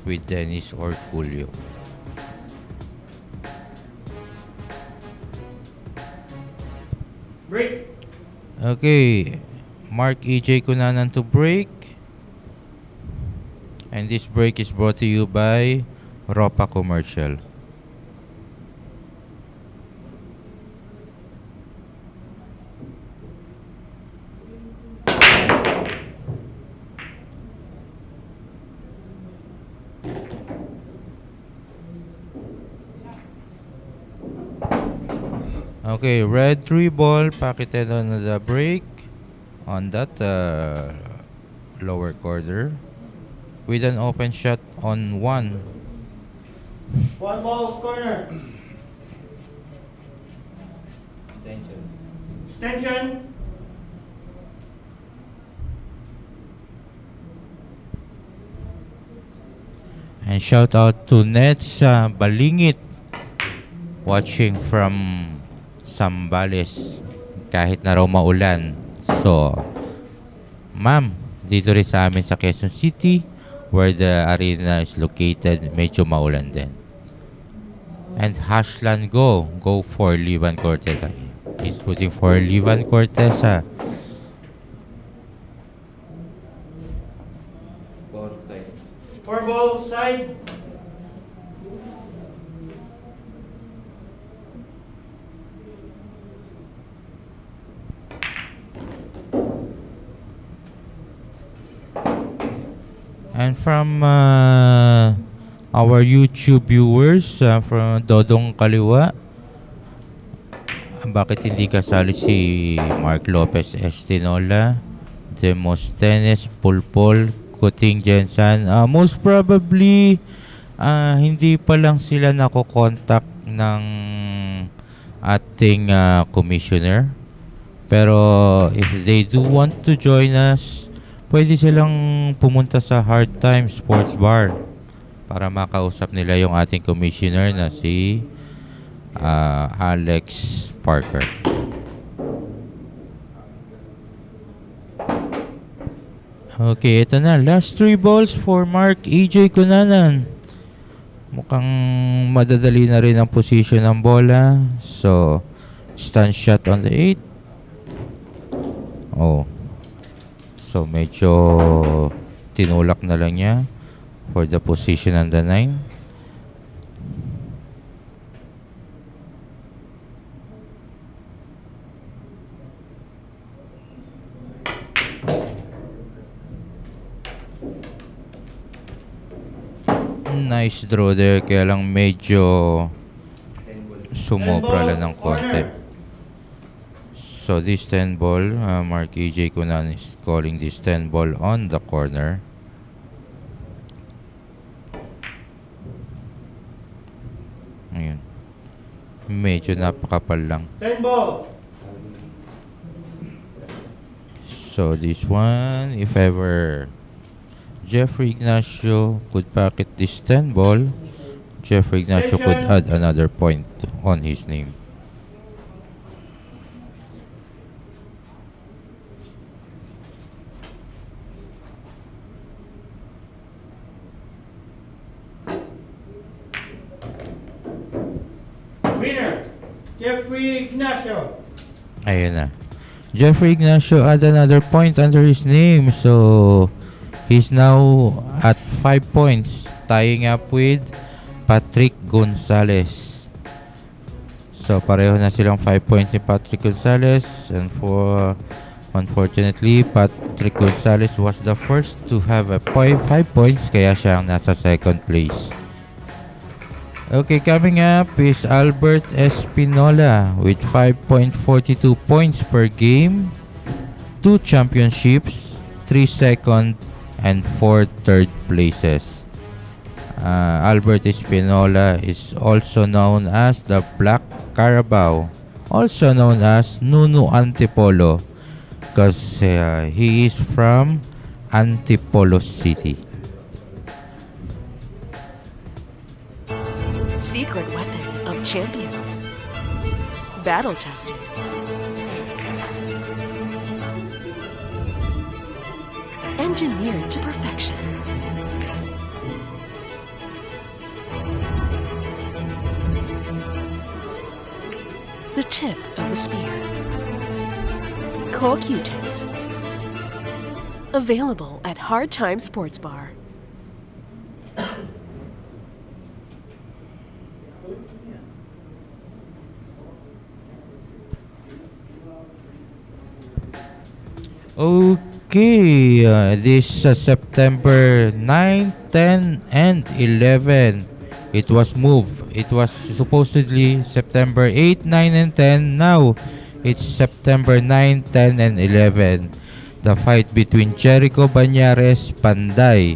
with Dennis Orculio. Break. Okay, Mark EJ Kunanan to break. And this break is brought to you by Ropa Commercial. Okay, red 3 ball, pocketed on the break on that lower quarter with an open shot on 1. 1 ball corner. Extension. And shout out to Nets Balingit watching from Sambales kahit na raw maulan. So, ma'am, dito rin sa amin sa Quezon City where the arena is located, medyo maulan din. And Hashlan go for Levan Corteza. He's putting for Levan Corteza. Four ball side. And from our YouTube viewers, from Dodong Kaliwa, bakit hindi kasali si Mark Lopez Estinola, Demosthenes Pulpol, Kuting Jensan? Most probably, hindi pa lang sila nako-contact ng ating commissioner. Pero if they do want to join us, pwede silang pumunta sa Hard Time Sports Bar para makausap nila yung ating commissioner na si Alex Parker. Okay, ito na. Last 3 balls for Mark EJ Kunanan. Mukhang madadali na rin ang position ng bola. So, stand shot on the 8. Oh. So, medyo tinulak na lang niya for the position on the 9. Nice draw there, kaya lang medyo sumobra lang ng konti. So this 10 ball, Mark EJ Kunan is calling this 10 ball on the corner. Ayun. Medyo napakapal lang. 10 ball. So this one, if ever Jeffrey Ignacio could packet this 10 ball, Jeffrey Ignacio could add another point on his name. Winner, Jeffrey Ignacio. Ayun na. Jeffrey Ignacio add another point under his name. So, he's now at 5 points, tying up with Patrick Gonzalez. So, pareho na silang 5 points ni Patrick Gonzalez. Unfortunately, Patrick Gonzalez was the first to have a 5 points, kaya siya ang nasa second place. Okay, coming up is Albert Espinola with 5.42 points per game, 2 championships, 3 second, and 4 third places. Albert Espinola is also known as the Black Carabao, also known as Nunu Antipolo, because he is from Antipolo City. Secret weapon of champions. Battle tested. Engineered to perfection. The tip of the spear. Core Q-tips. Available at Hard Time Sports Bar. Okay, this September 9, 10, and 11, it was moved. It was supposedly September 8, 9, and 10. Now, it's September 9, 10, and 11. The fight between Jericho Banyares Panday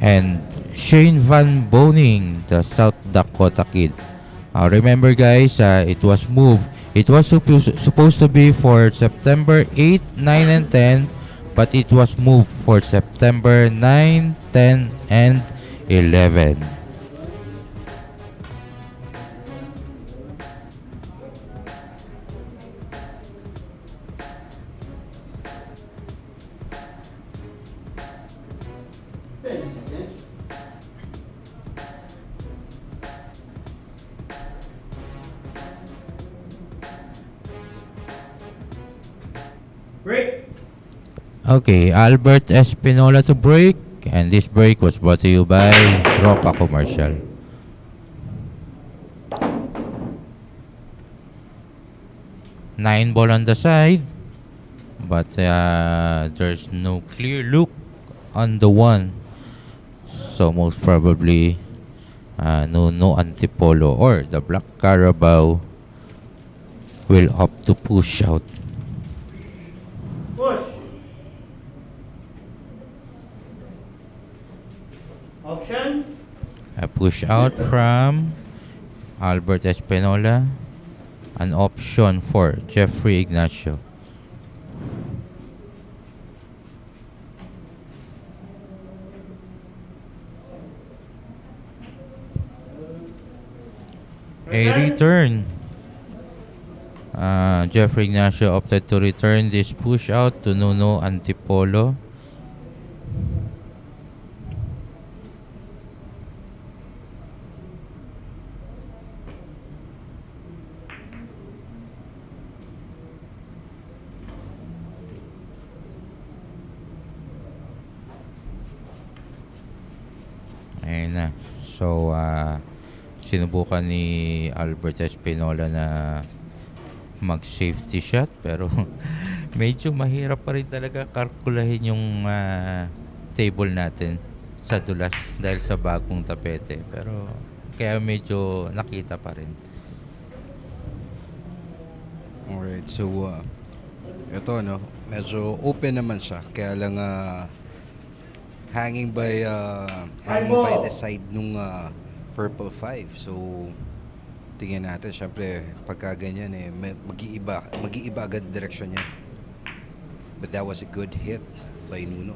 and Shane Van Boning, the South Dakota kid. Remember guys, it was moved. It was supposed to be for September 8, 9, and 10, but it was moved for September 9, 10, and 11. Break. Okay, Albert Espinola to break, and this break was brought to you by Ropa Commercial. Nine ball on the side, but there's no clear look on the one, so most probably no Antipolo or the Black Carabao will opt to push out. Push. Option. A push out from Albert Espinola. An option for Jeffrey Ignacio. A return. Jeffrey Ignacio opted to return this push out to Nuno Antipolo. Ayun na. So, sinubukan ni Albert Espinola na mag-safety shot, pero medyo mahirap pa rin talaga kalkulahin yung table natin sa dulas dahil sa bagong tapete. Pero kaya medyo nakita pa rin. Alright, so ito medyo open naman siya. Kaya lang hanging by the side nung purple 5. So tingnan natin, syempre pagka ganyan mag-iiba agad direksyon niya. But that was a good hit by Nuno.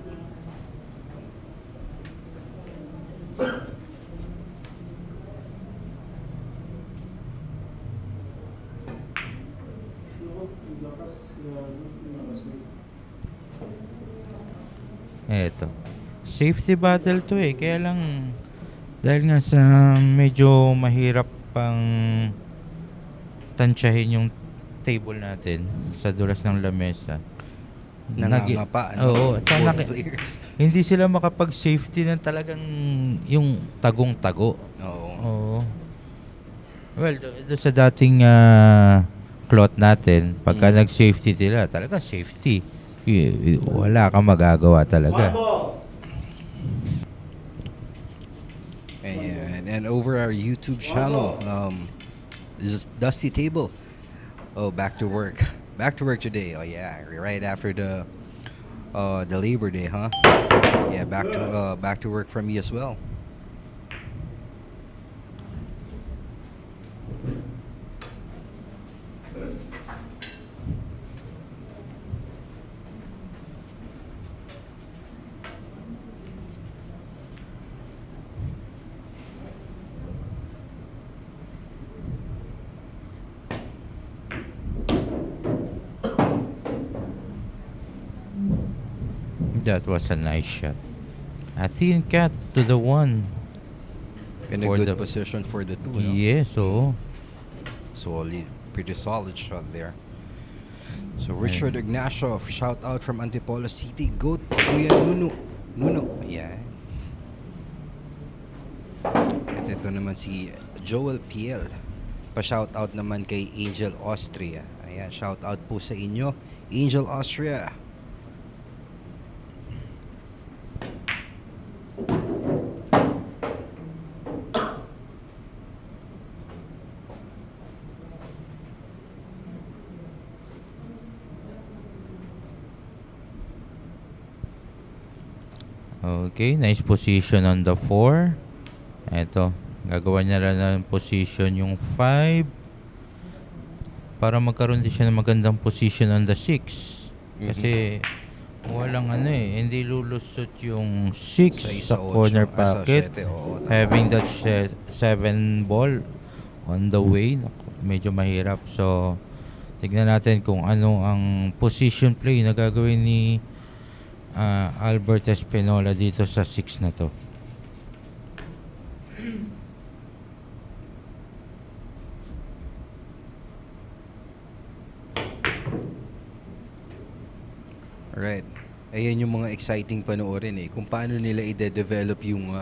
Eto. Safety battle to kaya lang dahil nga sa medyo mahirap pang tansyahin yung table natin sa dulas ng lamesa. Nangangapa Oo, at saka both players. hindi sila makapag-safety ng talagang yung tagong-tago. Oo. Well, do sa dating cloth natin, pagka nag-safety sila, talaga safety. wala kang magagawa One talaga. ball. And over our YouTube channel, this is Dusty Table. Oh, back to work. Back to work today. Oh yeah, right after the Labor Day, huh? Yeah, back to work from me as well. That was a nice shot. A thin cat to the 1. In a For good the- position for the 2. No? Yes, oo. Solid, pretty solid shot there. So Richard Ignacio, shout out from Antipolo City. Go Kuya Nuno. Yeah. At ito naman si Joel Piel. Pa-shout out naman kay Angel Austria. Ayan, shout out po sa inyo, Angel Austria. Okay, nice position on the 4. Eto, gagawa niya lang ng position yung 5 para magkaroon din siya ng magandang position on the 6. Kasi walang hindi lulusot yung 6 sa corner pocket. Having that 7 ball on the way, medyo mahirap. So, tignan natin kung ano ang position play na gagawin ni Albert Espinola dito sa 6 na to. Right. Ayan yung mga exciting panoorin kung paano nila i-develop yung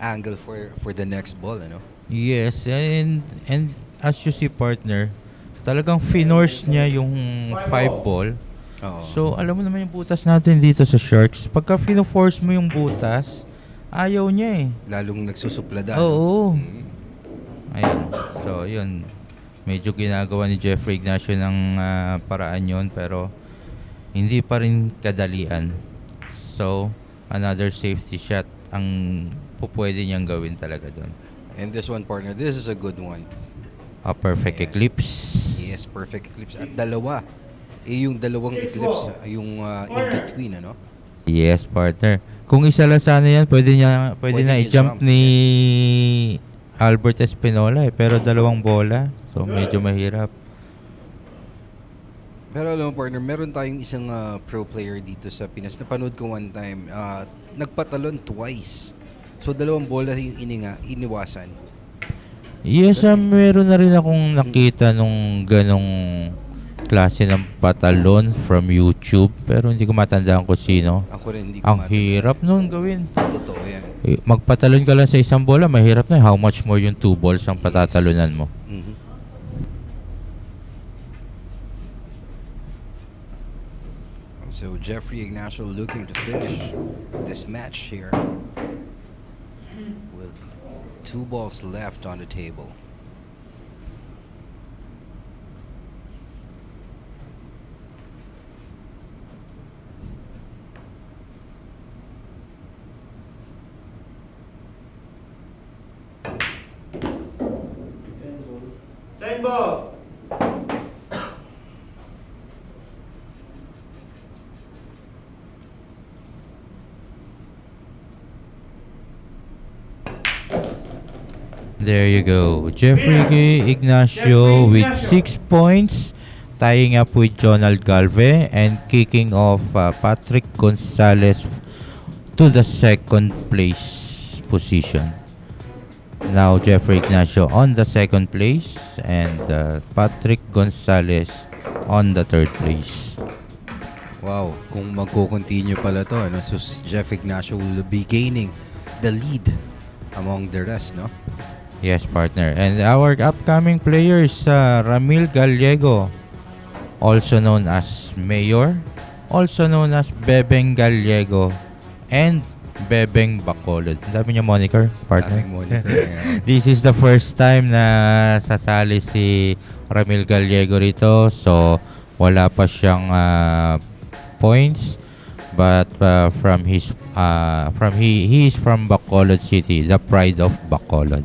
angle for the next ball, ano? Yes, and as you see, partner, talagang finorce niya yung 5 ball. Oo. So, alam mo naman yung butas natin dito sa Sharks. Pagka fino-force mo yung butas, ayaw niya Lalong nagsusuplada. Oo. Mm. Ayan. So, yun. Medyo ginagawa ni Jeffrey Ignacio ng paraan yun, pero hindi pa rin kadalian. So, another safety shot ang pwede niyang gawin talaga doon. And this one, partner, this is a good one. A perfect Yeah. eclipse. Yes, perfect eclipse. At dalawa. Yung dalawang eclipse, yung in between, ano? Yes, partner. Kung isa lang sana yan, pwede na niya i-jump i-jump, ni Albert Espinola pero dalawang bola. So, medyo mahirap. Pero alam mo, partner, meron tayong isang pro player dito sa Pinas. Napanood ko one time. Nagpatalon twice. So, dalawang bola yung iniwasan. Yes, meron na rin akong nakita nung ganong klase ng patalon from YouTube, pero hindi ko matandaan kung sino. Ako rin, hindi ko Ang matandaan. hirap nun gawin. Totoo yan. Magpatalon ka lang sa isang bola, mahirap na. How much more yung 2 balls ang patatalunan mo? Mhm. So Jeffrey Ignacio looking to finish this match here with 2 balls left on the table. Ten ball. There you go. Jeffrey Ignacio with 6 points, tying up with Jonald Galve and kicking off Patrick Gonzalez to the second place position. Now Jeffrey Ignacio on the second place and Patrick Gonzalez on the third place. Wow, kung magko-continue pala to, ano, so Jeff Ignacio will be gaining the lead among the rest, no? Yes, partner. And our upcoming players, Ramil Gallego, also known as Mayor, also known as Bebeng Gallego and Bebeng Bacolod. Ang dami niya moniker, partner. Daming moniker, yeah. This is the first time na sasali si Ramil Gallego rito. So, wala pa siyang points. But he is from Bacolod City, the pride of Bacolod.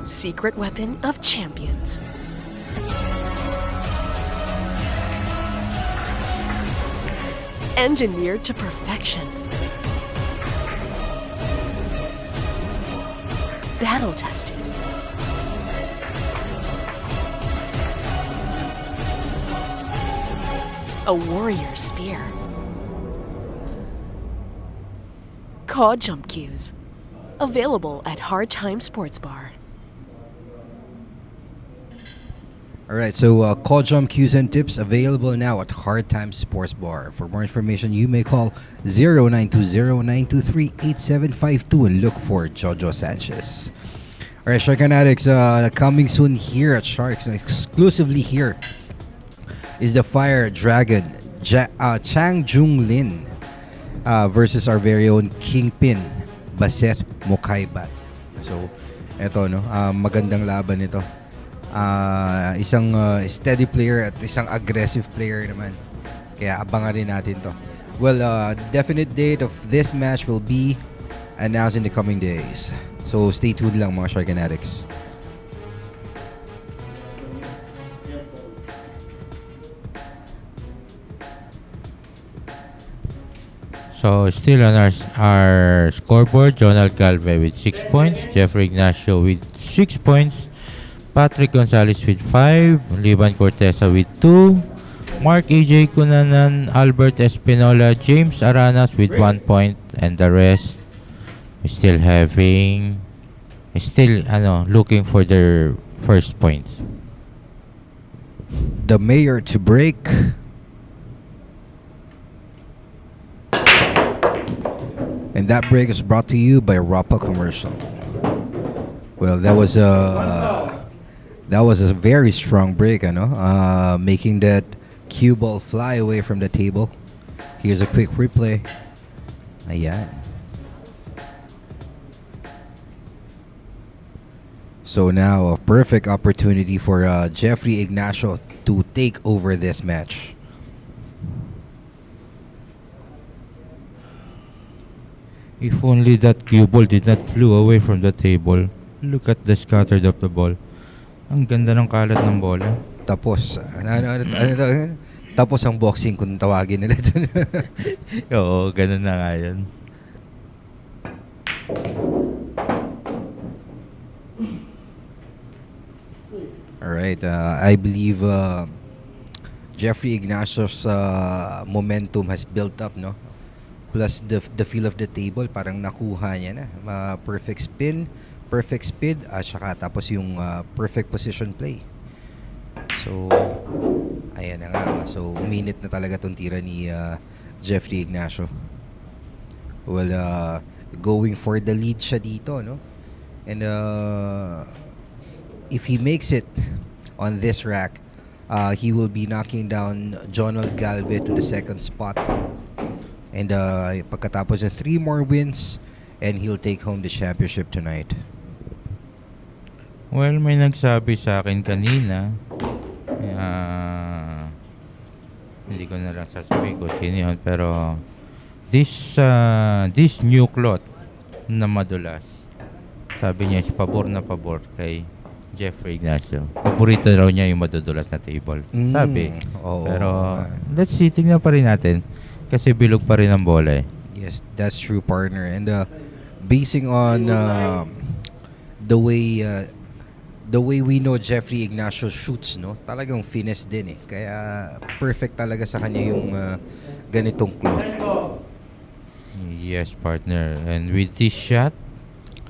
Secret weapon of champions. Engineered to perfection. Battle tested. A warrior spear. Caw jump cues. Available at Hard Time Sports Bar. Alright, so call jump cues and tips available now at Hard Time Sports Bar. For more information, you may call 0920-923-8752 and look for Jojo Sanchez. Alright, Shark Fanatics, coming soon here at Sharks, exclusively here, is the Fire Dragon Chang Jung Lin versus our very own Kingpin Baseth Mokaibat. So, eto no, magandang laban ito. Isang steady player at isang aggressive player naman. Kaya abangan rin natin to. Well, definite date of this match will be announced in the coming days. So stay tuned lang mga Shark Fanatics. So, still on our scoreboard, Jonal Calve with 6 points, Jeffrey Ignacio with 6 points, Patrick Gonzalez with 5, Levan Cortesa with 2, Mark AJ Cunanan, Albert Espinola, James Aranas with 1 point, and the rest still looking for their first points. The mayor to break. And that break is brought to you by Rapa Commercial. Well, that was a very strong break, making that cue ball fly away from the table. Here's a quick replay. Ayan. So now a perfect opportunity for Jeffrey Ignacio to take over this match. If only that cue ball did not flew away from the table. Look at the scattered of the ball. Ang ganda ng kalat ng bola. Tapos, tapos ang boxing kung tawagin nila dyan. Oo, ganun na nga yun. Alright, I believe Jeffrey Ignacio's momentum has built up, no? Plus the feel of the table, parang nakuha niya na. Perfect spin, perfect speed, at saka tapos yung perfect position play. So, ayan na nga. So, uminit na talaga tong tira ni Jeffrey Ignacio. Well, going for the lead siya dito, no? And if he makes it on this rack, he will be knocking down Jonal Galve to the second spot. And pagkatapos ng 3 more wins, and he'll take home the championship tonight. Well, may nagsabi sa akin kanina, hindi ko na lang sasabihin ko sino yun, pero this new cloth na madulas, sabi niya is pabor na pabor kay Jeffrey Ignacio. Paborito raw niya yung madudulas na table. Sabi. Pero let's see, tingnan pa rin natin. Kasi bilog pa rin ang bola eh. Yes, that's true, partner. And basing on the way we know Jeffrey Ignacio shoots, no? Talagang finesse din eh. Kaya perfect talaga sa kanya yung ganitong cloth. Yes, partner. And with this shot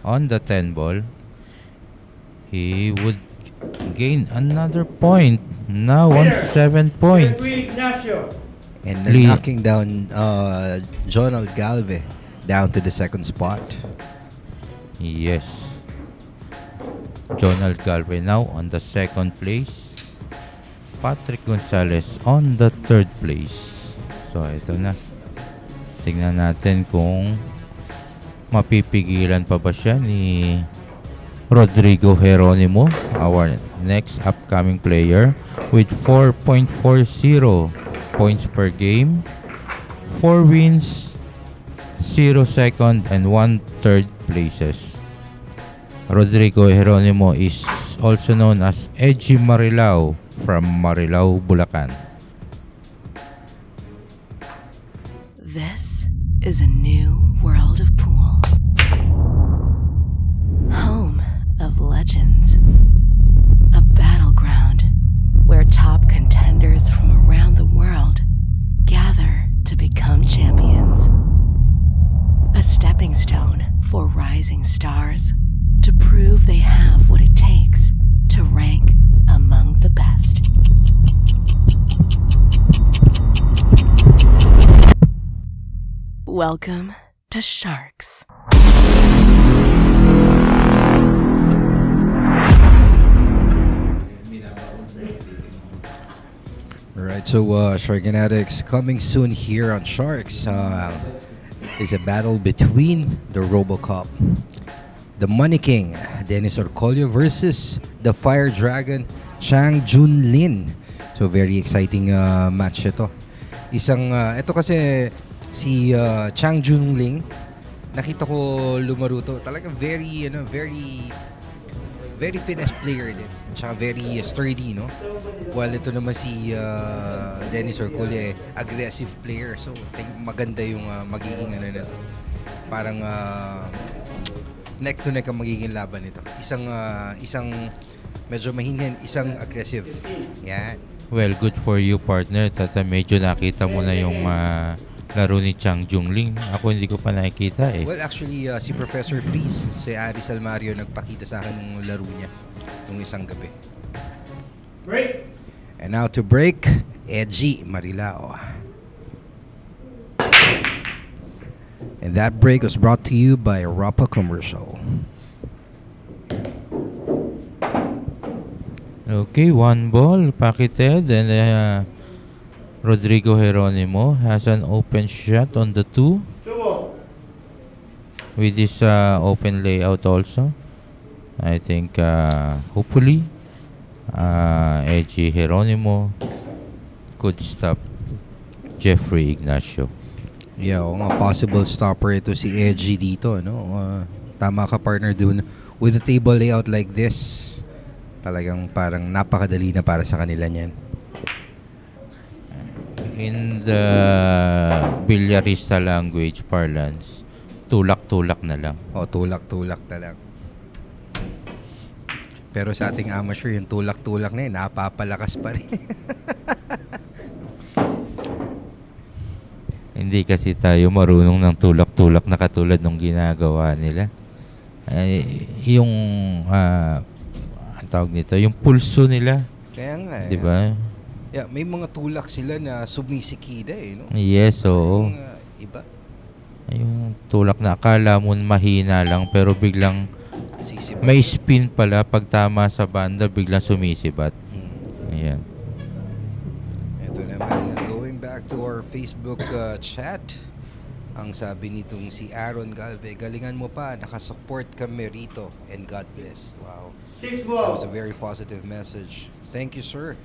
on the 10 ball, he would gain another point. Now on 7 points. And knocking down Jonal Galve down to the second spot. Yes. Jonald Galvez now on the second place. Patrick Gonzalez on the third place. So, ito na. Tingnan natin kung mapipigilan pa ba siya ni Rodrigo Geronimo, our next upcoming player, with 4.40 points per game, 4 wins, 0 second, and 1 third places. Rodrigo Geronimo is also known as Edgy Marilao from Marilao, Bulacan. This is a new world of pool. Home of legends. A battleground where top contenders from around the world gather to become champions. A stepping stone for rising stars to prove they have what it takes to rank among the best. Welcome to Sharks. Alright, so Sharkanatics coming soon here on Sharks is a battle between the Robocop, the Money King, Dennis Orcolio versus the Fire Dragon, Chang Junlin. So very exciting match ito. Ito kasi si Chang Junlin, nakita ko lumaro to. Talagang very finesse player din. Tsaka very sturdy, no? While ito naman si Dennis Orcolio, aggressive player. So, maganda yung magiging nito. Parang neck to neck ang magiging laban nito. Isang medyo mahinin, isang aggressive. Yan. Well, good for you, partner. Tata, medyo nakita mo na yung laro ni Chang Jungling. Ako hindi ko pa nakikita eh. Well, actually, si Professor Freeze, si Aris Almario, nagpakita sa akin ng laro niya nung isang gabi. Break. And now to break, Edgy Marilao. And that break was brought to you by a Rapa commercial. Okay, 1 ball, pocketed, and Rodrigo Geronimo has an open shot on the 2 2 ball. with this open layout also. I think hopefully Edgy Geronimo could stop Jeffrey Ignacio. Yeah, nga possible stopper ito si Edgy dito, no? Tama ka, partner, dun. With a table layout like this, talagang parang napakadali na para sa kanila niyan. In the bilyarista language parlance, tulak-tulak na lang. Tulak-tulak na lang. Pero sa ating amateur, yung tulak-tulak na yun, napapalakas pa rin. Hindi kasi tayo marunong ng tulak-tulak na katulad ng ginagawa nila. Yung ang tawag nito, yung pulso nila. Kaya nga. Di ba? Yeah, may mga tulak sila na sumisikida eh, no? Yes, oo. Yung, iba. Yung tulak na akala mo mahina lang pero biglang Sisibat. may spin pala pag tama sa banda, biglang sumisibat. Ayan. Ito naman, going back to our Facebook chat, ang sabi nitong si Aaron Galve, galingan mo pa, nakasupport kami rito, and God bless. Wow. 6 That ball. was a very positive message. Thank you, sir.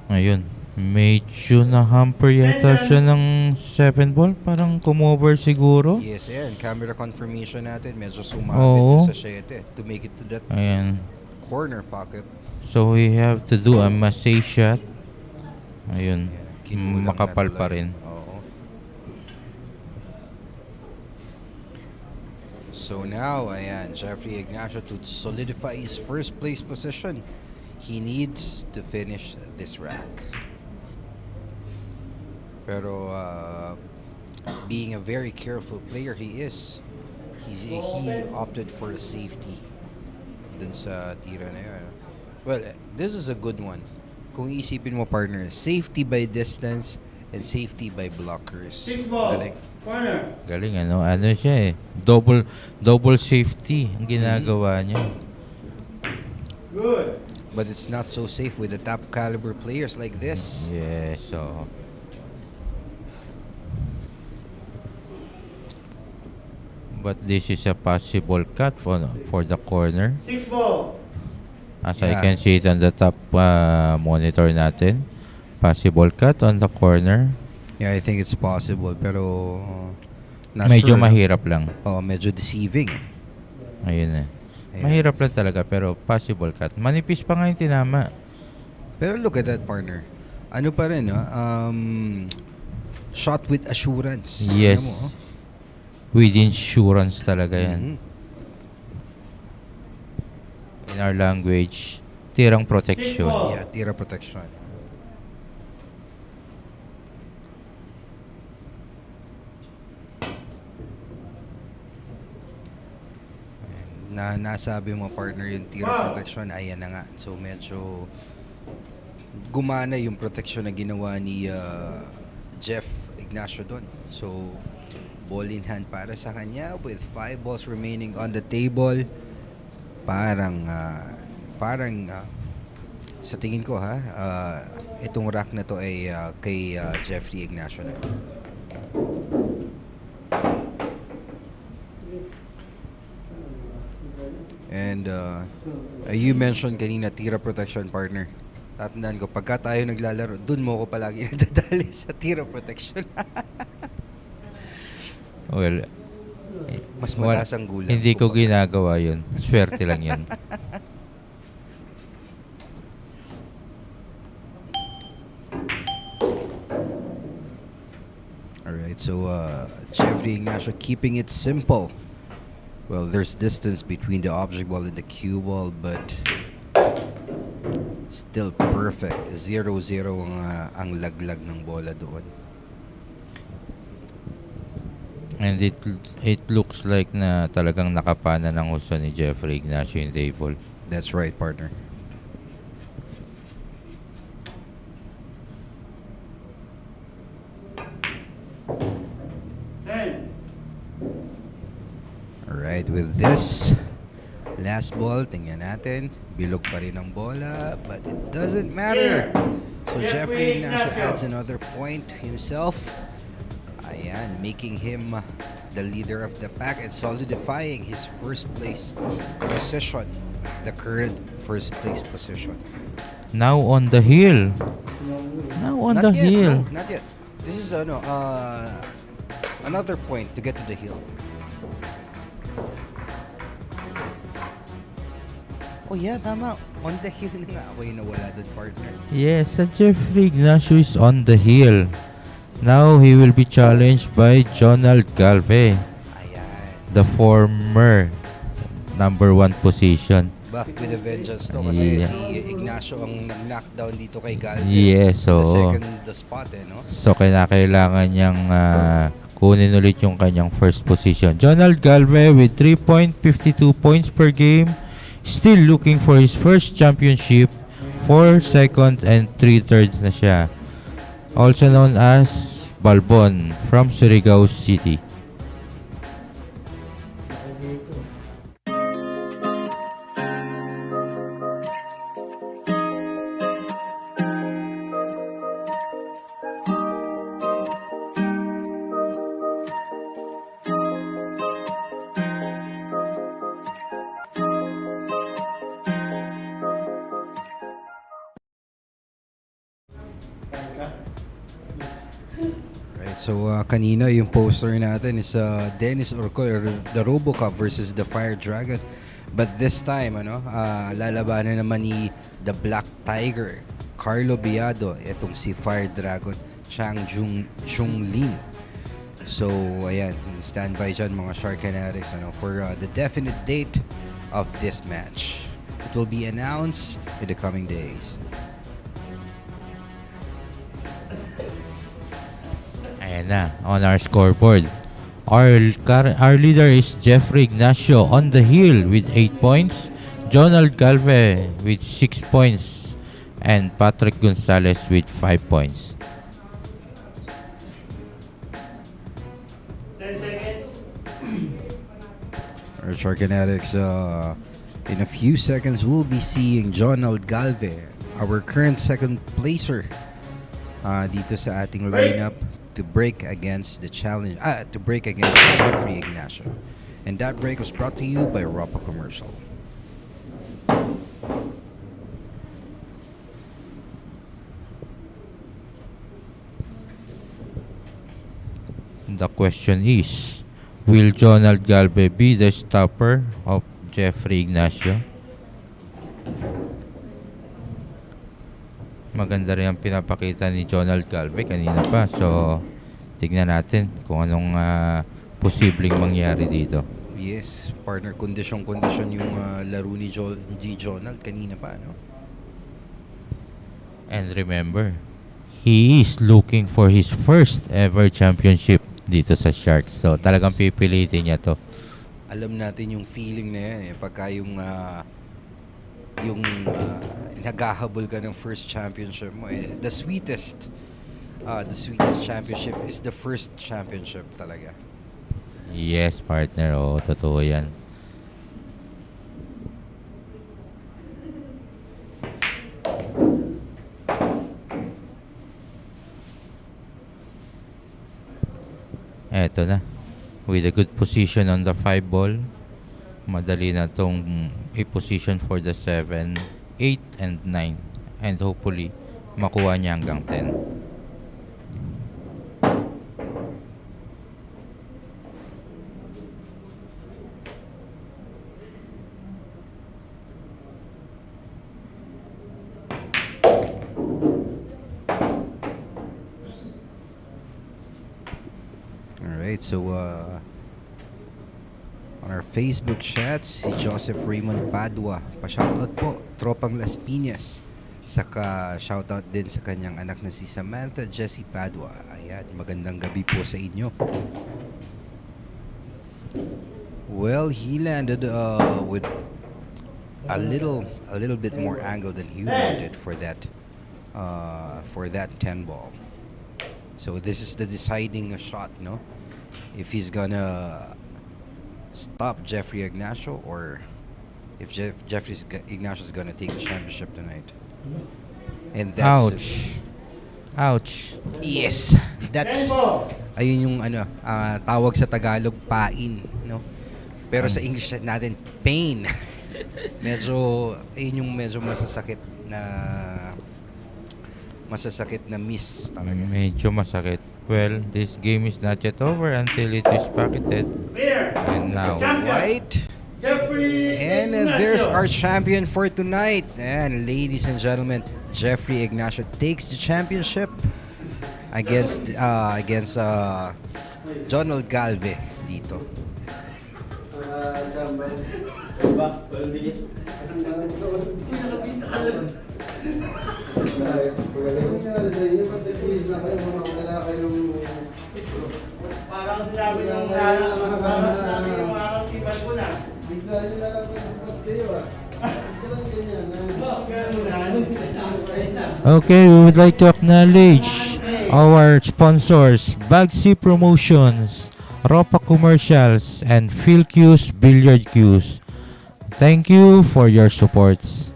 Ayun. Medyo na-hamper yata siya ng 7 ball. Parang kumover siguro. Yes, ayan. Camera confirmation natin. Medyo sumabit Oo. sa 7 to make it to that Ayan. corner pocket. So we have to do a massage shot. Ayun. Kinulang Makapal na pa tuloy. rin. Oo. So now, ayan, Jeffrey Ignacio to solidify his first place position. He needs to finish this rack. Pero being a very careful player he is, he opted for a safety dun sa tira na yun. Well, this is a good one. Kung isipin mo, partner, safety by distance and safety by blockers. 6 ball. Galing. Corner. Galing ano siya eh. Double safety ang ginagawa niya. Good. But it's not so safe with the top caliber players like this. Yes, so but this is a possible cut for the corner. 6 ball. As Yeah. I can see it on the top monitor natin. Possible cut on the corner. Yeah, I think it's possible, pero not Medyo sure. mahirap lang. Oh, medyo deceiving. Ayun eh. Ayan. Mahirap lang talaga pero possible cut. Manipis pa nga yung tinama. Pero look at that, partner. Ano pa rin, no? Shot with assurance. Yes. Ano mo, oh? With insurance talaga yan. Mhm. In our language, tirang protection. Yeah, tira protection. Nasabi mo, partner, yung tira protection, ayan na nga. So medyo gumana yung protection na ginawa ni Jeff Ignacio doon. So ball in hand para sa kanya with 5 balls remaining on the table. Parang sa tingin ko itong rack na to ay kay Jeffrey Ignacio na. And you mentioned kanina tira protection, partner. Tatandaan ko, pagka tayo naglalaro, dun mo ko palagi nadadali sa tira protection. Well, Mas mataas ang gulang. hindi ko ginagawa yun. Swerte lang yun. Alright, so Jeffrey Ignacio keeping it simple. Well, there's distance between the object ball and the cue ball, but still perfect. 0-0 ang laglag ng bola doon. And it looks like na talagang nakapana ng husto ni Jeffrey Ignacio yung table. That's right, partner. Alright, with this last ball, tingnan natin. Bilog pa rin ang bola, but it doesn't matter. So Jeffrey Ignacio adds another point himself. Ayan, making him the leader of the pack and solidifying his first place position, the current first place position. Now on the hill. Now on the hill. No, not yet. This is another point to get to the hill. Oh yeah, tama. On the hill na nga. Ako yung nawala doon, partner. Yes, Jeffrey Ignacio is on the hill. Now he will be challenged by Jundel Mazon, Ayan. the former number 1 position. Ba, with a vengeance to. Kasi Yeah. si Ignacio ang knockdown dito kay Galvez. Yes, The oo. second spot, no? So kailangan niyang kunin ulit yung kanyang first position. Jundel Mazon with 3.52 points per game, still looking for his first championship, 4 second and 3/3 na siya. Also known as Balbon from Surigao City. Right, so kanina yung poster natin is Dennis Orcoy, the RoboCop versus the Fire Dragon. But this time, lalabanan naman ni the Black Tiger, Carlo Biado, etong si Fire Dragon, Chang Jung Lin. So, ayan, standby dyan mga Shark Fanatics for the definite date of this match. It will be announced in the coming days. Ayan na, on our scoreboard. Our leader is Jeffrey Ignacio on the hill with 8 points. Jundel Mazon with 6 points. And Patrick Gonzalez with 5 points. Our Shark Fanatics, in a few seconds, we'll be seeing Jundel Galve, our current second placer, dito sa ating lineup to break against Jeffrey Ignacio. And that break was brought to you by Ropa Commercial. The question is, will Jundel Galve be the stopper of Jeffrey Ignacio? Maganda rin ang pinapakita ni Jundel Galve kanina pa. So, tignan natin kung anong posibleng mangyari dito. Yes, partner, kondisyon yung laro ni Jundel kanina pa, no? And remember, he is looking for his first ever championship dito sa Sharks. So, talagang pipilitin niya to. Alam natin yung feeling na yan, pagka yung naghahabol ka ng first championship mo, the sweetest championship is the first championship talaga. Yes, partner. Oo, totoo yan. Eto na. With a good position on the 5 ball, madali na tong i-position for the 7, 8, and 9. And hopefully, makuha niya hanggang 10. Alright, so on our Facebook chat, si Joseph Raymond Padua, pa-shoutout po, Tropang Las Piñas. Saka shoutout din sa kanyang anak na si Samantha Jessie Padua. Ayan, magandang gabi po sa inyo. Well, he landed with a little bit more angle than he wanted for that 10 ball. So this is the deciding shot, no? If he's gonna stop Jeffrey Ignacio, or if Jeffrey Ignacio is gonna take the championship tonight. And that's Ouch. yes, that's ayun yung tawag sa Tagalog, pain, no? Pero sa English natin, pain. Ayun yung medyo masasakit na miss talaga. Medyo masakit. Well, this game is not yet over until it is pocketed. And now, White. Jeffrey And there's our champion for tonight. And ladies and gentlemen, Jeffrey Ignacio takes the championship against Jundel Galve dito. Parang sinabi ng araw tipan ko na. okay, we would like to acknowledge our sponsors, Bagsy Promotions, Ropa Commercials, and Phil Q's Billiard Q's. Thank you for your supports.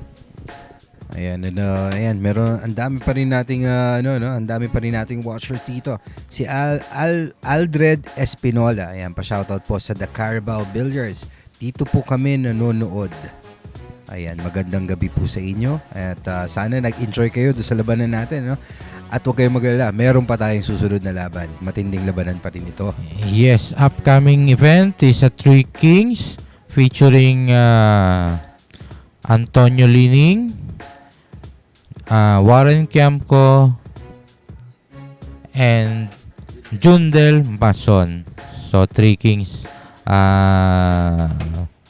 Ayan, and ayan, ang dami pa rin nating ang dami pa rin nating watchers dito. Si Aldred Espinola, ayan, pa-shoutout po sa The Carabao Billiards. Dito po kami nanonood. Ayan, magandang gabi po sa inyo. At sana nag-enjoy kayo doon sa labanan natin, no? At huwag kayong mag-alala, meron pa tayong susunod na laban. Matinding labanan pa rin ito. Yes, upcoming event is a Three Kings featuring Antonio Lining, Warren Kiamco, and Jundel Mazon. So, Three Kings.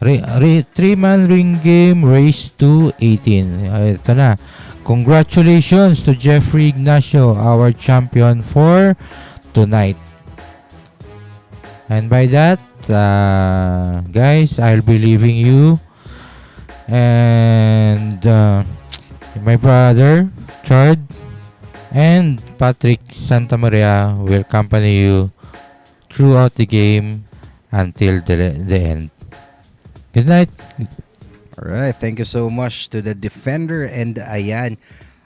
3-man ring game, race to 18. Ito na. Congratulations to Jeffrey Ignacio, our champion for tonight. And by that, guys, I'll be leaving you. And my brother, Chard, and Patrick Santamaria will accompany you throughout the game. until the end. Good night. Alright, thank you so much to the defender, and ayan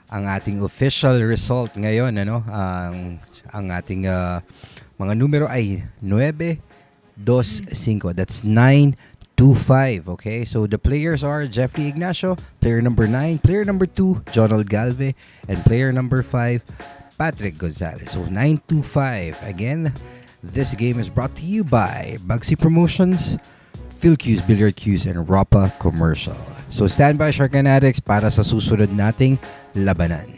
ang ating official result ngayon, ano? Ang ating mga numero ay 9-2-5. That's 9-2-5. Okay, so the players are Jeffrey Ignacio, player number 9, player number 2, Jonald Galve, and player number 5, Patrick Gonzalez. So 9-2-5. Again, this game is brought to you by Bugsy Promotions, Phil Q's Billiard Q's, and Rapa Commercial. So stand by, Shark Fanatics, para sa susunod nating labanan.